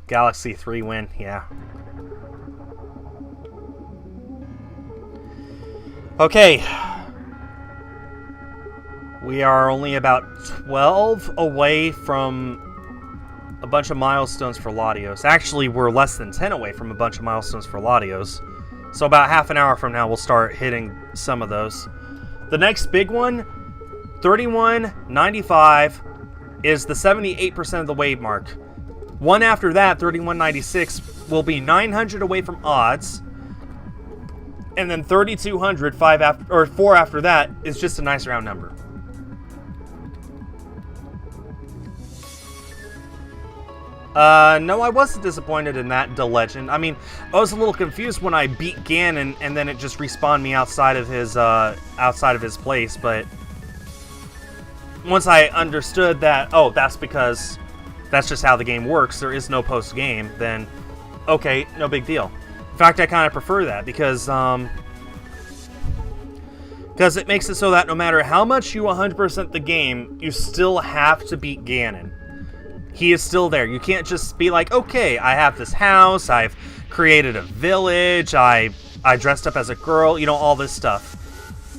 Galaxy 3 win, yeah. Okay. We are only about 12 away from a bunch of milestones for Latios. Actually, we're less than 10 away from a bunch of milestones for Latios. So about half an hour from now, we'll start hitting some of those. The next big one, 3195, is the 78% of the way mark. One after that, 3196, will be 900 away from odds. And then 3200, 4 after that, is just a nice round number. No, I wasn't disappointed in that The Legend. I mean, I was a little confused when I beat Ganon and then it just respawned me outside of his place, but once I understood that, oh, that's because that's just how the game works, there is no post-game, then okay, no big deal. In fact, I kind of prefer that because it makes it so that no matter how much you 100% the game, you still have to beat Ganon. He is still there. You can't just be like, okay, I have this house, I've created a village, I dressed up as a girl, you know, all this stuff.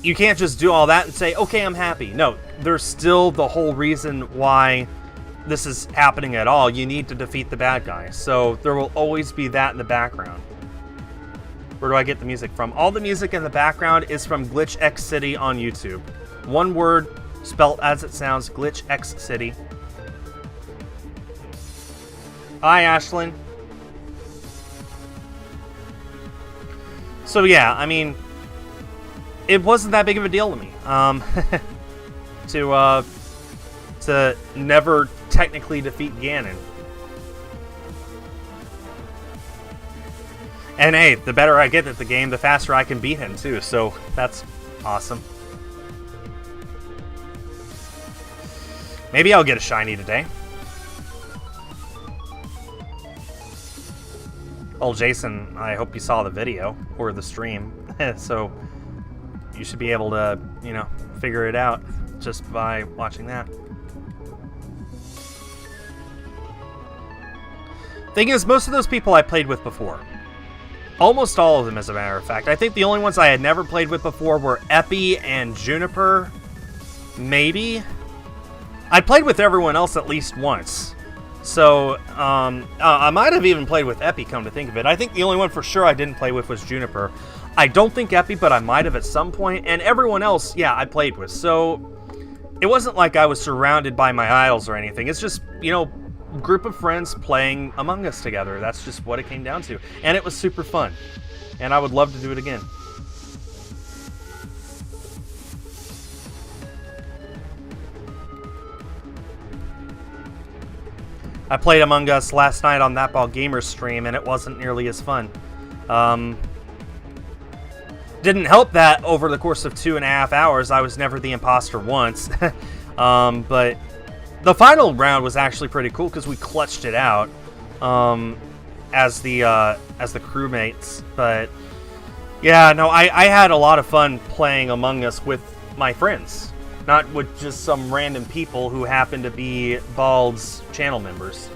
You can't just do all that and say, okay, I'm happy. No, there's still the whole reason why this is happening at all. You need to defeat the bad guy. So there will always be that in the background. Where do I get the music from? All the music in the background is from Glitch X City on YouTube. One word, spelt as it sounds, Glitch X City. Hi, Ashlyn. So yeah, I mean, it wasn't that big of a deal to me. To never technically defeat Ganon. And hey, the better I get at the game, the faster I can beat him too, so that's awesome. Maybe I'll get a shiny today. Oh, Jason, I hope you saw the video, or the stream, so you should be able to, you know, figure it out just by watching that. Thing is, most of those people I played with before. Almost all of them, as a matter of fact. I think the only ones I had never played with before were Epi and Juniper. Maybe. I played with everyone else at least once. So, I might have even played with Epi, come to think of it. I think the only one for sure I didn't play with was Juniper. I don't think Epi, but I might have at some point. And everyone else, yeah, I played with. So, it wasn't like I was surrounded by my idols or anything. It's just, you know, group of friends playing Among Us together. That's just what it came down to. And it was super fun. And I would love to do it again. I played Among Us last night on That Ball Gamer's stream, and it wasn't nearly as fun. Didn't help that over the course of 2.5 hours, I was never the imposter once. But the final round was actually pretty cool because we clutched it out as the crewmates. But yeah, no, I had a lot of fun playing Among Us with my friends, not with just some random people who happen to be Bald's channel members.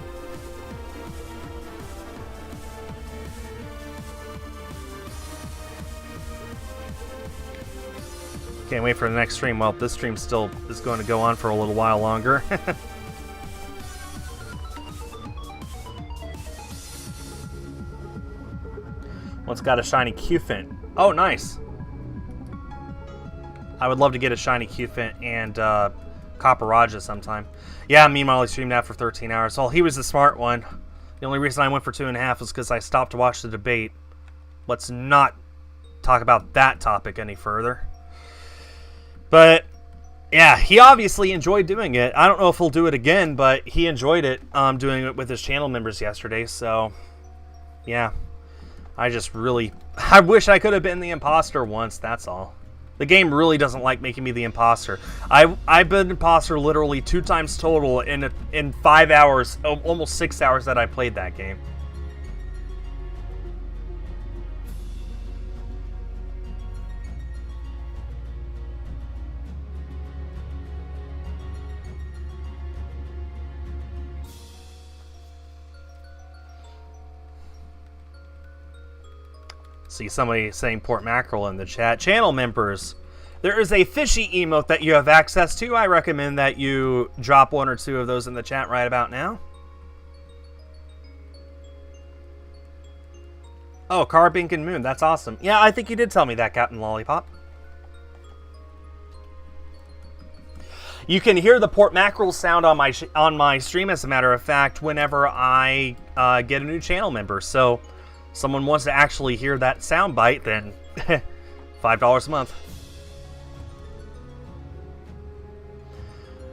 Can't wait for the next stream. Well, this stream still is going to go on for a little while longer. One's got a shiny Cufant. Oh, nice. I would love to get a shiny Cufant and Copper Raja sometime. Yeah, meanwhile, he streamed that for 13 hours. Well, he was the smart one. The only reason I went for 2.5 was because I stopped to watch the debate. Let's not talk about that topic any further. But, yeah, he obviously enjoyed doing it. I don't know if he'll do it again, but he enjoyed it doing it with his channel members yesterday. So, yeah. I wish I could have been the imposter once, that's all. The game really doesn't like making me the imposter. I've been imposter literally 2 times total in 5 hours, almost 6 hours that I played that game. See somebody saying port mackerel in the chat. Channel members, there is a fishy emote that you have access to. I recommend that you drop 1 or 2 of those in the chat right about now. Oh, Carbink and Moon. That's awesome. Yeah, I think you did tell me that, Captain Lollipop. You can hear the port mackerel sound on my stream, as a matter of fact, whenever I get a new channel member. So, someone wants to actually hear that sound bite, then $5 a month.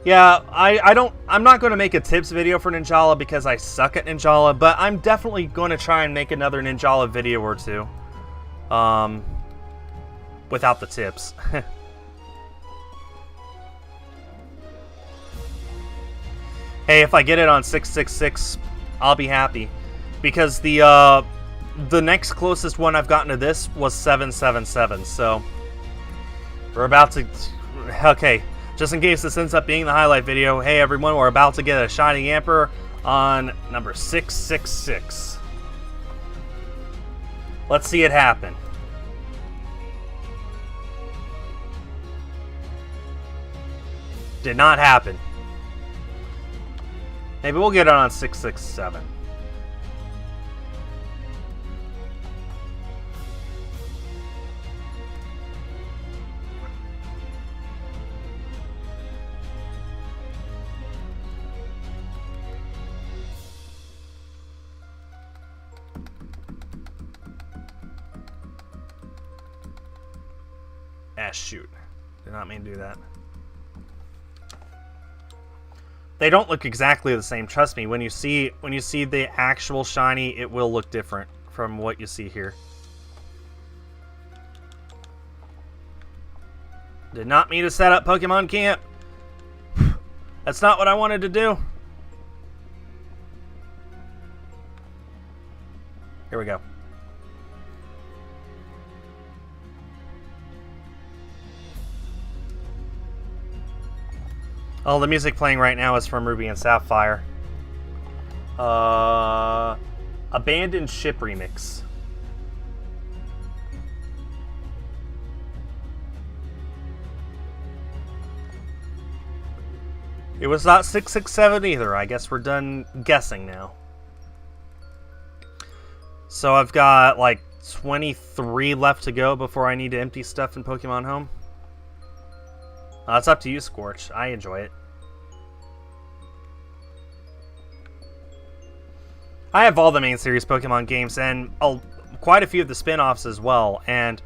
Yeah, I'm not going to make a tips video for Ninjala because I suck at Ninjala, but I'm definitely going to try and make another Ninjala video or 2. Without the tips. Hey, if I get it on 666, I'll be happy. Because the next closest one I've gotten to this was 777, so we're about to... Okay, just in case this ends up being the highlight video, hey everyone, we're about to get a shiny Yamper on number 666. Let's see it happen. Did not happen. Maybe we'll get it on 667. Shoot. Did not mean to do that. They don't look exactly the same. Trust me, when you see the actual shiny, it will look different from what you see here. Did not mean to set up Pokemon Camp. That's not what I wanted to do. Here we go. Oh, the music playing right now is from Ruby and Sapphire. Abandoned Ship Remix. It was not 667 either. I guess we're done guessing now. So I've got like 23 left to go before I need to empty stuff in Pokemon Home. It's up to you, Scorch. I enjoy it. I have all the main series Pokemon games and quite a few of the spin-offs as well. And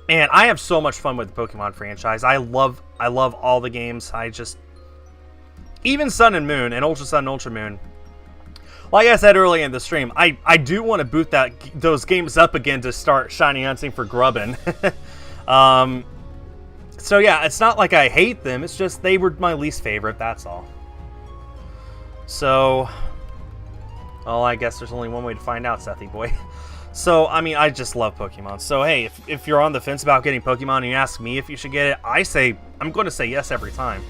man, I have so much fun with the Pokemon franchise. I love all the games. Even Sun and Moon and Ultra Sun and Ultra Moon. Like I said earlier in the stream, I do want to boot those games up again to start shiny hunting for Grubbin. So yeah, it's not like I hate them, it's just they were my least favorite, that's all. So, well, I guess there's only one way to find out, Sethy boy. So, I mean, I just love Pokemon. So hey, if you're on the fence about getting Pokemon and you ask me if you should get it, I'm going to say yes every time.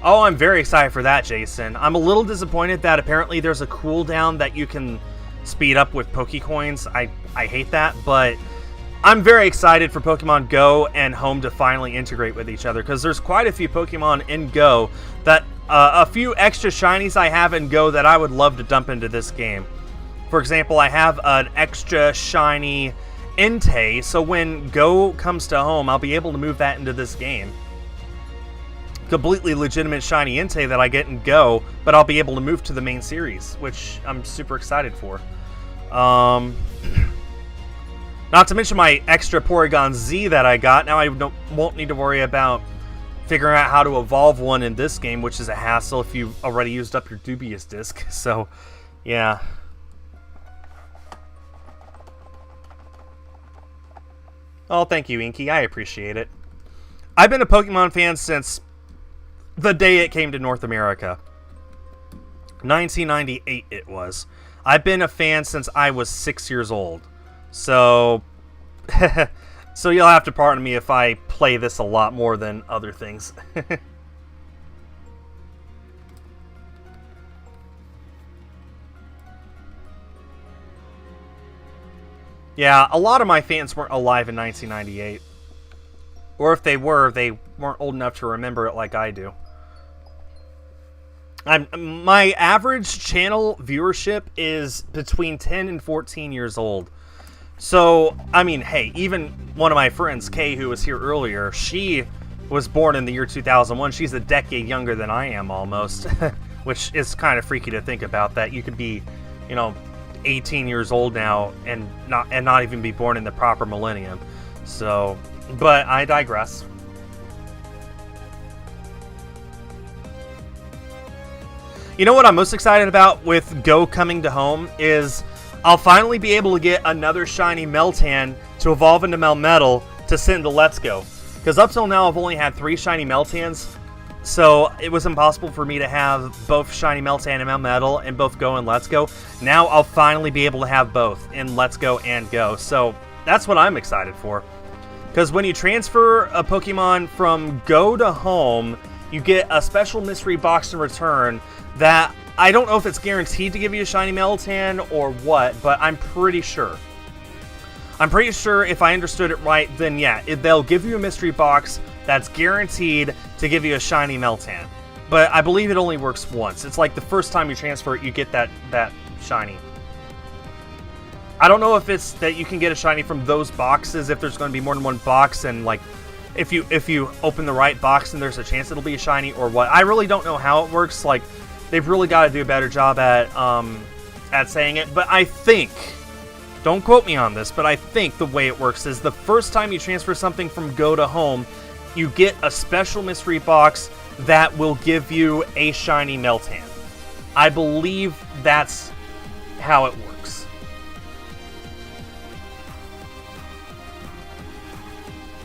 Oh, I'm very excited for that, Jason. I'm a little disappointed that apparently there's a cooldown that you can speed up with Pokecoins. I hate that, but I'm very excited for Pokemon Go and Home to finally integrate with each other, because there's quite a few Pokemon in Go that a few extra shinies I have in Go that I would love to dump into this game. For example, I have an extra shiny Entei, so when Go comes to Home, I'll be able to move that into this game. Completely legitimate shiny Entei that I get in Go, but I'll be able to move to the main series, which I'm super excited for. Not to mention my extra Porygon Z that I got. Now I won't need to worry about figuring out how to evolve one in this game, which is a hassle if you've already used up your Dubious Disc. So, yeah. Oh, thank you, Inky. I appreciate it. I've been a Pokemon fan since the day it came to North America. 1998 it was. I've been a fan since I was 6 years old. So, so you'll have to pardon me if I play this a lot more than other things. Yeah, a lot of my fans weren't alive in 1998. Or if they were, they weren't old enough to remember it like I do. My average channel viewership is between 10 and 14 years old. So, I mean, hey, even one of my friends, Kay, who was here earlier, she was born in the year 2001. She's a decade younger than I am, almost. Which is kind of freaky to think about, that you could be, 18 years old now and not even be born in the proper millennium. So, but I digress. You know what I'm most excited about with Go coming to Home is I'll finally be able to get another shiny Meltan to evolve into Melmetal to send to Let's Go. Because up till now I've only had 3 shiny Meltans, so it was impossible for me to have both shiny Meltan and Melmetal in both Go and Let's Go. Now I'll finally be able to have both in Let's Go and Go, so that's what I'm excited for. Because when you transfer a Pokemon from Go to Home, you get a special mystery box in return that I don't know if it's guaranteed to give you a shiny Meltan or what, but I'm pretty sure. I'm pretty sure if I understood it right, then yeah, they'll give you a mystery box that's guaranteed to give you a shiny Meltan. But I believe it only works once. It's like the first time you transfer it, you get that shiny. I don't know if it's that you can get a shiny from those boxes, if there's going to be more than one box, and like if you open the right box and there's a chance it'll be a shiny or what. I really don't know how it works. Like, they've really got to do a better job at saying it. But I think, don't quote me on this, but I think the way it works is the first time you transfer something from Go to Home, you get a special mystery box that will give you a shiny Meltan. I believe that's how it works.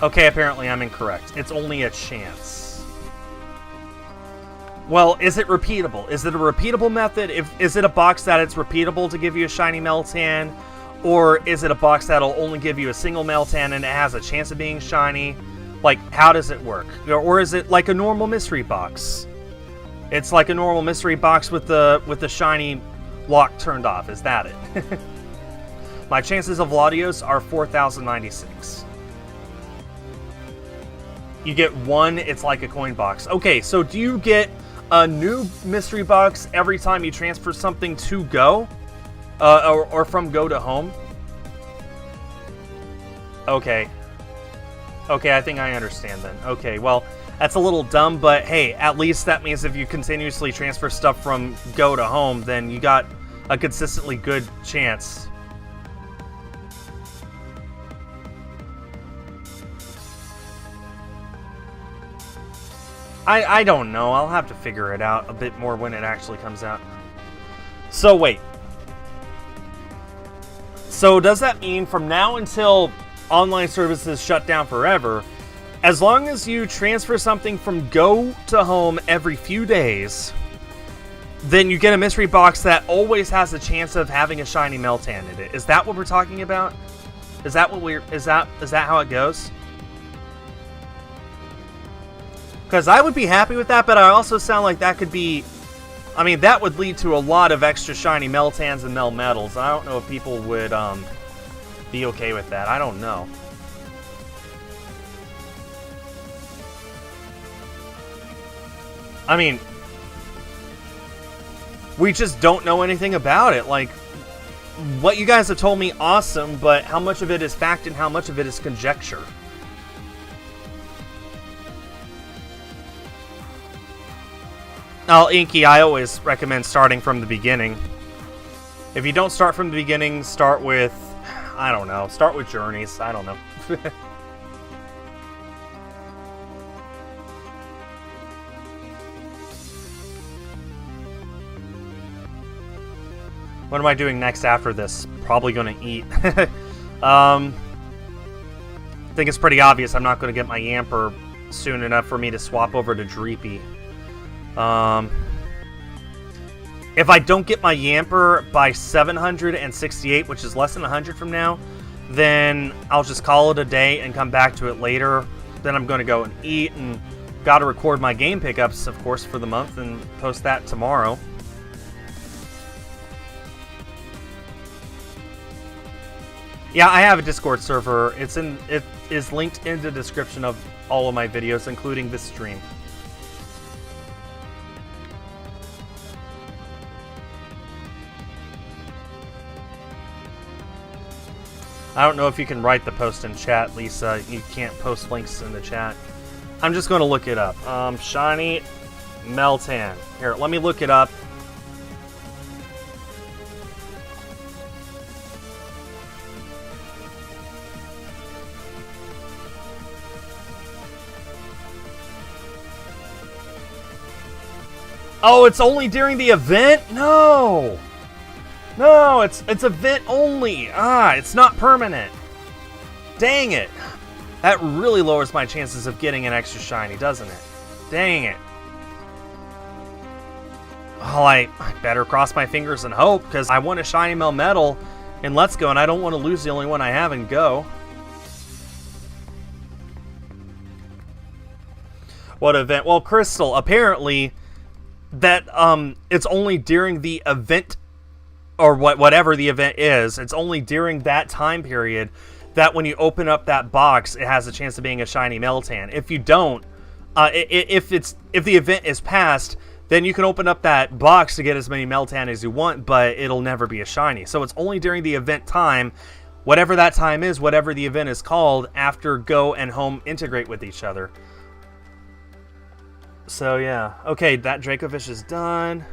Okay, apparently I'm incorrect. It's only a chance. Well, is it repeatable? Is it a repeatable method? Is it a box that it's repeatable to give you a shiny Meltan? Or is it a box that'll only give you a single Meltan and it has a chance of being shiny? Like, how does it work? Or is it like a normal mystery box? It's like a normal mystery box with the shiny lock turned off. Is that it? My chances of Latios are 4,096. You get one, it's like a coin box. Okay, so do you get a new mystery box every time you transfer something to Go? Or from Go to Home? Okay. Okay, I think I understand then. Okay, well, that's a little dumb, but hey, at least that means if you continuously transfer stuff from Go to Home, then you got a consistently good chance. I don't know. I'll have to figure it out a bit more when it actually comes out. So wait. So does that mean from now until online services shut down forever, as long as you transfer something from Go to Home every few days, then you get a mystery box that always has a chance of having a shiny Meltan in it? Is that what we're talking about? Is that how it goes? Because I would be happy with that, but I also sound like that could be... I mean, that would lead to a lot of extra shiny Meltans and Melmetals. I don't know if people would be okay with that. I don't know. I mean, we just don't know anything about it. Like, what you guys have told me, awesome, but how much of it is fact and how much of it is conjecture? Oh, Inky, I always recommend starting from the beginning. If you don't start from the beginning, start with, I don't know, start with Journeys. I don't know. What am I doing next after this? Probably going to eat. I think it's pretty obvious I'm not going to get my Yamper soon enough for me to swap over to Dreepy. If I don't get my Yamper by 768, which is less than 100 from now, then I'll just call it a day and come back to it later. Then I'm going to go and eat and got to record my game pickups, of course, for the month and post that tomorrow. Yeah, I have a Discord server. It is linked in the description of all of my videos, including this stream. I don't know if you can write the post in chat, Lisa. You can't post links in the chat. I'm just going to look it up. Shiny Meltan. Here, let me look it up. Oh, it's only during the event? No! No, it's event only. It's not permanent. Dang it. That really lowers my chances of getting an extra shiny, doesn't it? Dang it. Well, I better cross my fingers and hope, because I want a shiny Melmetal in Let's Go, and I don't want to lose the only one I have in Go. What event? Well, Crystal, apparently that it's only during the event, or whatever the event is, it's only during that time period that when you open up that box, it has a chance of being a shiny Meltan. If you don't, if the event is past, then you can open up that box to get as many Meltan as you want, but it'll never be a shiny. So it's only during the event time, whatever that time is, whatever the event is called, after Go and Home integrate with each other. So yeah, okay, that Dracovish is done.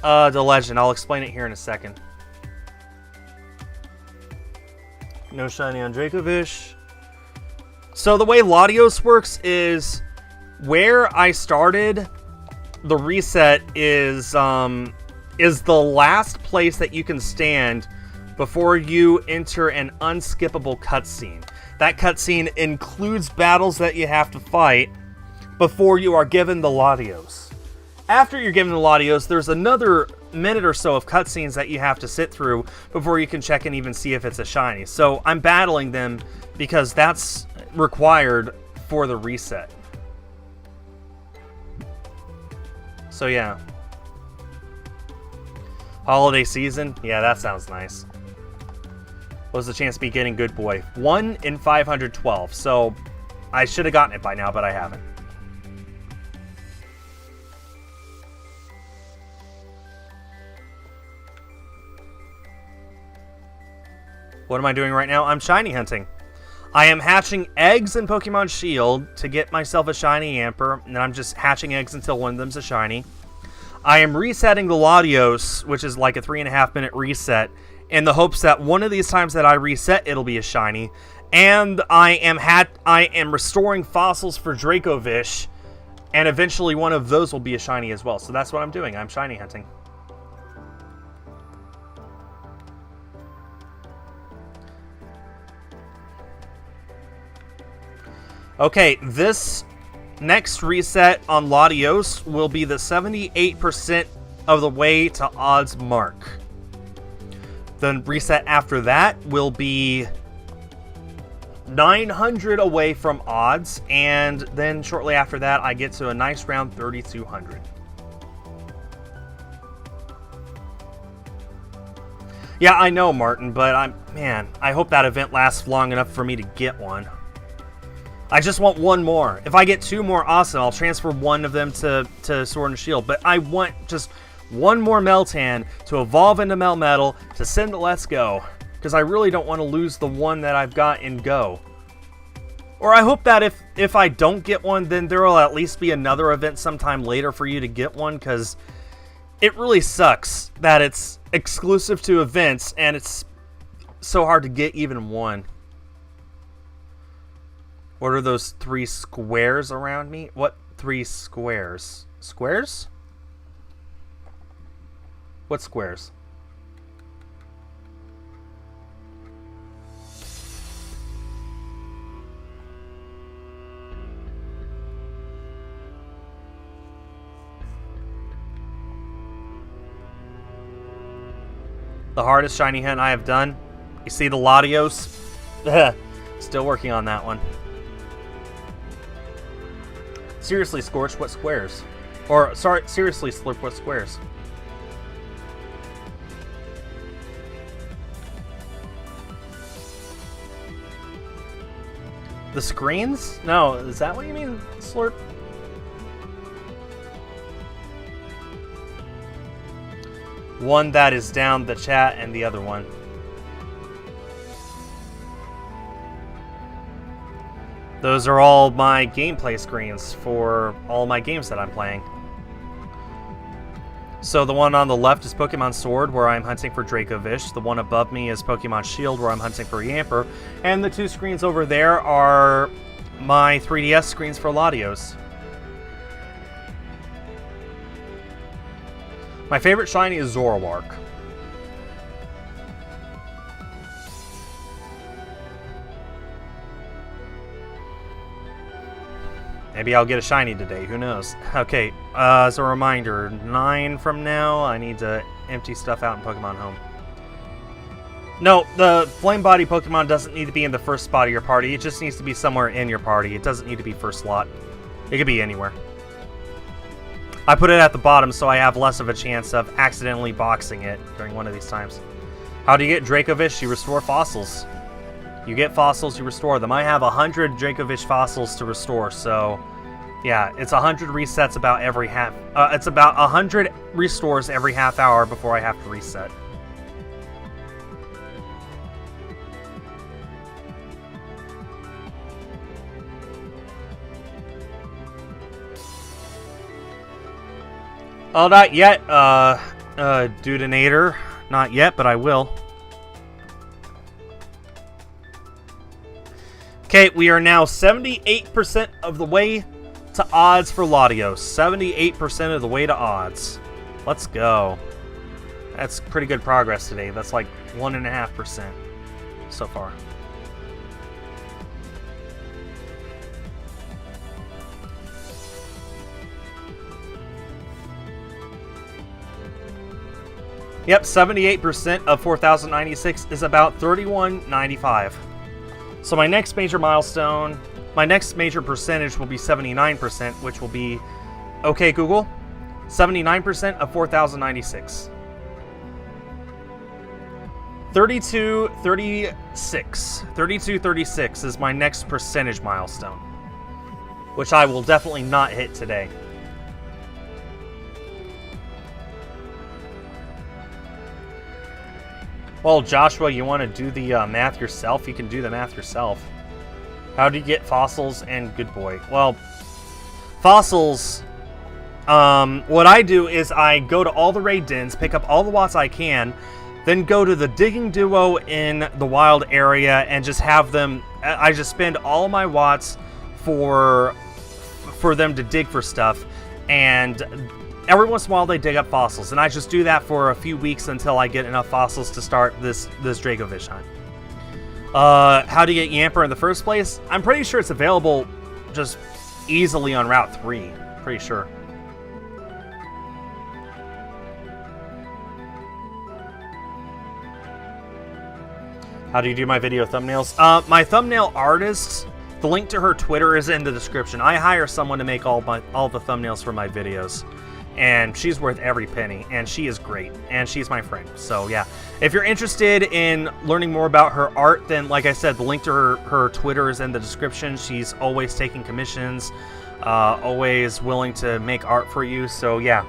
The legend. I'll explain it here in a second. No shiny on Dracovish. So the way Latios works is where I started, the reset is the last place that you can stand before you enter an unskippable cutscene. That cutscene includes battles that you have to fight before you are given the Latios. After you're given the Latios, there's another minute or so of cutscenes that you have to sit through before you can check and even see if it's a shiny. So I'm battling them because that's required for the reset. So yeah. Holiday season? Yeah, that sounds nice. What was the chance of me getting Good Boy? 1 in 512. So I should have gotten it by now, but I haven't. What am I doing right now? I'm shiny hunting. I am hatching eggs in Pokemon Shield to get myself a shiny Yamper, and then I'm just hatching eggs until one of them's a shiny. I am resetting the Latios, which is like a 3.5 minute reset, in the hopes that one of these times that I reset, it'll be a shiny. And I am restoring fossils for Dracovish, and eventually one of those will be a shiny as well. So that's what I'm doing. I'm shiny hunting. Okay, this next reset on Latios will be the 78% of the way to odds mark. The reset after that will be 900 away from odds, and then shortly after that I get to a nice round 3200. Yeah, I know, Martin, but I hope that event lasts long enough for me to get one. I just want one more. If I get 2 more, awesome. I'll transfer one of them to Sword and Shield. But I want just one more Meltan to evolve into Melmetal to send to Let's Go. Because I really don't want to lose the one that I've got in Go. Or I hope that if I don't get one, then there will at least be another event sometime later for you to get one. Because it really sucks that it's exclusive to events and it's so hard to get even one. What are those 3 squares around me? What 3 squares? Squares? What squares? The hardest shiny hunt I have done. You see the Latios? Still working on that one. Seriously, Scorch, what squares? Or, sorry, seriously, Slurp, what squares? The screens? No, is that what you mean, Slurp? One that is down the chat and the other one. Those are all my gameplay screens for all my games that I'm playing. So the one on the left is Pokemon Sword, where I'm hunting for Dracovish. The one above me is Pokemon Shield, where I'm hunting for Yamper. And the 2 screens over there are my 3DS screens for Latios. My favorite shiny is Zoroark. Maybe I'll get a shiny today, who knows? Okay, as a reminder, 9 from now, I need to empty stuff out in Pokemon Home. No, the Flame Body Pokemon doesn't need to be in the first spot of your party, it just needs to be somewhere in your party. It doesn't need to be first slot. It could be anywhere. I put it at the bottom so I have less of a chance of accidentally boxing it during one of these times. How do you get Dracovish? You restore fossils. You get fossils, you restore them. I have 100 Dracovish fossils to restore, so yeah, it's 100 resets about every half. It's about 100 restores every half hour before I have to reset. Oh, not yet, Dudinator. Not yet, but I will. Okay, we are now 78% of the way to odds for Latios. 78% of the way to odds. Let's go. That's pretty good progress today. That's like 1.5% so far. Yep, 78% of 4,096 is about 3,195. So my next major milestone, my next major percentage will be 79%, which will be, okay Google, 79% of 4,096. 3236 is my next percentage milestone, which I will definitely not hit today. Well, Joshua, you want to do the math yourself? You can do the math yourself. How do you get fossils and good boy? Well, fossils, what I do is I go to all the raid dens, pick up all the watts I can, then go to the digging duo in the wild area and just have them, I just spend all my watts for them to dig for stuff, and every once in a while they dig up fossils, and I just do that for a few weeks until I get enough fossils to start this Dracovish hunt. How to get Yamper in the first place? I'm pretty sure it's available just easily on Route 3. Pretty sure. How do you do my video thumbnails? My thumbnail artist, the link to her Twitter is in the description. I hire someone to make all the thumbnails for my videos. and she's worth every penny, and she is great, and she's my friend. So yeah, if you're interested in learning more about her art, then like I said, the link to her Twitter is in the description. She's always taking commissions, always willing to make art for you. So yeah.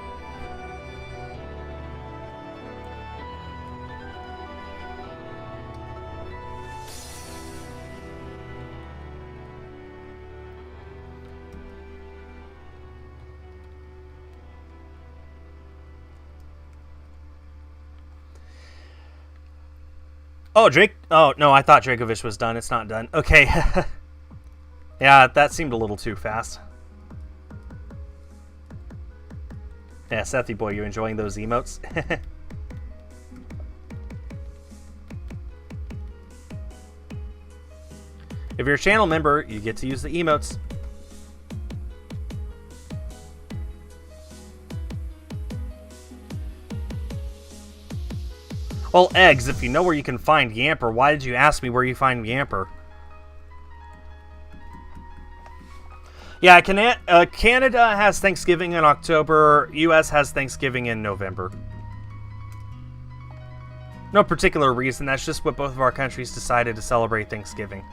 Oh, Drake. Oh, no, I thought Dracovish was done. It's not done. Okay. Yeah, that seemed a little too fast. Yeah, Sethy boy, you enjoying those emotes? If you're a channel member, you get to use the emotes. Well, Eggs, if you know where you can find Yamper, why did you ask me where you find Yamper? Yeah, Canada has Thanksgiving in October. US has Thanksgiving in November. No particular reason. That's just what both of our countries decided to celebrate Thanksgiving.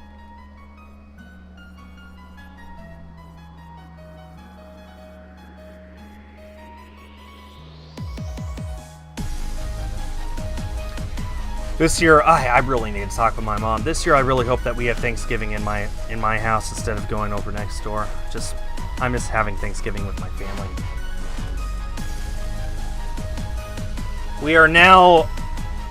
This year, I really need to talk with my mom. This year, I really hope that we have Thanksgiving in my house instead of going over next door. I miss having Thanksgiving with my family. We are now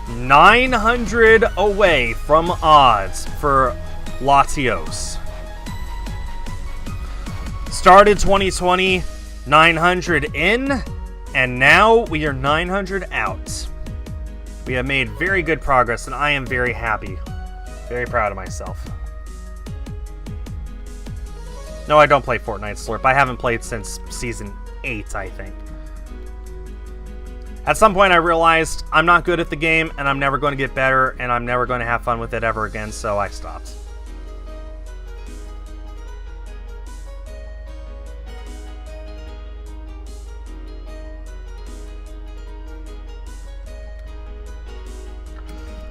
900 away from odds for Latios. Started 2020, 900 in, and now we are 900 out. We have made very good progress, and I am very happy. Very proud of myself. No, I don't play Fortnite Slurp. I haven't played since Season 8, I think. At some point, I realized I'm not good at the game, and I'm never going to get better, and I'm never going to have fun with it ever again, so I stopped.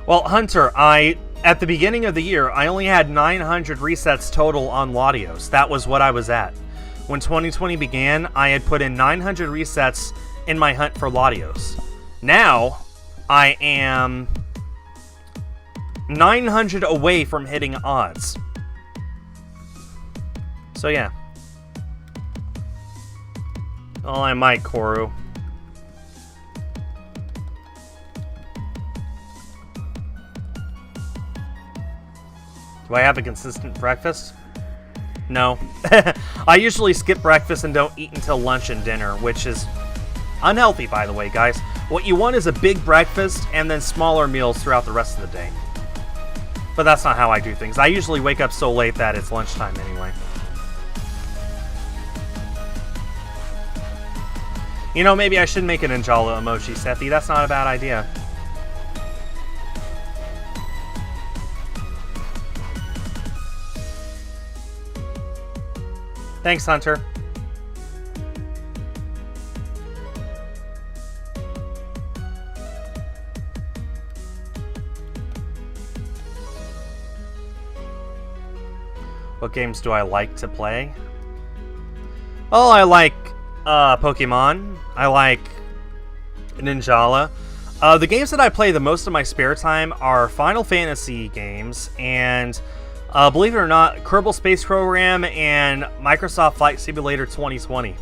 Well, Hunter, at the beginning of the year, I only had 900 resets total on Latios. That was what I was at. When 2020 began, I had put in 900 resets in my hunt for Latios. Now, I am 900 away from hitting odds. So yeah. Well, I might, Koru. Do I have a consistent breakfast? No. I usually skip breakfast and don't eat until lunch and dinner, which is unhealthy, by the way, guys. What you want is a big breakfast and then smaller meals throughout the rest of the day. But that's not how I do things. I usually wake up so late that it's lunchtime anyway. You know, maybe I should make an Ninjala emoji, Sethy. That's not a bad idea. Thanks, Hunter. What games do I like to play? Oh, I like Pokemon. I like Ninjala. The games that I play the most of my spare time are Final Fantasy games and believe it or not, Kerbal Space Program and Microsoft Flight Simulator 2020.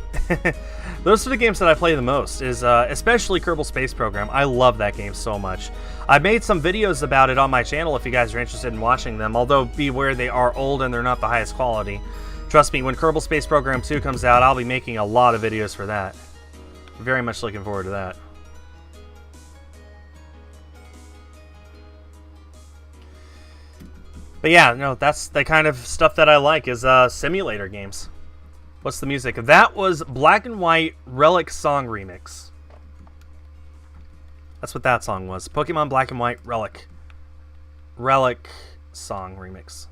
Those are the games that I play the most, especially Kerbal Space Program. I love that game so much. I've made some videos about it on my channel if you guys are interested in watching them, although beware, they are old and they're not the highest quality. Trust me, when Kerbal Space Program 2 comes out, I'll be making a lot of videos for that. Very much looking forward to that. But yeah, no, that's the kind of stuff that I like is simulator games. What's the music? That was Black and White Relic Song Remix. That's what that song was. Pokemon Black and White Relic. Relic Song Remix.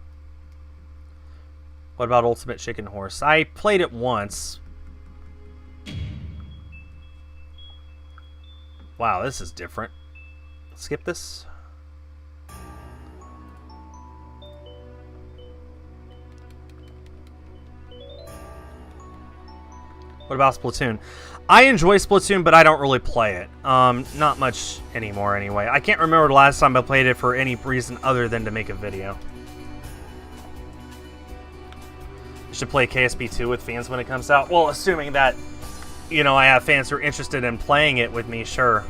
What about Ultimate Chicken Horse? I played it once. Wow, this is different. Skip this. What about Splatoon? I enjoy Splatoon, but I don't really play it. Not much anymore anyway. I can't remember the last time I played it for any reason other than to make a video. You should play KSP 2 with fans when it comes out. Well, assuming that, you know, I have fans who are interested in playing it with me, sure.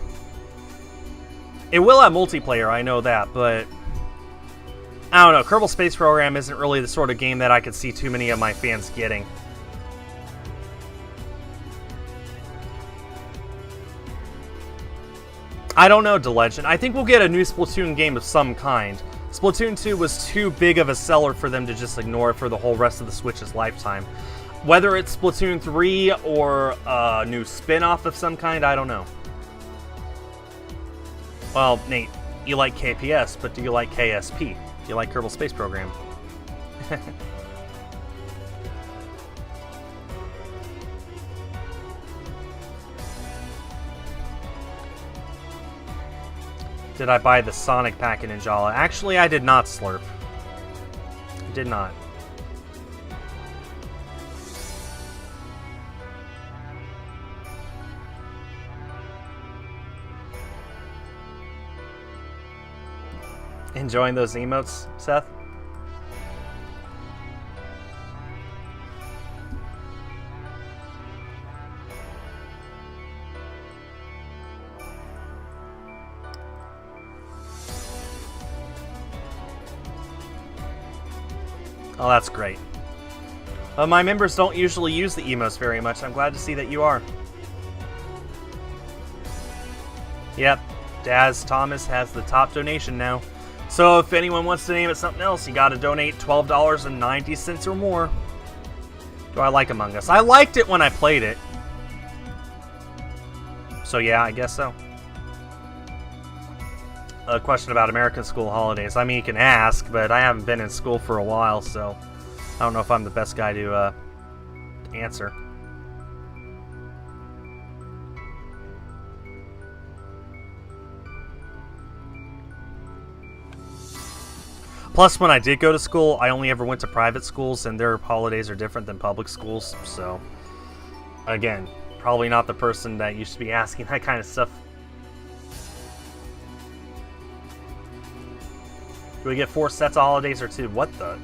It will have multiplayer, I know that, but I don't know. Kerbal Space Program isn't really the sort of game that I could see too many of my fans getting. I don't know, DeLegend. I think we'll get a new Splatoon game of some kind. Splatoon 2 was too big of a seller for them to just ignore it for the whole rest of the Switch's lifetime. Whether it's Splatoon 3 or a new spin-off of some kind, I don't know. Well, Nate, you like KPS, but do you like KSP? Do you like Kerbal Space Program? Did I buy the Sonic pack in Ninjala? Actually, I did not, Slurp. I did not. Enjoying those emotes, Seth? Oh, that's great. My members don't usually use the emotes very much. I'm glad to see that you are. Yep, Daz Thomas has the top donation now. So if anyone wants to name it something else, you gotta donate $12.90 or more. Do I like Among Us? I liked it when I played it. So yeah, I guess so. A question about American school holidays. I mean, you can ask, but I haven't been in school for a while, so I don't know if I'm the best guy to answer. Plus, when I did go to school, I only ever went to private schools, and their holidays are different than public schools, so again, probably not the person that you should be asking that kind of stuff. Do we get 4 sets of holidays or 2? What the?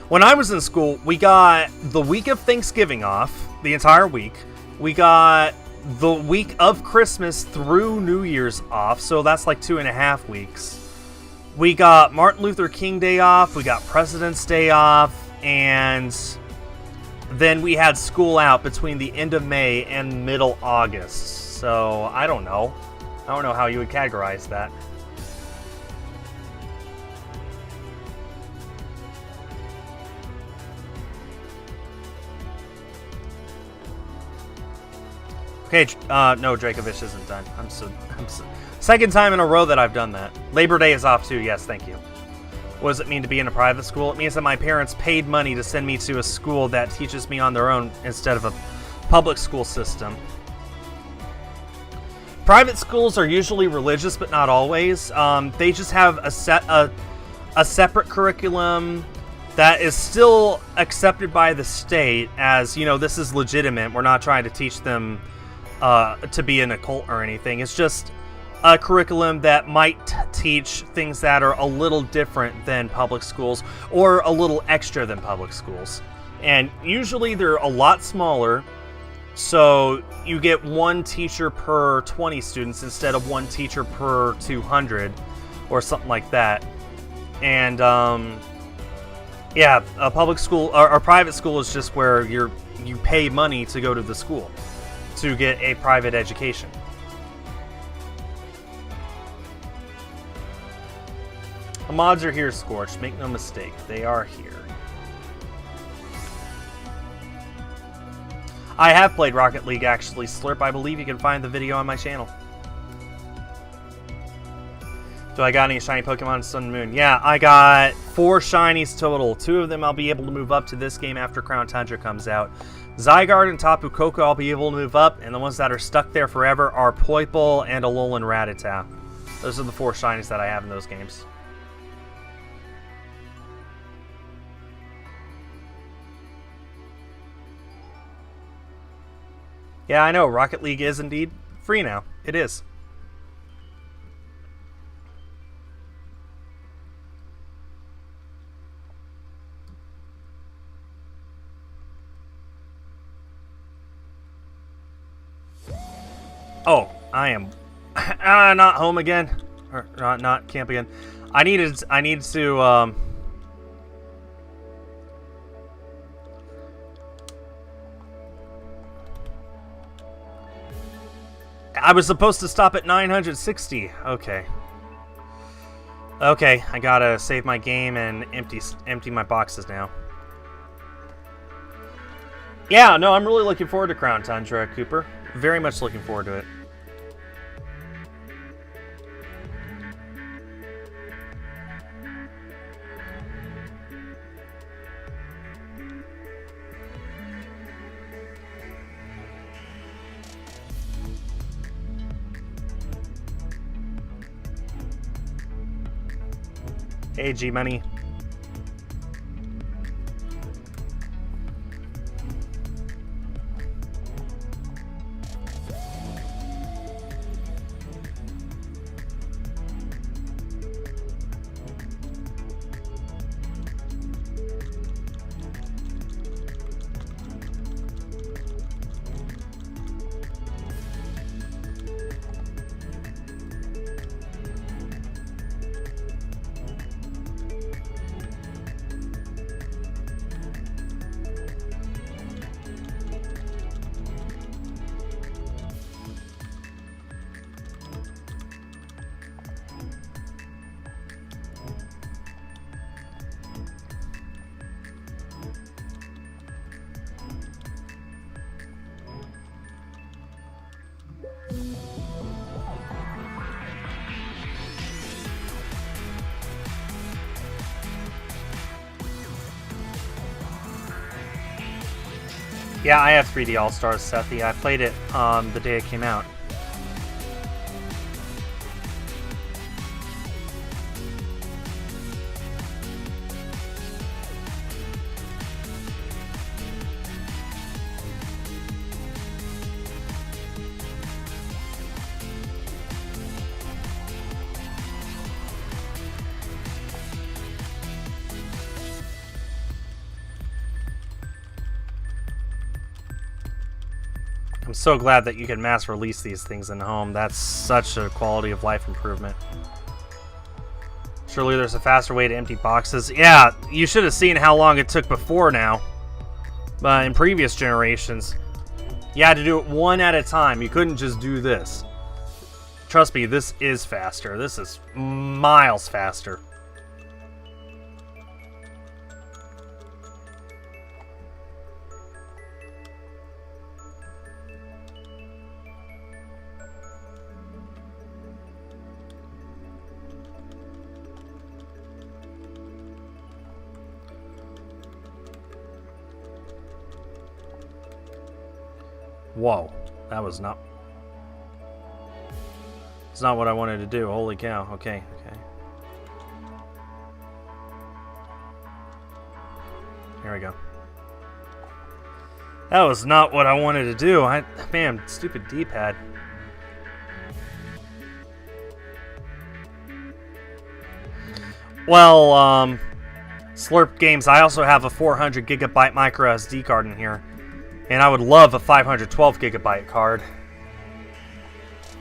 When I was in school, we got the week of Thanksgiving off, the entire week. We got the week of Christmas through New Year's off, so that's like 2.5 weeks. We got Martin Luther King Day off, we got President's Day off, and then we had school out between the end of May and middle August. So, I don't know. I don't know how you would categorize that. Okay, no, Dracovish isn't done. I'm so second time in a row that I've done that. Labor Day is off too. Yes, thank you. What does it mean to be in a private school? It means that my parents paid money to send me to a school that teaches me on their own instead of a public school system. Private schools are usually religious, but not always. They just have a separate curriculum that is still accepted by the state as, you know, this is legitimate. We're not trying to teach them to be in a cult or anything. It's just a curriculum that might teach things that are a little different than public schools or a little extra than public schools. And usually they're a lot smaller. So you get one teacher per 20 students instead of one teacher per 200 or something like that. And yeah, a public school or a private school is just where you pay money to go to the school to get a private education. The mods are here, Scorch. Make no mistake, they are here. I have played Rocket League, actually, Slurp. I believe you can find the video on my channel. Do I got any shiny Pokemon in Sun and Moon? Yeah, I got 4 shinies total. 2 of them I'll be able to move up to this game after Crown Tundra comes out. Zygarde and Tapu Koko I'll be able to move up, and the ones that are stuck there forever are Poipole and Alolan Rattata. Those are the 4 shinies that I have in those games. Yeah, I know, Rocket League is indeed free now. It is. Oh, I am not home again, or not camp again. I need to I was supposed to stop at 960. Okay, I gotta save my game and empty my boxes now. Yeah, no, I'm really looking forward to Crown Tundra, Cooper. Very much looking forward to it. Hey, G-Money. Yeah, I have 3D All-Stars, Sethi. I played it the day it came out. I'm so glad that you can mass release these things in home. That's such a quality of life improvement. Surely there's a faster way to empty boxes. Yeah, you should have seen how long it took before now. In previous generations, you had to do it one at a time. You couldn't just do this. Trust me, this is faster. This is miles faster. Whoa, that was not... It's not what I wanted to do. Holy cow. Okay. Here we go. That was not what I wanted to do. Man, stupid D-pad. Well, Slurp Games, I also have a 400 gigabyte micro SD card in here. And I would love a 512 gigabyte card.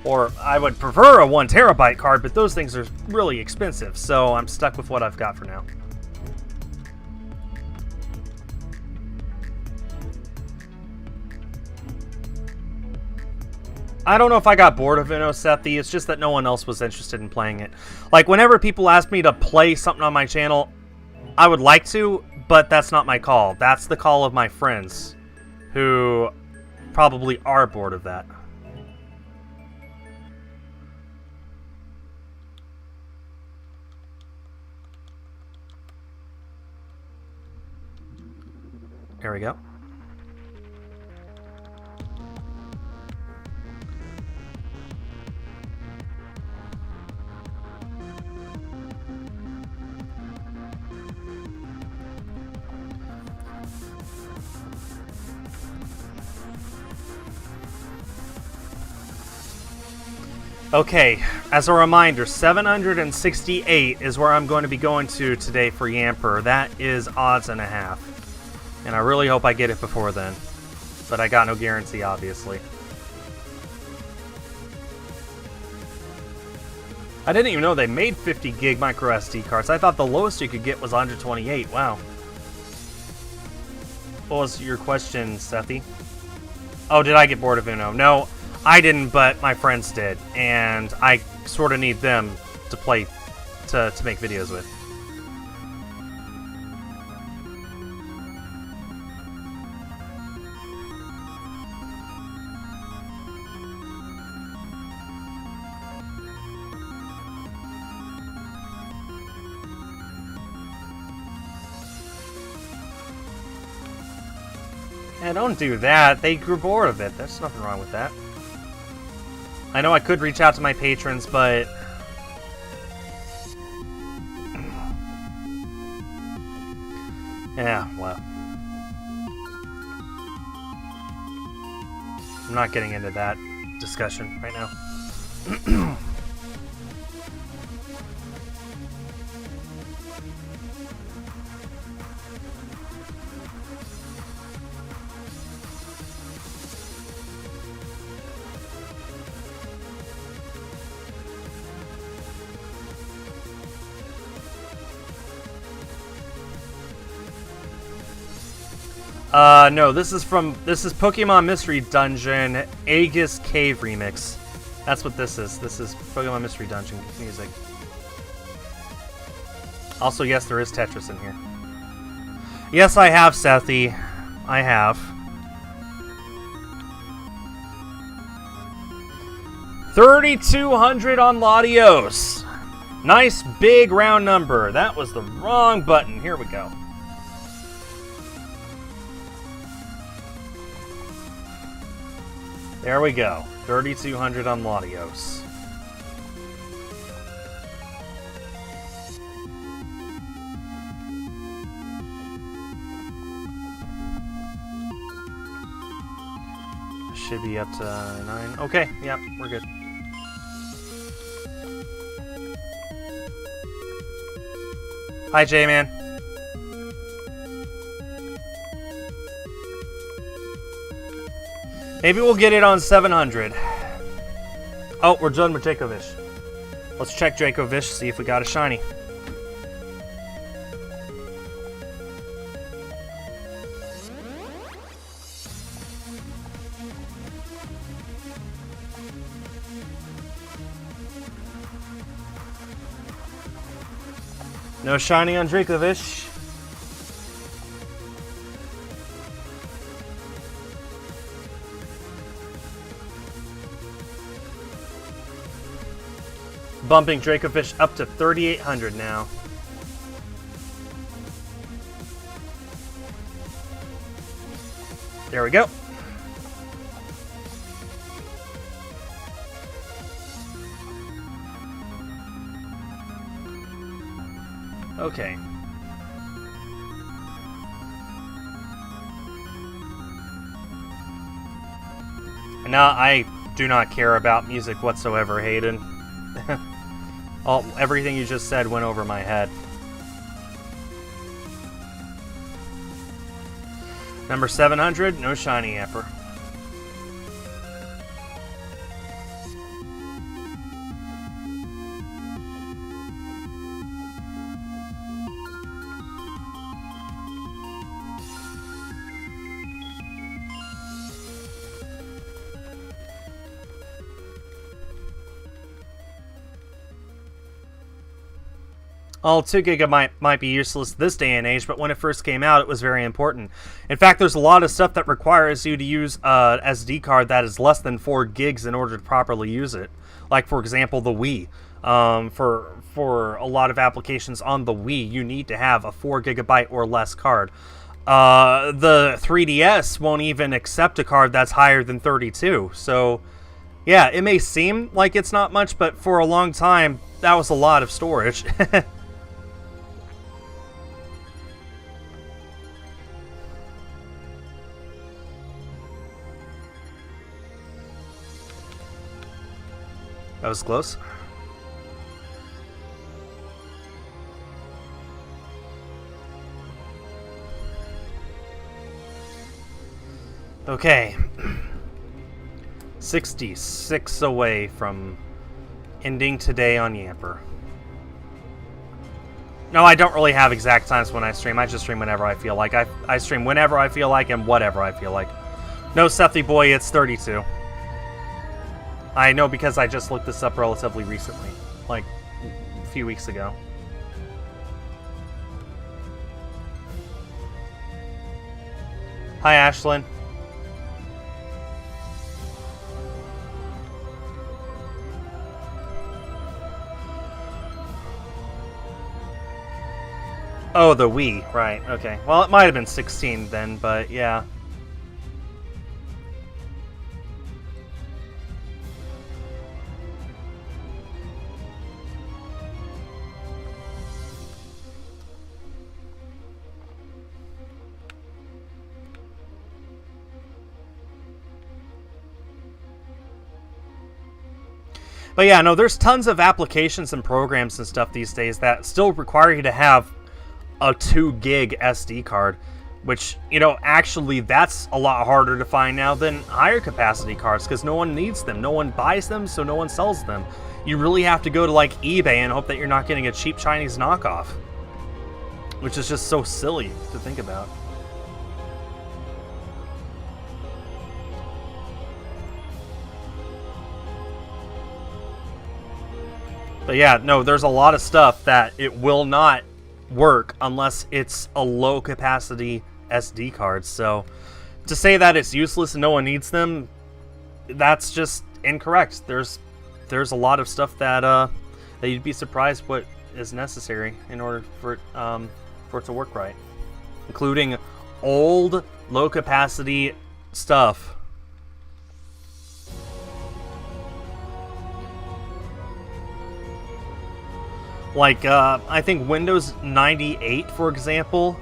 Or I would prefer a 1 terabyte card, but those things are really expensive, so I'm stuck with what I've got for now. I don't know if I got bored of Sethi, it's just that no one else was interested in playing it. Like, whenever people ask me to play something on my channel, I would like to, but that's not my call. That's the call of my friends, who probably are bored of that. There we go. Okay, as a reminder, 768 is where I'm going to be going to today for Yamper. That is odds and a half. And I really hope I get it before then. But I got no guarantee, obviously. I didn't even know they made 50 gig micro SD cards. I thought the lowest you could get was 128. Wow. What was your question, Sethy? Oh, did I get bored of Uno? No, I didn't, but my friends did. And I sort of need them to play, to make videos with. Yeah, don't do that. They grew bored of it. There's nothing wrong with that. I know I could reach out to my patrons, but... yeah, well. I'm not getting into that discussion right now. No, this is Pokemon Mystery Dungeon Aegis Cave Remix. That's what this is. This is Pokemon Mystery Dungeon music. Also, yes, there is Tetris in here. Yes, I have, Sethy. I have. 3,200 on Latios. Nice big round number. That was the wrong button. Here we go. There we go. 3,200 on Latios. Should be up to 9. Okay, yep, we're good. Hi, J-Man. Maybe we'll get it on 700. Oh, we're done with Dracovish. Let's check Dracovish, see if we got a shiny. No shiny on Dracovish. Bumping Dracovish up to 3,800 now. There we go. Okay. Now, I do not care about music whatsoever, Hayden. Everything you just said went over my head. Number 700, no shiny Yamper. Well, 2 gigabyte might be useless this day and age, but when it first came out, it was very important. In fact, there's a lot of stuff that requires you to use an SD card that is less than 4 gigs in order to properly use it. Like, for example, the Wii. For a lot of applications on the Wii, you need to have a 4 gigabyte or less card. the 3DS won't even accept a card that's higher than 32. So, yeah, it may seem like it's not much, but for a long time, that was a lot of storage. That was close. Okay. 66 away from ending today on Yamper. No, I don't really have exact times when I stream. I just stream whenever I feel like. I stream whenever I feel like and whatever I feel like. No, Sethy boy, it's 32. I know because I just looked this up relatively recently, like a few weeks ago. Hi, Ashlyn. Oh, the Wii, right, okay. Well, it might have been 16 then, but yeah. But yeah, no, there's tons of applications and programs and stuff these days that still require you to have a 2 gig SD card, which, you know, actually that's a lot harder to find now than higher capacity cards because no one needs them. No one buys them, so no one sells them. You really have to go to like eBay and hope that you're not getting a cheap Chinese knockoff, which is just so silly to think about. But yeah, no, there's a lot of stuff that it will not work unless it's a low capacity SD card. So to say that it's useless and no one needs them, that's just incorrect. There's a lot of stuff that that you'd be surprised what is necessary in order for it to work right, including old low capacity stuff. Like, I think Windows 98, for example,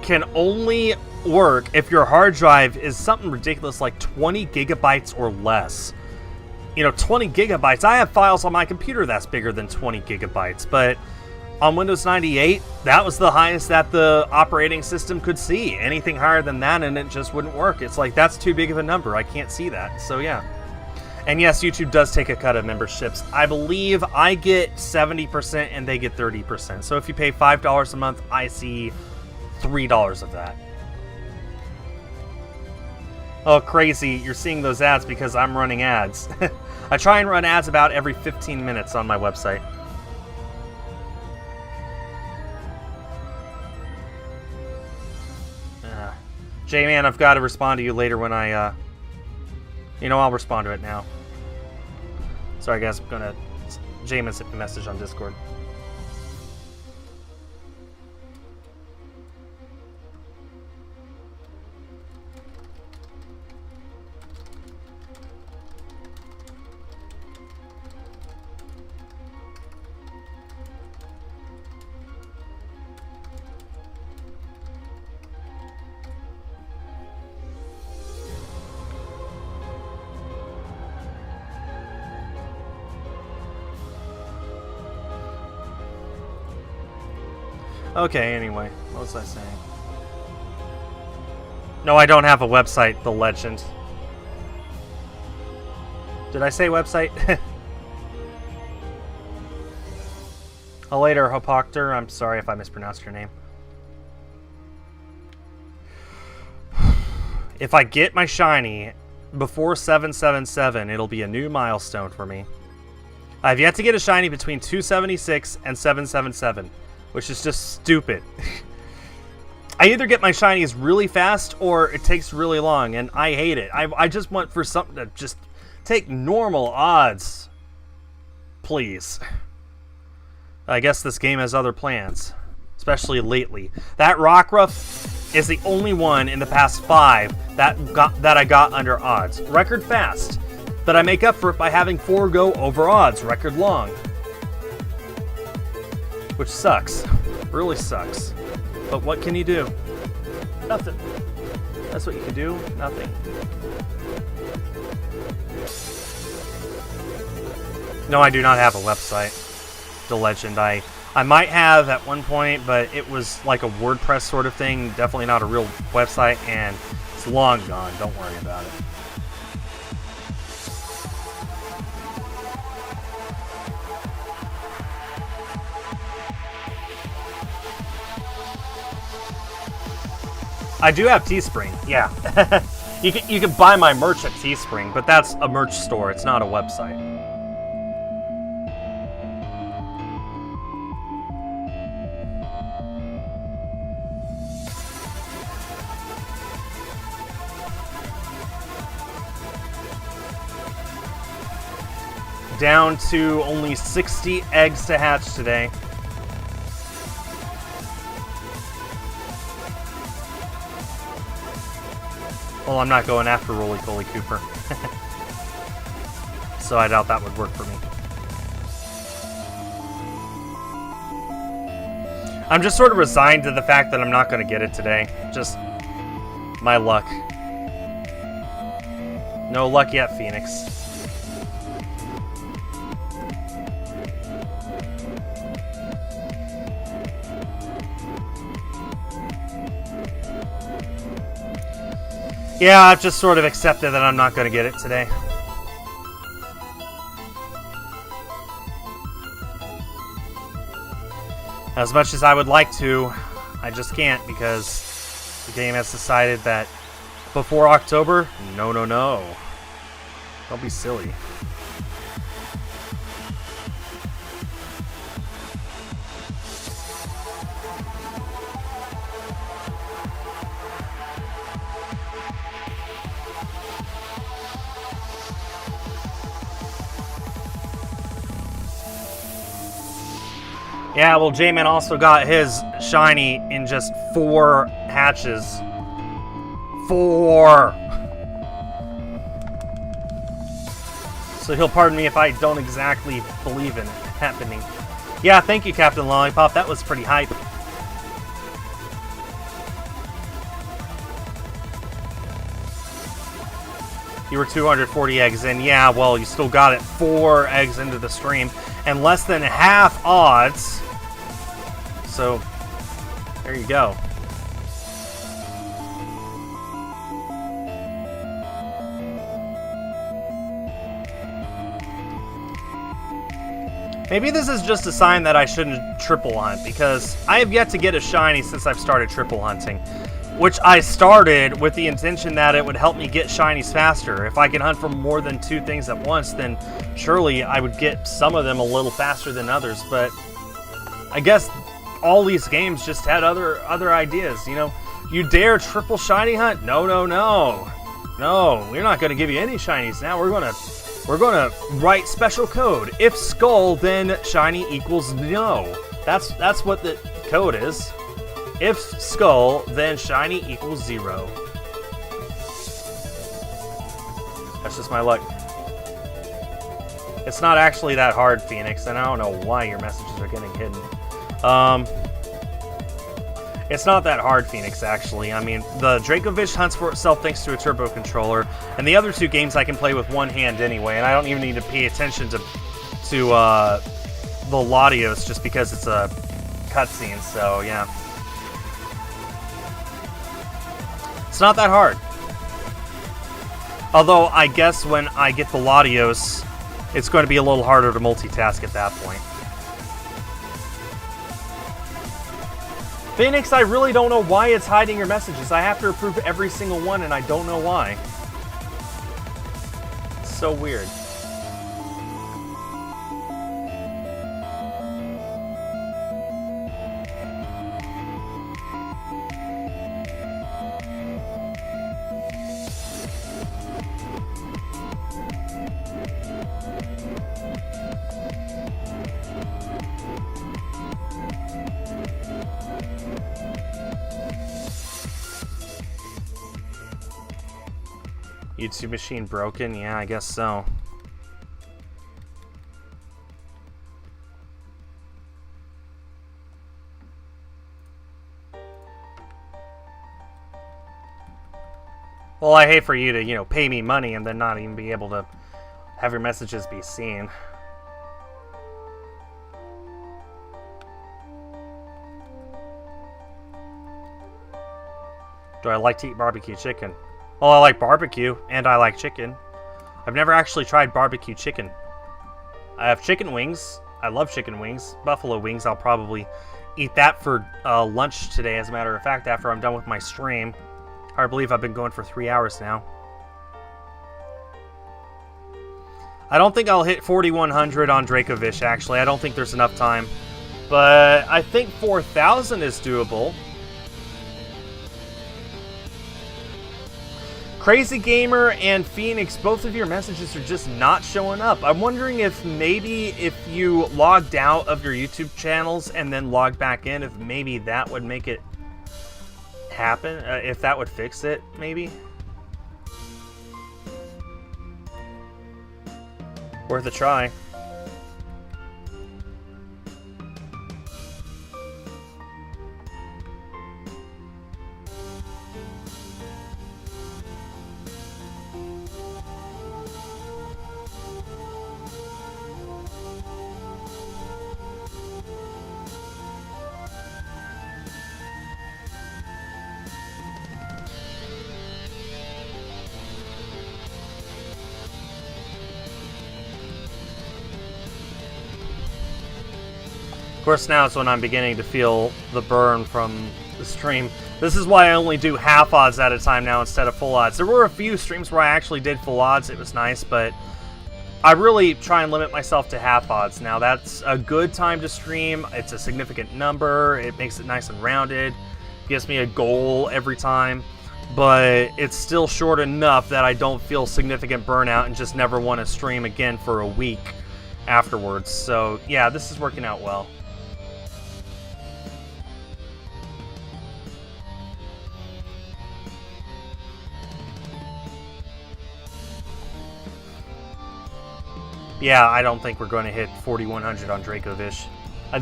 can only work if your hard drive is something ridiculous like 20 gigabytes or less. You know, 20 gigabytes. I have files on my computer that's bigger than 20 gigabytes, but on Windows 98, that was the highest that the operating system could see. Anything higher than that, and it just wouldn't work. It's like, that's too big of a number. I can't see that. So, yeah. And yes, YouTube does take a cut of memberships. I believe I get 70% and they get 30%. So if you pay $5 a month, I see $3 of that. Oh, crazy. You're seeing those ads because I'm running ads. I try and run ads about every 15 minutes on my website. J-Man, I've got to respond to you later when I... You know, I'll respond to it now. Sorry, guys. I'm gonna... J-Man sent me a message on Discord. Okay, anyway, what was I saying? No, I don't have a website, The Legend. Did I say website? Later, Hopoctor. I'm sorry if I mispronounced your name. If I get my shiny before 777, it'll be a new milestone for me. I've yet to get a shiny between 276 and 777. Which is just stupid. I either get my shinies really fast or it takes really long, and I hate it. I just want for something to just take normal odds. Please. I guess this game has other plans, especially lately. That Rockruff is the only one in the past 5 that I got under odds. Record fast, but I make up for it by having 4 go over odds. Record long, which sucks, really sucks. But what can you do? Nothing. That's what you can do. Nothing. No, I do not have a website. The Legend. I might have at one point, but it was like a WordPress sort of thing. Definitely not a real website, and it's long gone. Don't worry about it. I do have Teespring, yeah. you can buy my merch at Teespring, but that's a merch store. It's not a website. Down to only 60 eggs to hatch today. Well, I'm not going after Roly Poly Cooper. So I doubt that would work for me. I'm just sort of resigned to the fact that I'm not going to get it today. Just my luck. No luck yet, Phoenix. Yeah, I've just sort of accepted that I'm not going to get it today. As much as I would like to, I just can't because the game has decided that before October, no. Don't be silly. Yeah, well, J-Man also got his shiny in just 4 hatches. 4! So he'll pardon me if I don't exactly believe in it happening. Yeah, thank you, Captain Lollipop. That was pretty hype. You were 240 eggs in. Yeah, well, you still got it 4 eggs into the stream. And less than half odds. So, there you go. Maybe this is just a sign that I shouldn't triple hunt, because I have yet to get a shiny since I've started triple hunting. Which I started with the intention that it would help me get shinies faster. If I can hunt for more than 2 things at once, then surely I would get some of them a little faster than others. But I guess all these games just had other ideas. You know, you dare triple shiny hunt? No. No, we're not going to give you any shinies now. We're gonna write special code. If skull, then shiny equals no. That's what the code is. If skull, then shiny equals 0. That's just my luck. It's not actually that hard, Phoenix, and I don't know why your messages are getting hidden. It's not that hard, Phoenix, actually. I mean, the Dracovish hunts for itself thanks to a turbo controller, and the other 2 games I can play with one hand anyway, and I don't even need to pay attention to the Latios just because it's a cutscene, so yeah. It's not that hard. Although, I guess when I get the Latios, it's going to be a little harder to multitask at that point. Phoenix, I really don't know why it's hiding your messages. I have to approve every single one, and I don't know why. It's so weird. YouTube machine broken? Yeah, I guess so. Well, I hate for you to, pay me money and then not even be able to have your messages be seen. Do I like to eat barbecue chicken? Well, I like barbecue, and I like chicken. I've never actually tried barbecue chicken. I have chicken wings. I love chicken wings. Buffalo wings, I'll probably eat that for lunch today, as a matter of fact, after I'm done with my stream. I believe I've been going for 3 hours now. I don't think I'll hit 4,100 on Dracovish, actually. I don't think there's enough time. But I think 4,000 is doable. Crazy Gamer and Phoenix, both of your messages are just not showing up. I'm wondering if maybe if you logged out of your YouTube channels and then logged back in, if maybe that would make it happen, if that would fix it, maybe. Worth a try. Of course, now it's when I'm beginning to feel the burn from the stream. This is why I only do half odds at a time now instead of full odds. There were a few streams where I actually did full odds. It was nice, but I really try and limit myself to half odds. Now, that's a good time to stream. It's a significant number. It makes it nice and rounded. Gives me a goal every time. But it's still short enough that I don't feel significant burnout and just never want to stream again for a week afterwards. So, yeah, this is working out well. Yeah, I don't think we're going to hit 4,100 on Dracovish. I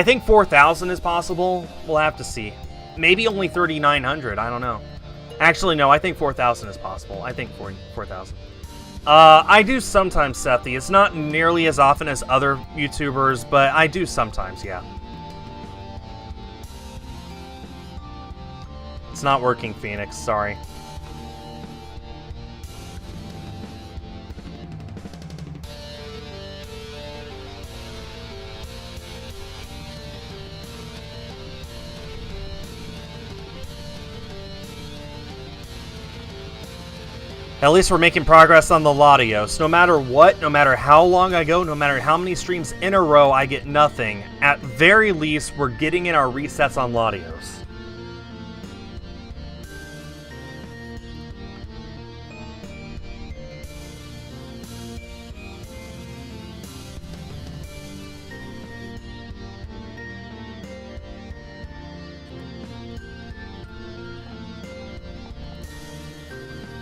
think 4,000 is possible. We'll have to see. Maybe only 3,900. I don't know. Actually, no. I think 4,000 is possible. I think 4,000. I do sometimes, Sethy. It's not nearly as often as other YouTubers, but I do sometimes. Yeah. It's not working, Phoenix. Sorry. At least we're making progress on the Latios. No matter what, no matter how long I go, no matter how many streams in a row I get nothing, at very least we're getting in our resets on Latios.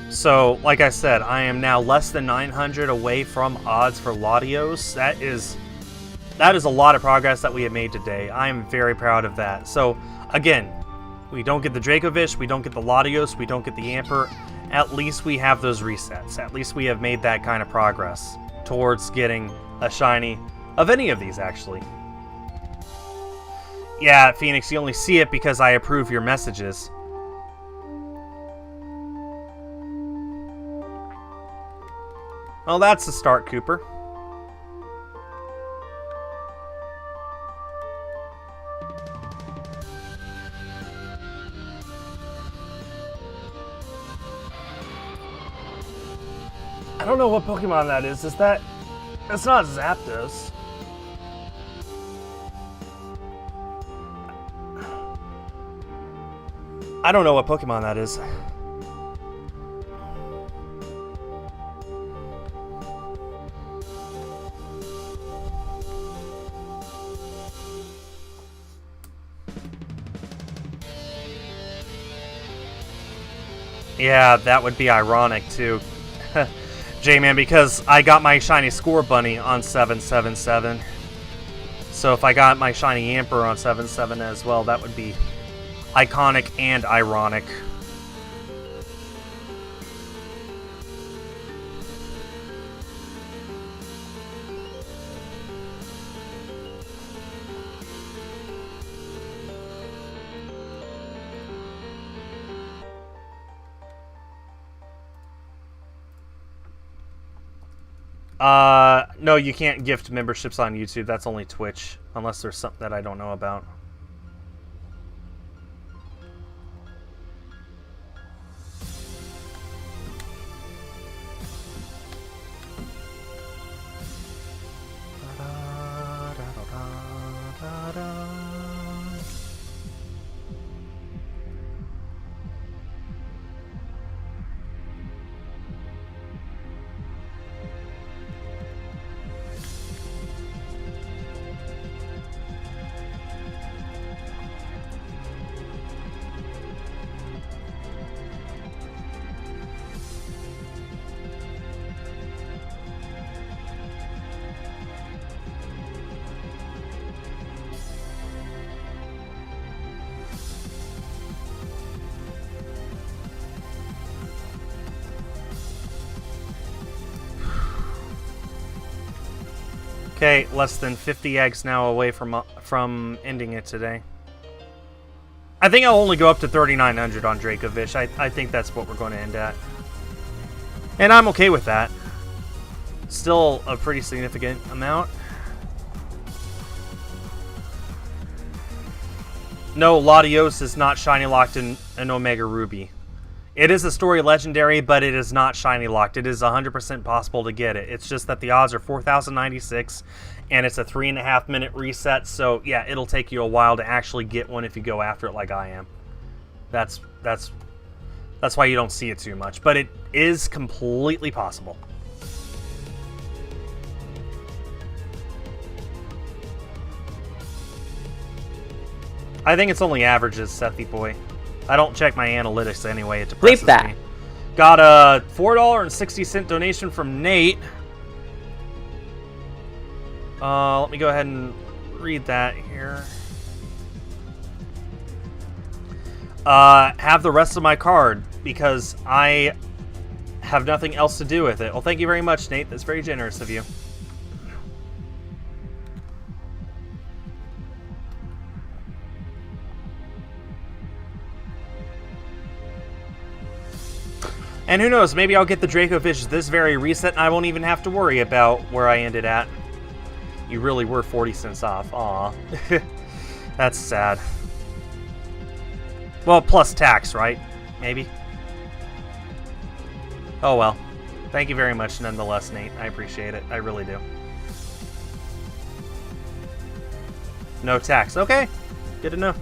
So, like I said, I am now less than 900 away from odds for Latios. That is a lot of progress that we have made today. I am very proud of that. So, again, we don't get the Dracovish, we don't get the Latios, we don't get the Amper. At least we have those resets. At least we have made that kind of progress towards getting a shiny of any of these, actually. Yeah, Phoenix, you only see it because I approve your messages. Well, that's the start, Cooper. I don't know what Pokemon that is. Is that... That's not Zapdos. I don't know what Pokemon that is. Yeah, that would be ironic too. J-Man, because I got my shiny Score Bunny on 777. So if I got my shiny Yamper on 7-7 as well, that would be iconic and ironic. No, you can't gift memberships on YouTube. That's only Twitch, unless there's something that I don't know about. Okay, less than 50 eggs now away from ending it today. I think I'll only go up to 3,900 on Dracovish. I think that's what we're going to end at. And I'm okay with that. Still a pretty significant amount. No, Latios is not shiny locked in an Omega Ruby. It is a story legendary, but it is not shiny locked. It is 100% possible to get it. It's just that the odds are 4,096, and it's a 3.5 minute reset. So yeah, it'll take you a while to actually get one if you go after it like I am. That's why you don't see it too much, but it is completely possible. I think it's only averages, Sethy boy. I don't check my analytics anyway. It depresses Bleep that. me. Got a $4.60 donation from Nate. Let me go ahead and read that here. Have the rest of my card because I have nothing else to do with it. Well, thank you very much, Nate. That's very generous of you. And who knows, maybe I'll get the Dracovish this very reset and I won't even have to worry about where I ended at. You really were 40 cents off. Aw. That's sad. Well, plus tax, right? Maybe? Oh well. Thank you very much nonetheless, Nate. I appreciate it. I really do. No tax. Okay. Good to know.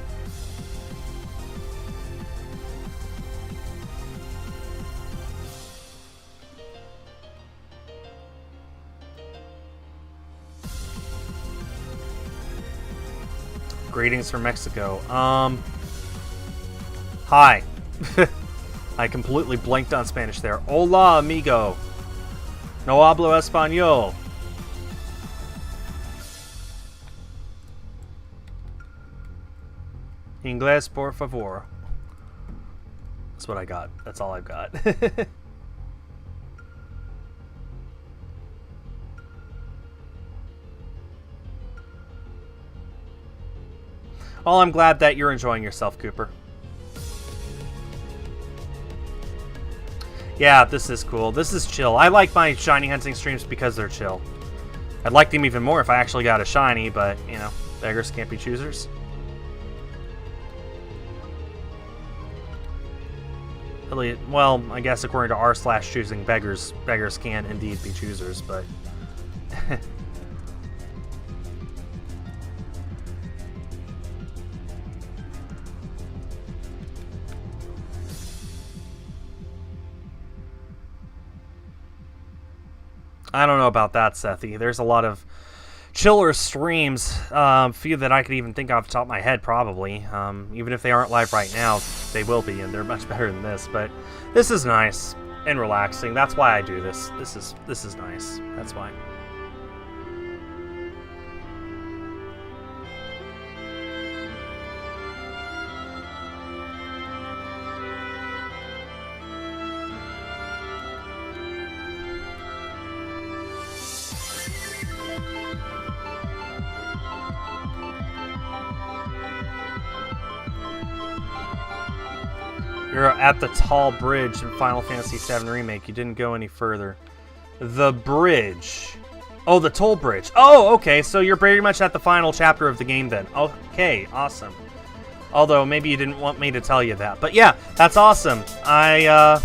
Greetings from Mexico. Hi. I completely blanked on Spanish there. Hola, amigo. No hablo español. Inglés, por favor. That's what I got. That's all I've got. Well, I'm glad that you're enjoying yourself, Cooper. Yeah, this is cool. This is chill. I like my shiny hunting streams because they're chill. I'd like them even more if I actually got a shiny, but, you know, beggars can't be choosers. Really, well, I guess according to r/choosing, beggars can indeed be choosers, but... I don't know about that, Sethy. There's a lot of chiller streams, few that I could even think of off the top of my head, probably. Even if they aren't live right now. they will be, and they're much better than this. But this is nice and relaxing. That's why I do this. This is nice. That's why. You're at the tall bridge in Final Fantasy VII Remake. You didn't go any further. The bridge. Oh, the toll bridge. Oh, okay. So you're pretty much at the final chapter of the game then. Okay, awesome. Although, maybe you didn't want me to tell you that. But yeah, that's awesome. Yeah.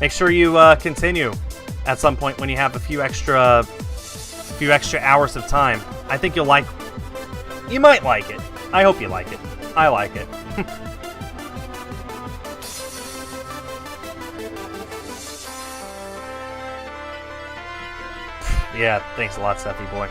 Make sure you continue at some point when you have a few extra hours of time. I think you'll like. You might like it. I hope you like it. I like it. Yeah, thanks a lot, Sethy boy.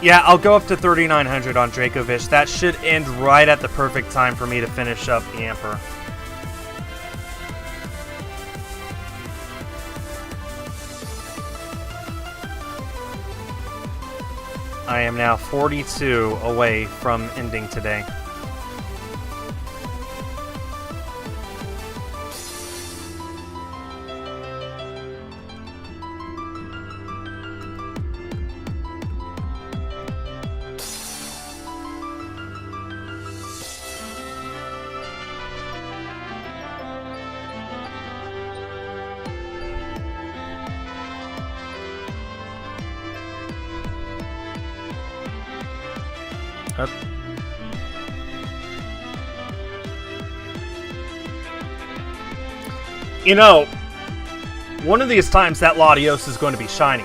Yeah, I'll go up to 3,900 on Dracovish. That should end right at the perfect time for me to finish up the Emperor. I am now 42 away from ending today. Up. You know, one of these times that Latios is going to be shiny.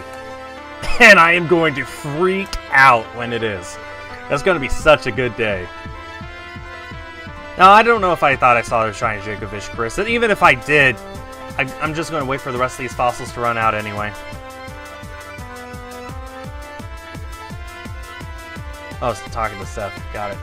And I am going to freak out when it is. That's going to be such a good day. Now, I don't know if I thought I saw a shiny Dracovish, Chris. And even if I did, I'm just going to wait for the rest of these fossils to run out anyway. Oh, I was talking to Seth. Got it.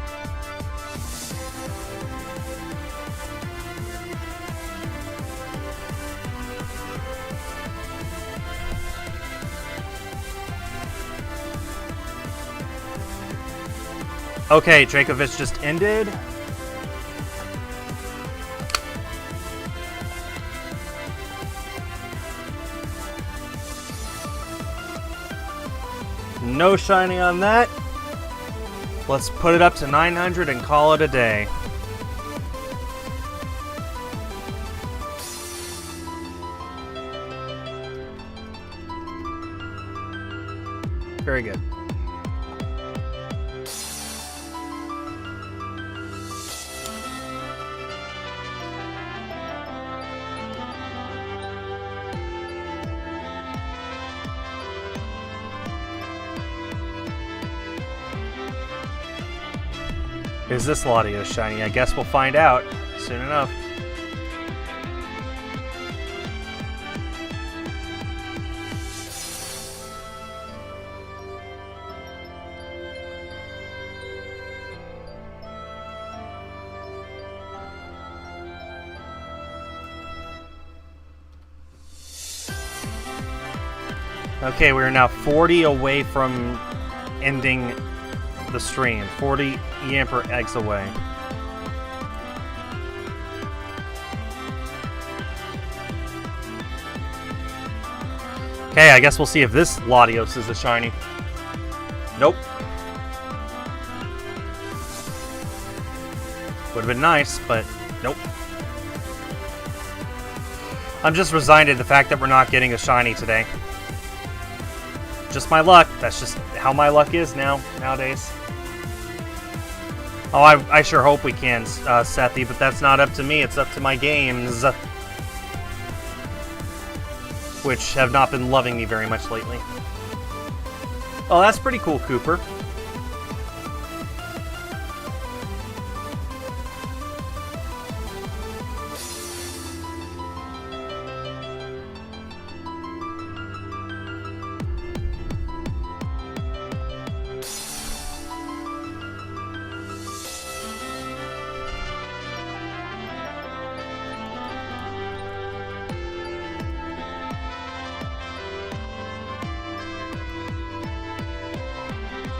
Okay, Dracovish just ended. No shiny on that. Let's put it up to 900 and call it a day. Very good. Is this Latios shiny? I guess we'll find out soon enough. Okay, we're now 40 away from ending the stream. 40 Emperor eggs away. Okay, I guess we'll see if this Latios is a shiny. Nope. Would have been nice, but nope. I'm just resigned to the fact that we're not getting a shiny today. Just my luck. That's just how my luck is nowadays. Oh, I sure hope we can, Sethi, but that's not up to me. It's up to my games, which have not been loving me very much lately. Oh, that's pretty cool, Cooper.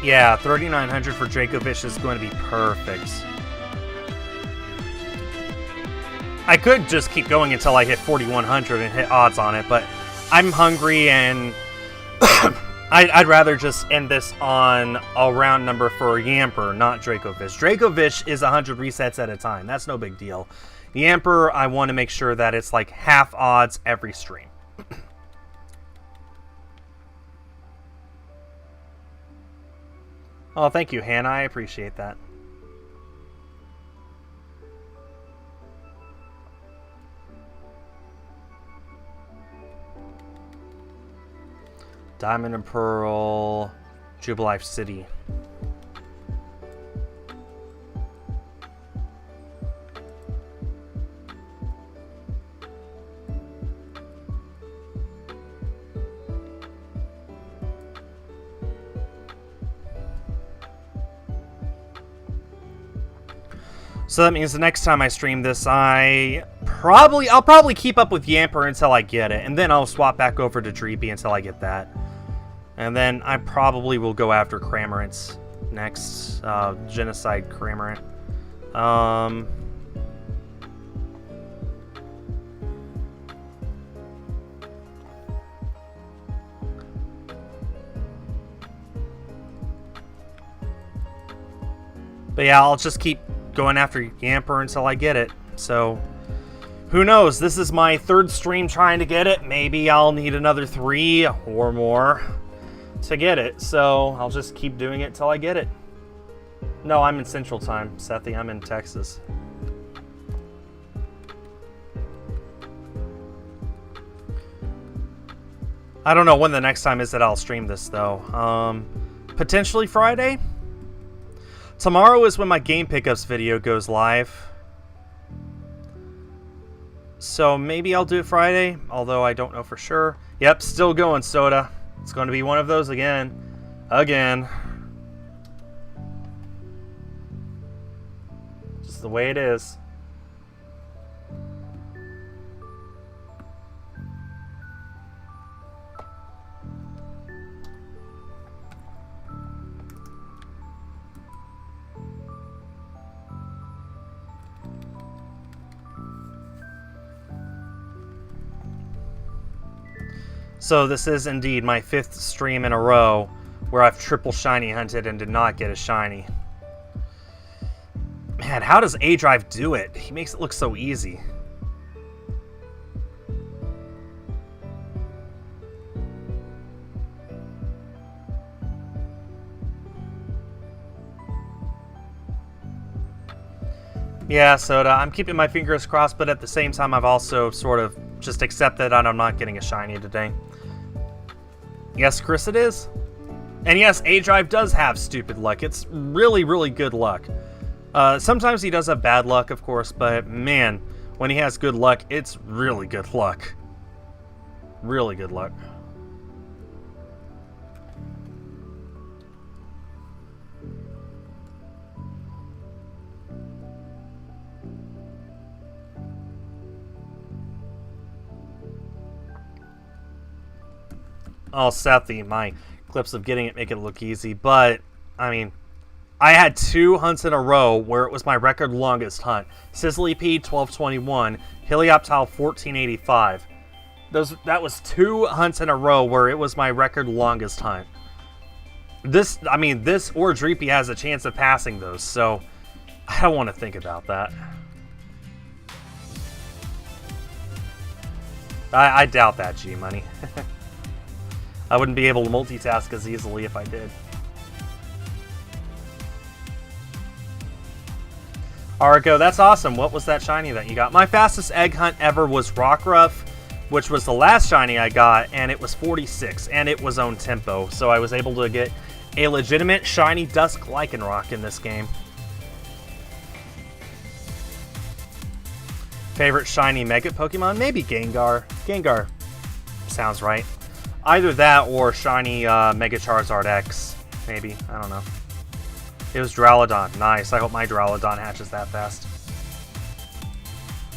Yeah, 3,900 for Dracovish is going to be perfect. I could just keep going until I hit 4,100 and hit odds on it, but I'm hungry and I'd rather just end this on a round number for Yamper, not Dracovish. Dracovish is 100 resets at a time. That's no big deal. Yamper, I want to make sure that it's like half odds every stream. Oh, thank you, Hannah. I appreciate that. Diamond and Pearl, Jubilife City. So that means the next time I stream this, I'll probably keep up with Yamper until I get it, and then I'll swap back over to Dreepy until I get that. And then I probably will go after Cramorant next, Genocide Cramorant. But yeah, I'll just keep going after Yamper until I get it. So, who knows? This is my third stream trying to get it. Maybe I'll need another 3 or more to get it. So, I'll just keep doing it till I get it. No, I'm in Central Time, Sethi. I'm in Texas. I don't know when the next time is that I'll stream this, though. Potentially Friday? Tomorrow is when my game pickups video goes live. So maybe I'll do it Friday, although I don't know for sure. Yep, still going, Soda. It's going to be one of those again. Again. Just the way it is. So this is indeed my 5th stream in a row where I've triple shiny hunted and did not get a shiny. Man, how does A-Drive do it? He makes it look so easy. Yeah, Soda, I'm keeping my fingers crossed, but at the same time I've also sort of just accepted that I'm not getting a shiny today. Yes, Chris, it is. And yes, A-Drive does have stupid luck. It's really, really good luck. Sometimes he does have bad luck, of course, but man, when he has good luck, it's really good luck. Really good luck. Oh, Sethi, my clips of getting it make it look easy, but, I mean, I had 2 hunts in a row where it was my record longest hunt. Sizzlypede 1221, Helioptile 1485. That was 2 hunts in a row where it was my record longest hunt. This or Dreepy has a chance of passing those, so I don't want to think about that. I doubt that, G-Money. I wouldn't be able to multitask as easily if I did. Argo, that's awesome. What was that shiny that you got? My fastest egg hunt ever was Rockruff, which was the last shiny I got, and it was 46, and it was own tempo, so I was able to get a legitimate shiny Dusk Lycanroc in this game. Favorite shiny Mega Pokemon? Maybe Gengar. Gengar sounds right. Either that or shiny Mega Charizard X. Maybe. I don't know. It was Duraludon. Nice. I hope my Duraludon hatches that fast.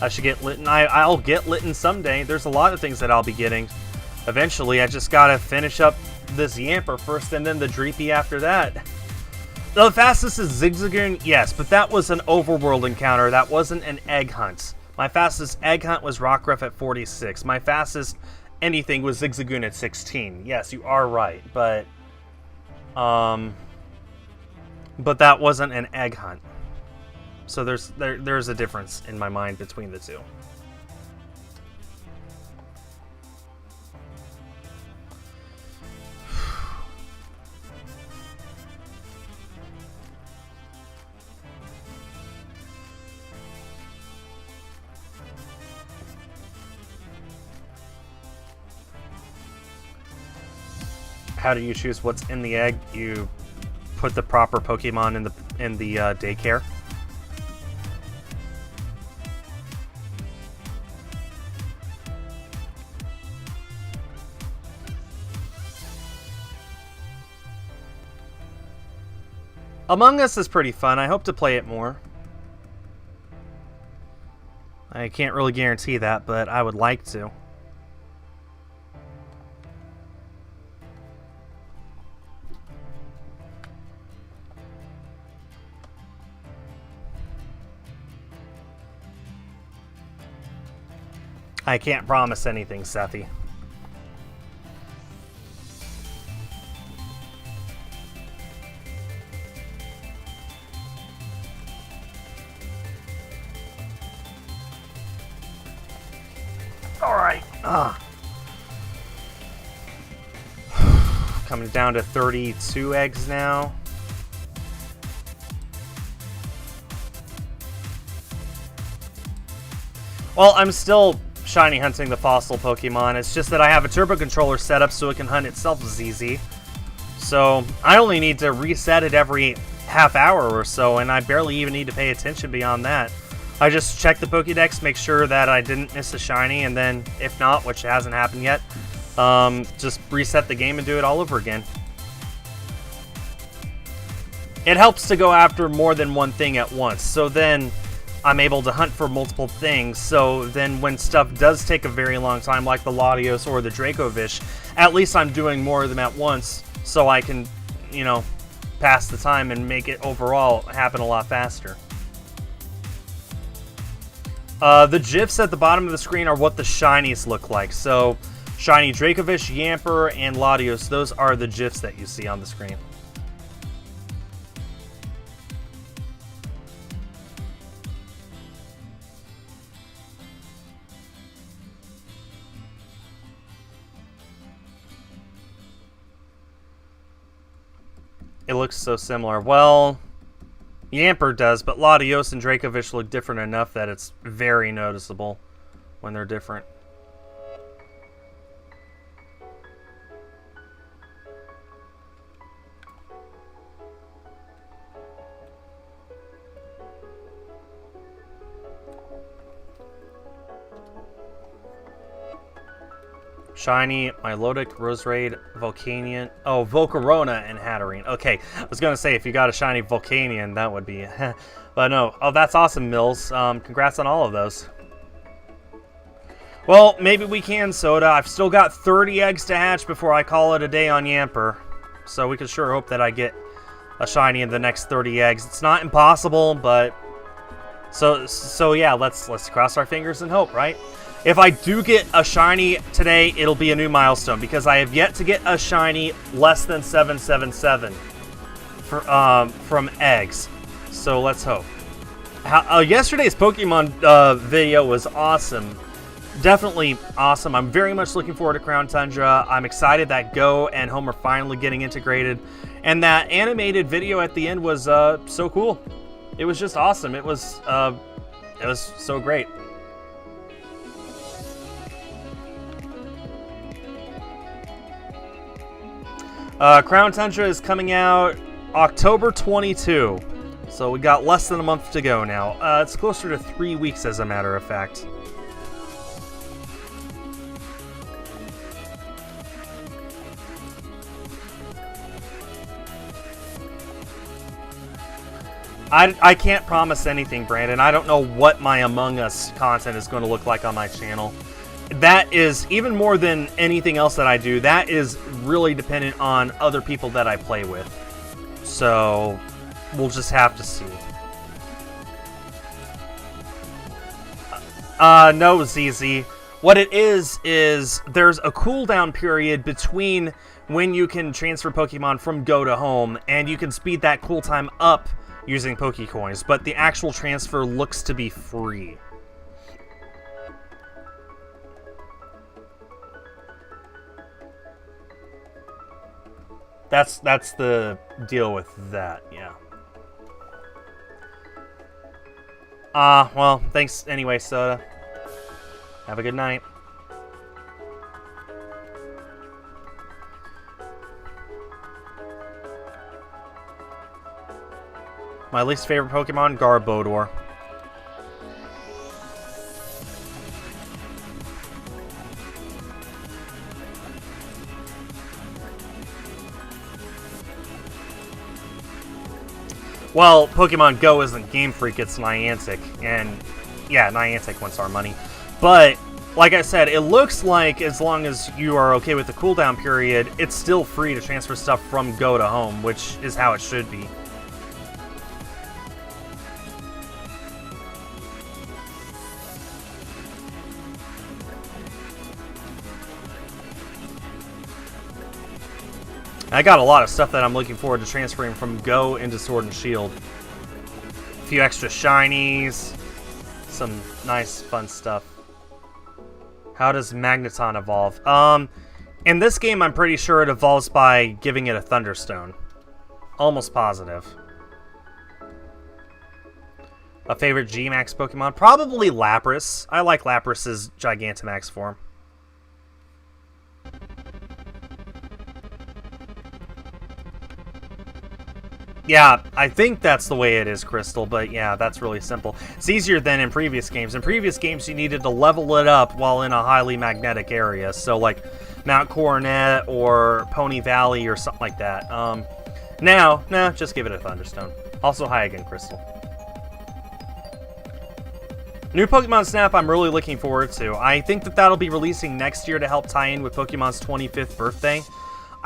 I should get Litten. I'll get Litten someday. There's a lot of things that I'll be getting. Eventually, I just gotta finish up this Yamper first and then the Dreepy after that. The fastest is Zigzagoon, yes, but that was an overworld encounter. That wasn't an egg hunt. My fastest egg hunt was Rockruff at 46. My fastest anything was Zigzagoon at 16. Yes, you are right, but that wasn't an egg hunt. So there's a difference in my mind between the two. How do you choose what's in the egg? You put the proper Pokemon in the daycare. Among Us is pretty fun. I hope to play it more. I can't really guarantee that, but I would like to. I can't promise anything, Sethy. Alright. Coming down to 32 eggs now. Well, I'm still shiny hunting the fossil Pokemon. It's just that I have a turbo controller set up so it can hunt itself ZZ. So I only need to reset it every half hour or so, and I barely even need to pay attention beyond that. I just check the Pokédex, make sure that I didn't miss a shiny, and then if not, which hasn't happened yet, just reset the game and do it all over again. It helps to go after more than one thing at once, so then I'm able to hunt for multiple things, so then when stuff does take a very long time, like the Latios or the Dracovish, at least I'm doing more of them at once, so I can, you know, pass the time and make it overall happen a lot faster. The GIFs at the bottom of the screen are what the shinies look like, so shiny Dracovish, Yamper, and Latios, those are the GIFs that you see on the screen. It looks so similar. Well, Yamper does, but Latios and Dracovish look different enough that it's very noticeable when they're different. Shiny, Milotic, Roserade, Volcanion. Oh, Volcarona and Hatterene. Okay, I was going to say, if you got a shiny Volcanion, that would be... but no. Oh, that's awesome, Mills. Congrats on all of those. Well, maybe we can, Soda. I've still got 30 eggs to hatch before I call it a day on Yamper. So we can sure hope that I get a shiny in the next 30 eggs. It's not impossible, but... So yeah, let's cross our fingers and hope, right? If I do get a shiny today, it'll be a new milestone because I have yet to get a shiny less than 777 from eggs. So let's hope. Yesterday's Pokemon video was awesome. Definitely awesome. I'm very much looking forward to Crown Tundra. I'm excited that Go and Home are finally getting integrated. And that animated video at the end was so cool. It was just awesome. It was so great. Crown Tundra is coming out October 22. So we got less than a month to go now. It's closer to 3 weeks, as a matter of fact. I can't promise anything, Brandon. I don't know what my Among Us content is going to look like on my channel. That is, even more than anything else that I do, that is really dependent on other people that I play with. So, we'll just have to see. No, ZZ. What it is there's a cooldown period between when you can transfer Pokemon from Go to Home, and you can speed that cool time up using Pokecoins, but the actual transfer looks to be free. That's the deal with that, yeah. Well, thanks anyway, Soda. Have a good night. My least favorite Pokemon, Garbodor. Well, Pokemon Go isn't Game Freak, it's Niantic. And, yeah, Niantic wants our money. But, like I said, it looks like as long as you are okay with the cooldown period, it's still free to transfer stuff from Go to Home, which is how it should be. I got a lot of stuff that I'm looking forward to transferring from Go into Sword and Shield. A few extra shinies, some nice fun stuff. How does Magneton evolve? In this game, I'm pretty sure it evolves by giving it a Thunderstone. Almost positive. A favorite G-Max Pokemon? Probably Lapras. I like Lapras's Gigantamax form. Yeah, I think that's the way it is, Crystal, but yeah, that's really simple. It's easier than in previous games. In previous games, you needed to level it up while in a highly magnetic area, so like Mount Coronet or Pony Valley or something like that. Now, just give it a Thunderstone. Also, hi again, Crystal. New Pokemon Snap I'm really looking forward to. I think that that'll be releasing next year to help tie in with Pokemon's 25th birthday.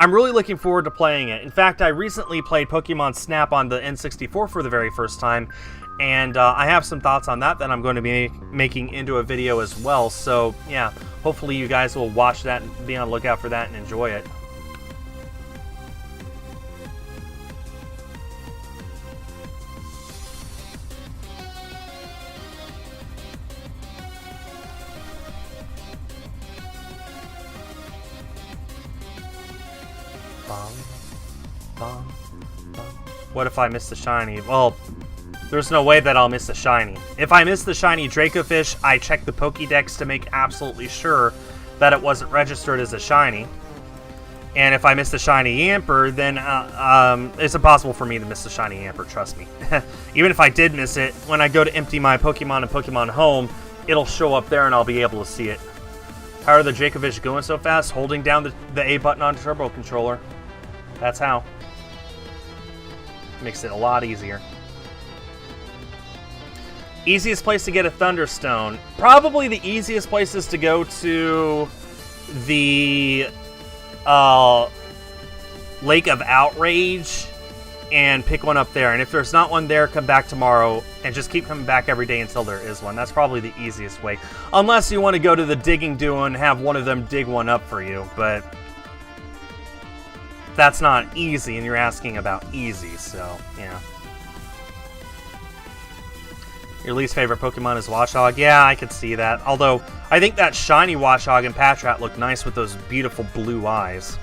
I'm really looking forward to playing it. In fact, I recently played Pokemon Snap on the N64 for the very first time, and I have some thoughts on that I'm going to be making into a video as well. So, yeah, hopefully you guys will watch that and be on the lookout for that and enjoy it. What if I miss the shiny? Well, there's no way that I'll miss the shiny. If I miss the shiny Dracofish, I check the Pokédex to make absolutely sure that it wasn't registered as a shiny. And if I miss the shiny Yamper, then it's impossible for me to miss the shiny Yamper, trust me. Even if I did miss it, when I go to empty my Pokemon in Pokemon Home, it'll show up there and I'll be able to see it. How are the Dracofish going so fast? Holding down the A button on the Turbo Controller. That's how. Makes it a lot easier. Easiest place to get a Thunderstone. Probably the easiest place is to go to the Lake of Outrage and pick one up there. And if there's not one there, come back tomorrow and just keep coming back every day until there is one. That's probably the easiest way. Unless you want to go to the Digging Duo and have one of them dig one up for you. But that's not easy, and you're asking about easy, so, yeah. Your least favorite Pokemon is Watchog? Yeah, I could see that. Although, I think that shiny Watchog and Patrat look nice with those beautiful blue eyes.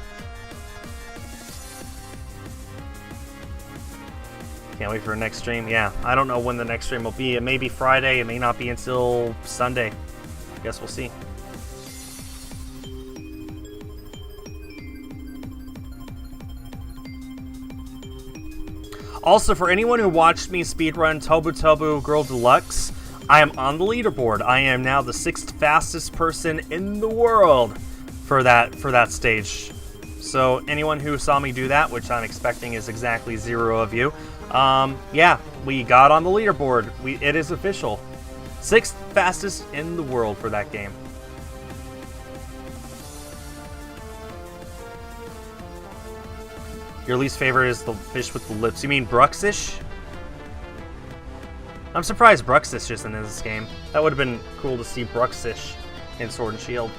Can't wait for the next stream. Yeah, I don't know when the next stream will be. It may be Friday. It may not be until Sunday. Guess we'll see. Also, for anyone who watched me speedrun Tobu Tobu Girl Deluxe, I am on the leaderboard. I am now the 6th fastest person in the world for that stage. So anyone who saw me do that, which I'm expecting is exactly 0 of you, yeah, we got on the leaderboard. It is official. 6th fastest in the world for that game. Your least favorite is the fish with the lips. You mean Bruxish? I'm surprised Bruxish isn't in this game. That would have been cool to see Bruxish in Sword and Shield.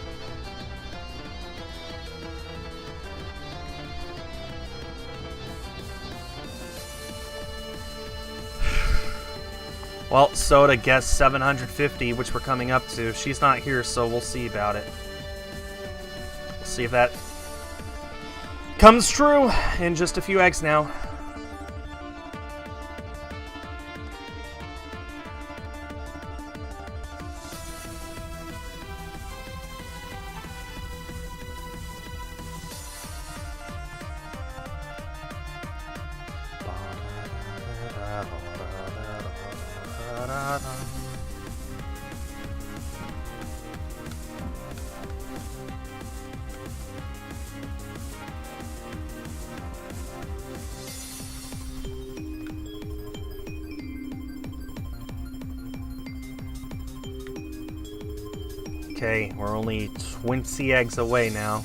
Well, Soda guessed 750, which we're coming up to. She's not here, so we'll see about it. We'll see if that comes true in just a few eggs now. Okay, we're only 20 eggs away now.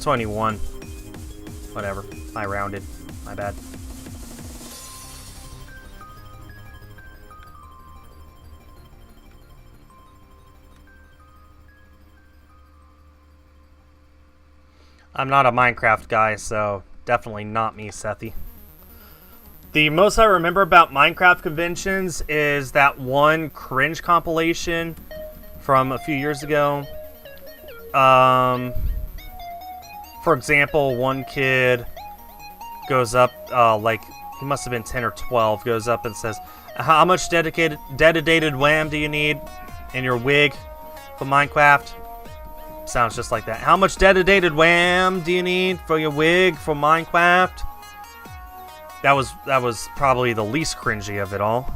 $21. Whatever. I rounded. My bad. I'm not a Minecraft guy, so definitely not me, Sethy. The most I remember about Minecraft conventions is that one cringe compilation from a few years ago. For example, one kid goes up, like, he must have been 10 or 12, goes up and says, how much dedicated wham do you need in your wig for Minecraft? Sounds just like that. How much dedicated wham do you need for your wig for Minecraft? That was probably the least cringy of it all.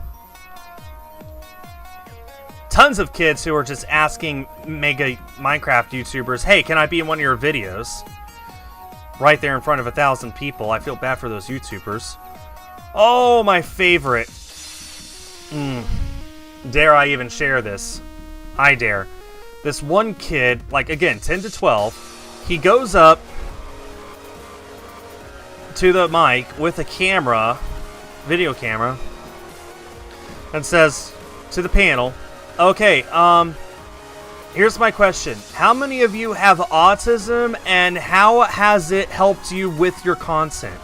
Tons of kids who are just asking mega Minecraft YouTubers, hey, can I be in one of your videos? Right there in front of 1,000 people. I feel bad for those YouTubers. Oh, my favorite. Dare I even share this? I dare. This one kid, like, again, 10 to 12, he goes up to the mic with a camera, video camera, and says to the panel, okay, here's my question. How many of you have autism, and how has it helped you with your content?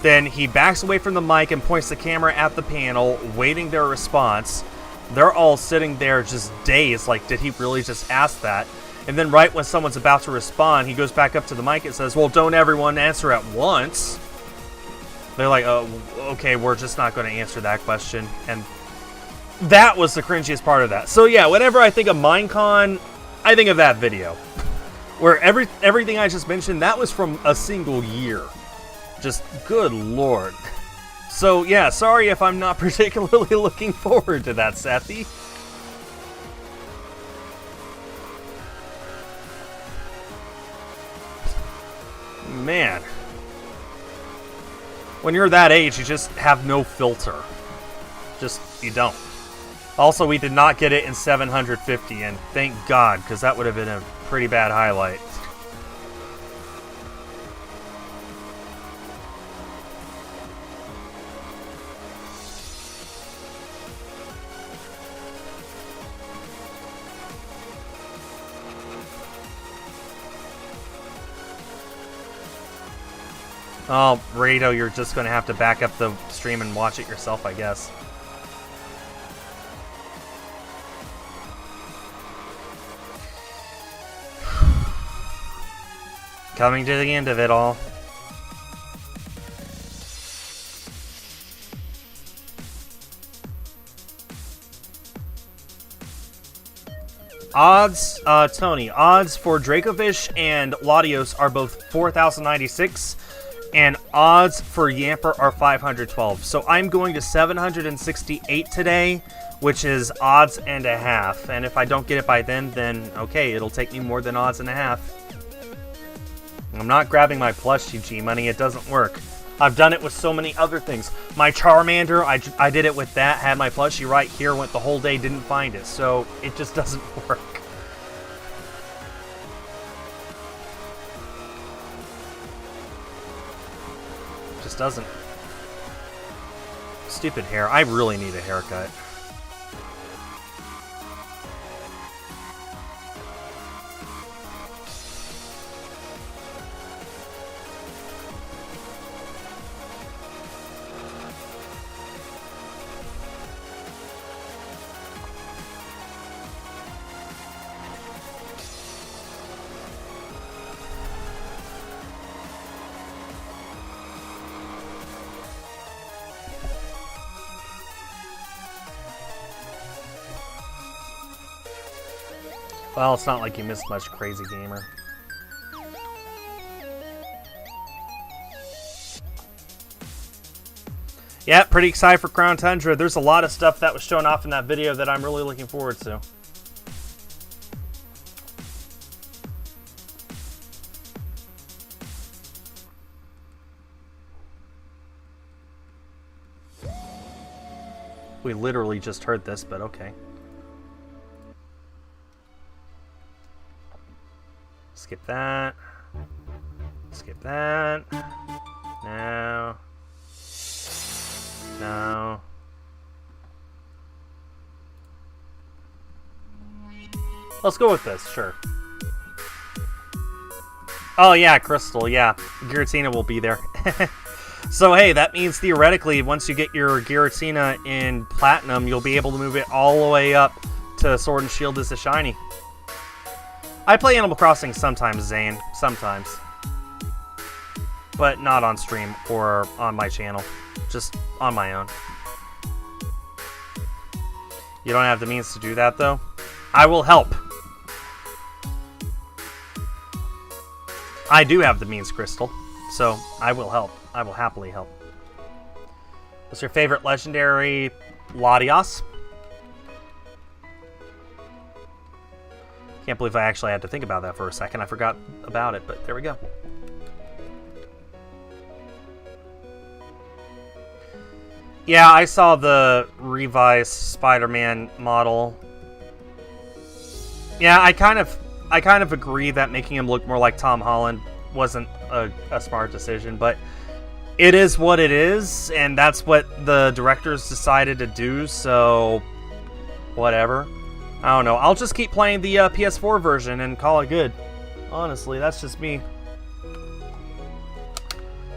Then he backs away from the mic and points the camera at the panel, waiting their response. They're all sitting there just dazed, like, did he really just ask that? And then right when someone's about to respond, he goes back up to the mic and says, well, don't everyone answer at once. They're like, oh, okay, we're just not going to answer that question. And that was the cringiest part of that. So yeah, whenever I think of Minecon, I think of that video. Where everything I just mentioned, that was from a single year. Just, good lord. So yeah, sorry if I'm not particularly looking forward to that, Sethy. Man. When you're that age, you just have no filter. Just, you don't. Also, we did not get it in 750, and thank God, because that would have been a pretty bad highlight. Oh, Rado, you're just going to have to back up the stream and watch it yourself, I guess. Coming to the end of it all. Odds, Tony, odds for Dracovish and Latios are both 4,096, and odds for Yamper are 512. So I'm going to 768 today, which is odds and a half. And if I don't get it by then okay, it'll take me more than odds and a half. I'm not grabbing my plushie G-Money, it doesn't work. I've done it with so many other things. My Charmander, I did it with that, had my plushie right here, went the whole day, didn't find it. So it just doesn't work. Just doesn't. Stupid hair. I really need a haircut. Well, it's not like you missed much, Crazy Gamer. Yeah, pretty excited for Crown Tundra. There's a lot of stuff that was shown off in that video that I'm really looking forward to. We literally just heard this, but okay. Skip that. Skip that. No. No. Let's go with this, sure. Oh yeah, Crystal, yeah. Giratina will be there. So hey, that means theoretically, once you get your Giratina in Platinum, you'll be able to move it all the way up to Sword and Shield as a shiny. I play Animal Crossing sometimes, Zane. Sometimes. But not on stream or on my channel. Just on my own. You don't have the means to do that, though? I will help. I do have the means, Crystal. So, I will help. I will happily help. What's your favorite legendary? Latios? Can't believe I actually had to think about that for a second. I forgot about it, but there we go. Yeah, I saw the revised Spider-Man model. Yeah, I kind of agree that making him look more like Tom Holland wasn't a smart decision, but it is what it is, and that's what the directors decided to do, so whatever. I don't know. I'll just keep playing the PS4 version and call it good. Honestly, that's just me.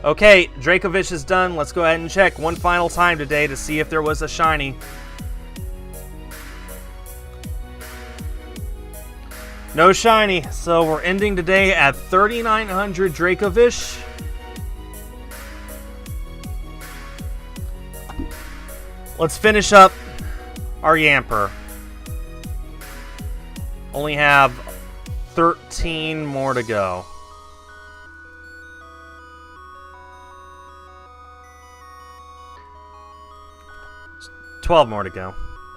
Okay, Dracovish is done. Let's go ahead and check one final time today to see if there was a shiny. No shiny. So we're ending today at 3,900 Dracovish. Let's finish up our Yamper. Only have 13 more to go. $12 more to go.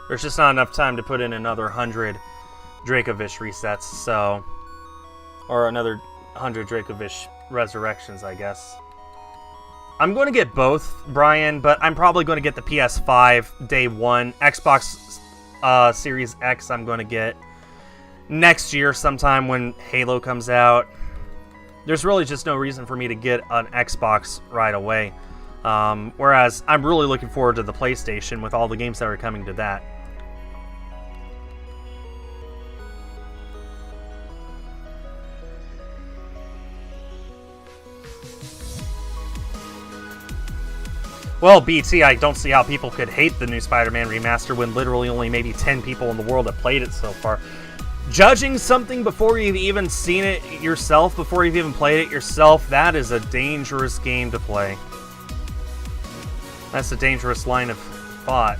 There's just not enough time to put in another 100 Dracovish resets, so... Or another 100 Dracovish resurrections, I guess. I'm going to get both, Brian, but I'm probably going to get the PS5 day one. Xbox Series X I'm going to get next year sometime when Halo comes out. There's really just no reason for me to get an Xbox right away. Whereas I'm really looking forward to the PlayStation with all the games that are coming to that. Well, BT, I don't see how people could hate the new Spider-Man remaster when literally only maybe 10 people in the world have played it so far. Judging something before you've even seen it yourself, before you've even played it yourself, that is a dangerous game to play. That's a dangerous line of thought.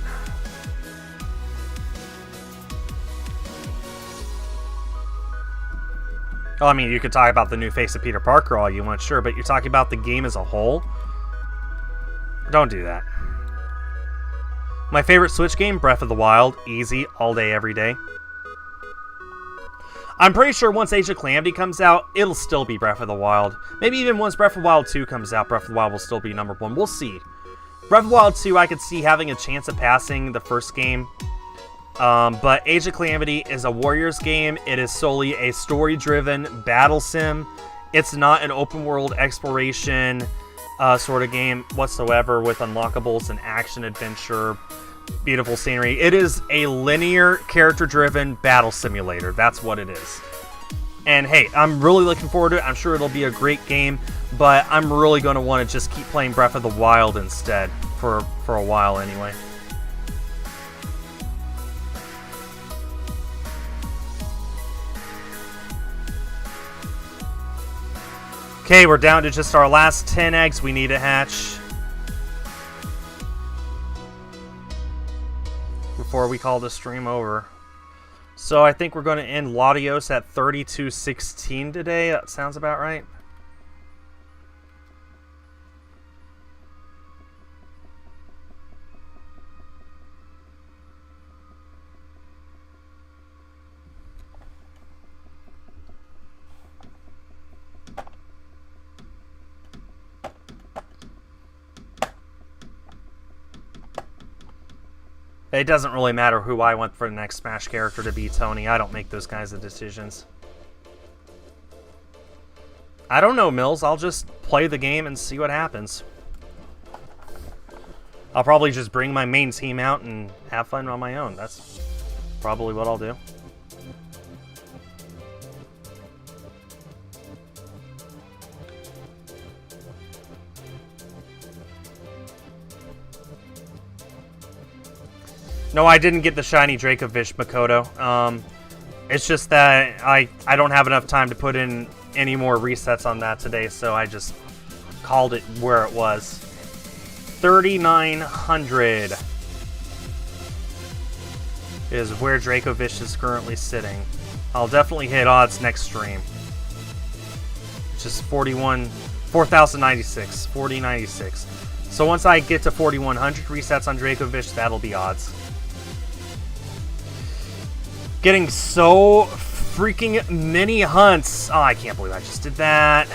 Oh, I mean, you could talk about the new face of Peter Parker all you want, sure, but you're talking about the game as a whole? Don't do that. My favorite Switch game, Breath of the Wild. Easy, all day, every day. I'm pretty sure once Age of Calamity comes out, it'll still be Breath of the Wild. Maybe even once Breath of the Wild 2 comes out, Breath of the Wild will still be number 1. We'll see. Breath of the Wild 2, I could see having a chance of passing the first game. But Age of Calamity is a Warriors game. It is solely a story-driven battle sim. It's not an open-world exploration sort of game whatsoever with unlockables and action-adventure, beautiful scenery. It is a linear, character-driven battle simulator. That's what it is. And hey, I'm really looking forward to it. I'm sure it'll be a great game, but I'm really going to want to just keep playing Breath of the Wild instead for a while anyway. Okay, we're down to just our last 10 eggs we need to hatch before we call the stream over. So I think we're going to end Latios at 32:16 today. That sounds about right. It doesn't really matter who I want for the next Smash character to be, Tony. I don't make those kinds of decisions. I don't know, Mills. I'll just play the game and see what happens. I'll probably just bring my main team out and have fun on my own. That's probably what I'll do. No, I didn't get the shiny Dracovish Makoto. It's just that I don't have enough time to put in any more resets on that today, so I just called it where it was. 3,900 is where Dracovish is currently sitting. I'll definitely hit odds next stream. Which is 4,096, 4096. So once I get to 4,100 resets on Dracovish, that'll be odds. Getting so freaking many hunts. Oh, I can't believe I just did that.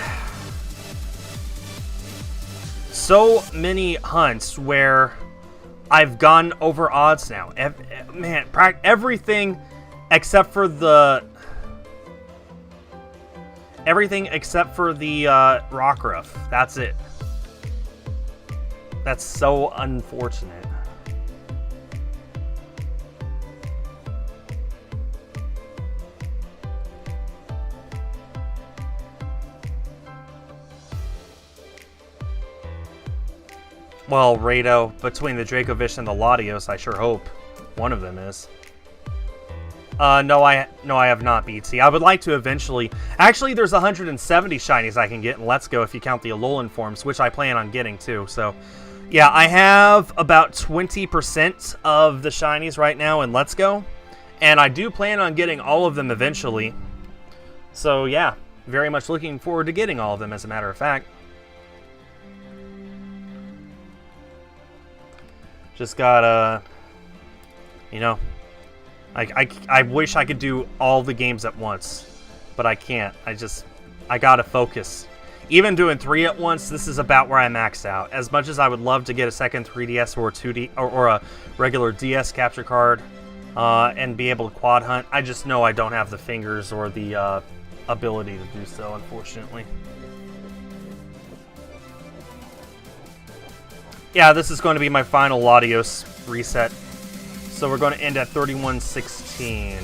So many hunts where I've gone over odds now. Man, everything except for the... Everything except for the Rockruff. That's it. That's so unfortunate. Well, Rado, between the Dracovish and the Latios, I sure hope one of them is. No, I have not, BT. I would like to eventually... Actually, there's 170 shinies I can get in Let's Go if you count the Alolan forms, which I plan on getting too. So, yeah, I have about 20% of the shinies right now in Let's Go, and I do plan on getting all of them eventually. So, yeah, very much looking forward to getting all of them, as a matter of fact. Just gotta, you know, I wish I could do all the games at once, but I can't. I gotta focus. Even doing 3 at once, this is about where I max out. As much as I would love to get a second 3DS or a 2D or a regular DS capture card and be able to quad hunt, I just know I don't have the fingers or the ability to do so, unfortunately. Yeah, this is going to be my final Latios reset. So we're going to end at 3116.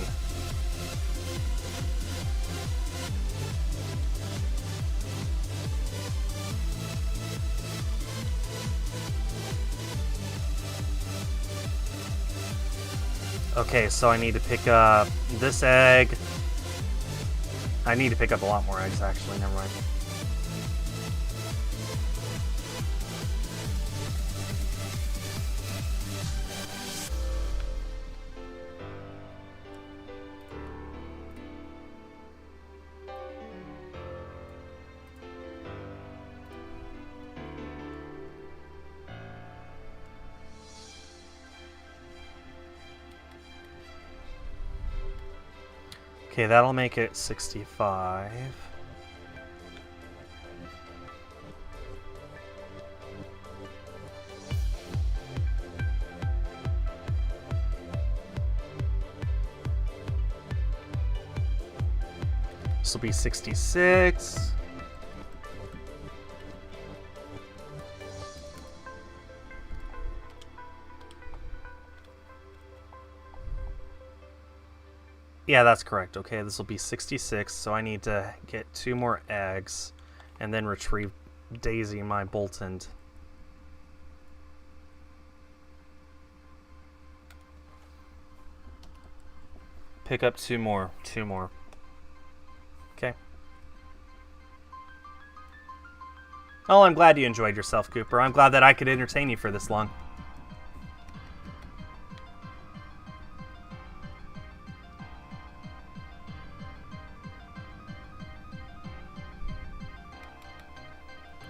Okay, so I need to pick up this egg, I need to pick up a lot more eggs, actually. Never mind. Okay, that'll make it 65. This will be 66. Yeah, that's correct. Okay, this will be 66, so I need to get 2 more eggs and then retrieve Daisy, my Boltund. Pick up 2 more. 2 more. Okay. Oh, I'm glad you enjoyed yourself, Cooper. I'm glad that I could entertain you for this long.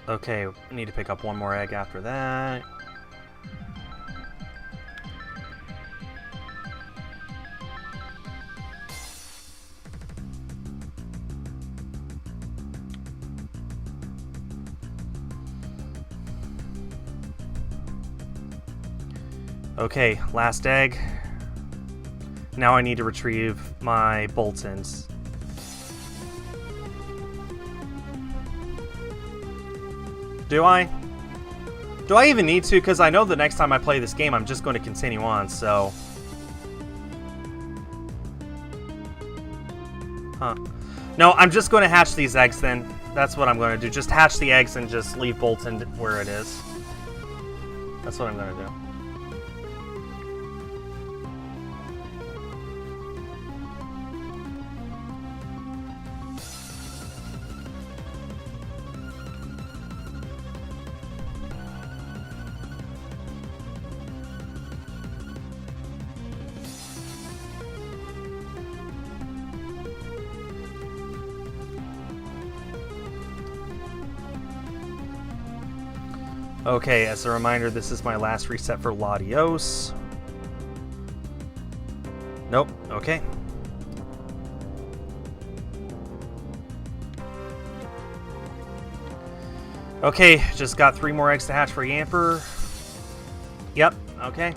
Okay, I need to pick up 1 more egg after that. Okay, last egg. Now I need to retrieve my Boltunds. Do I? Do I even need to? Because I know the next time I play this game, I'm just going to continue on, so... Huh. No, I'm just going to hatch these eggs then. That's what I'm going to do. Just hatch the eggs and just leave Boltund where it is. That's what I'm going to do. Okay, as a reminder, this is my last reset for Latios. Nope, okay. Okay, just got 3 more eggs to hatch for Yamper. Yep, okay.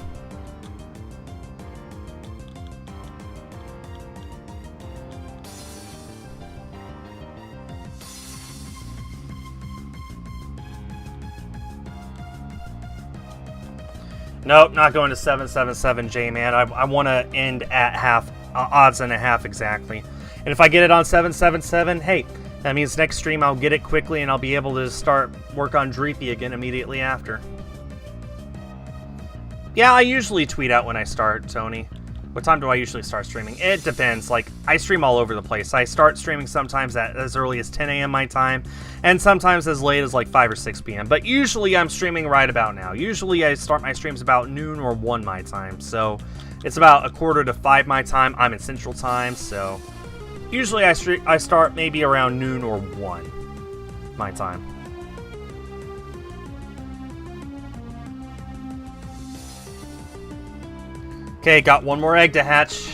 Nope, not going to 777, J-Man. I want to end at half, odds and a half exactly. And if I get it on 777, hey, that means next stream I'll get it quickly and I'll be able to start work on Dreepy again immediately after. Yeah, I usually tweet out when I start, Tony. What time do I usually start streaming? It depends. Like, I stream all over the place. I start streaming sometimes at as early as 10 a.m. my time, and sometimes as late as like 5 or 6 p.m. But usually I'm streaming right about now. Usually I start my streams about noon or 1 my time. So it's about 4:45 my time. I'm in Central Time, so usually I start maybe around noon or 1 my time. Okay, got 1 more egg to hatch.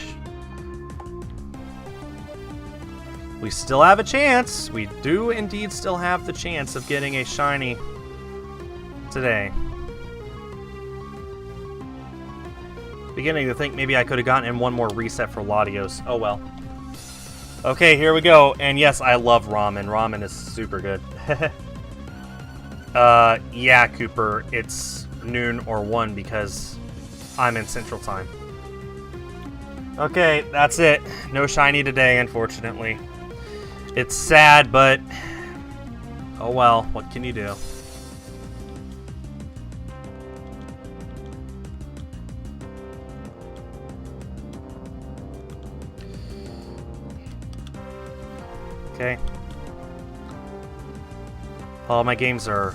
We still have a chance. We do indeed still have the chance of getting a shiny today. Beginning to think maybe I could have gotten in 1 more reset for Latios. Oh well. Okay, here we go. And yes, I love ramen. Ramen is super good. Yeah, Cooper, it's noon or 1 because I'm in Central Time. Okay, that's it. No shiny today, unfortunately. It's sad, but oh well, what can you do? Okay. All my games are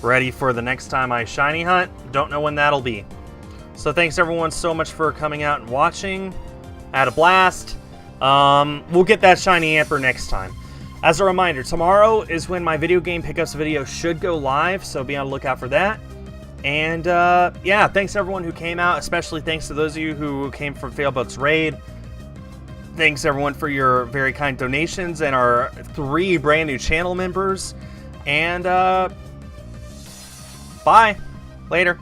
ready for the next time I shiny hunt. Don't know when that'll be. So thanks everyone so much for coming out and watching. I had a blast. We'll get that shiny Amper next time. As a reminder, tomorrow is when my video game pickups video should go live, so be on the lookout for that. And yeah, thanks everyone who came out, especially thanks to those of you who came from Failboat's Raid. Thanks everyone for your very kind donations and our 3 brand new channel members. And bye. Later.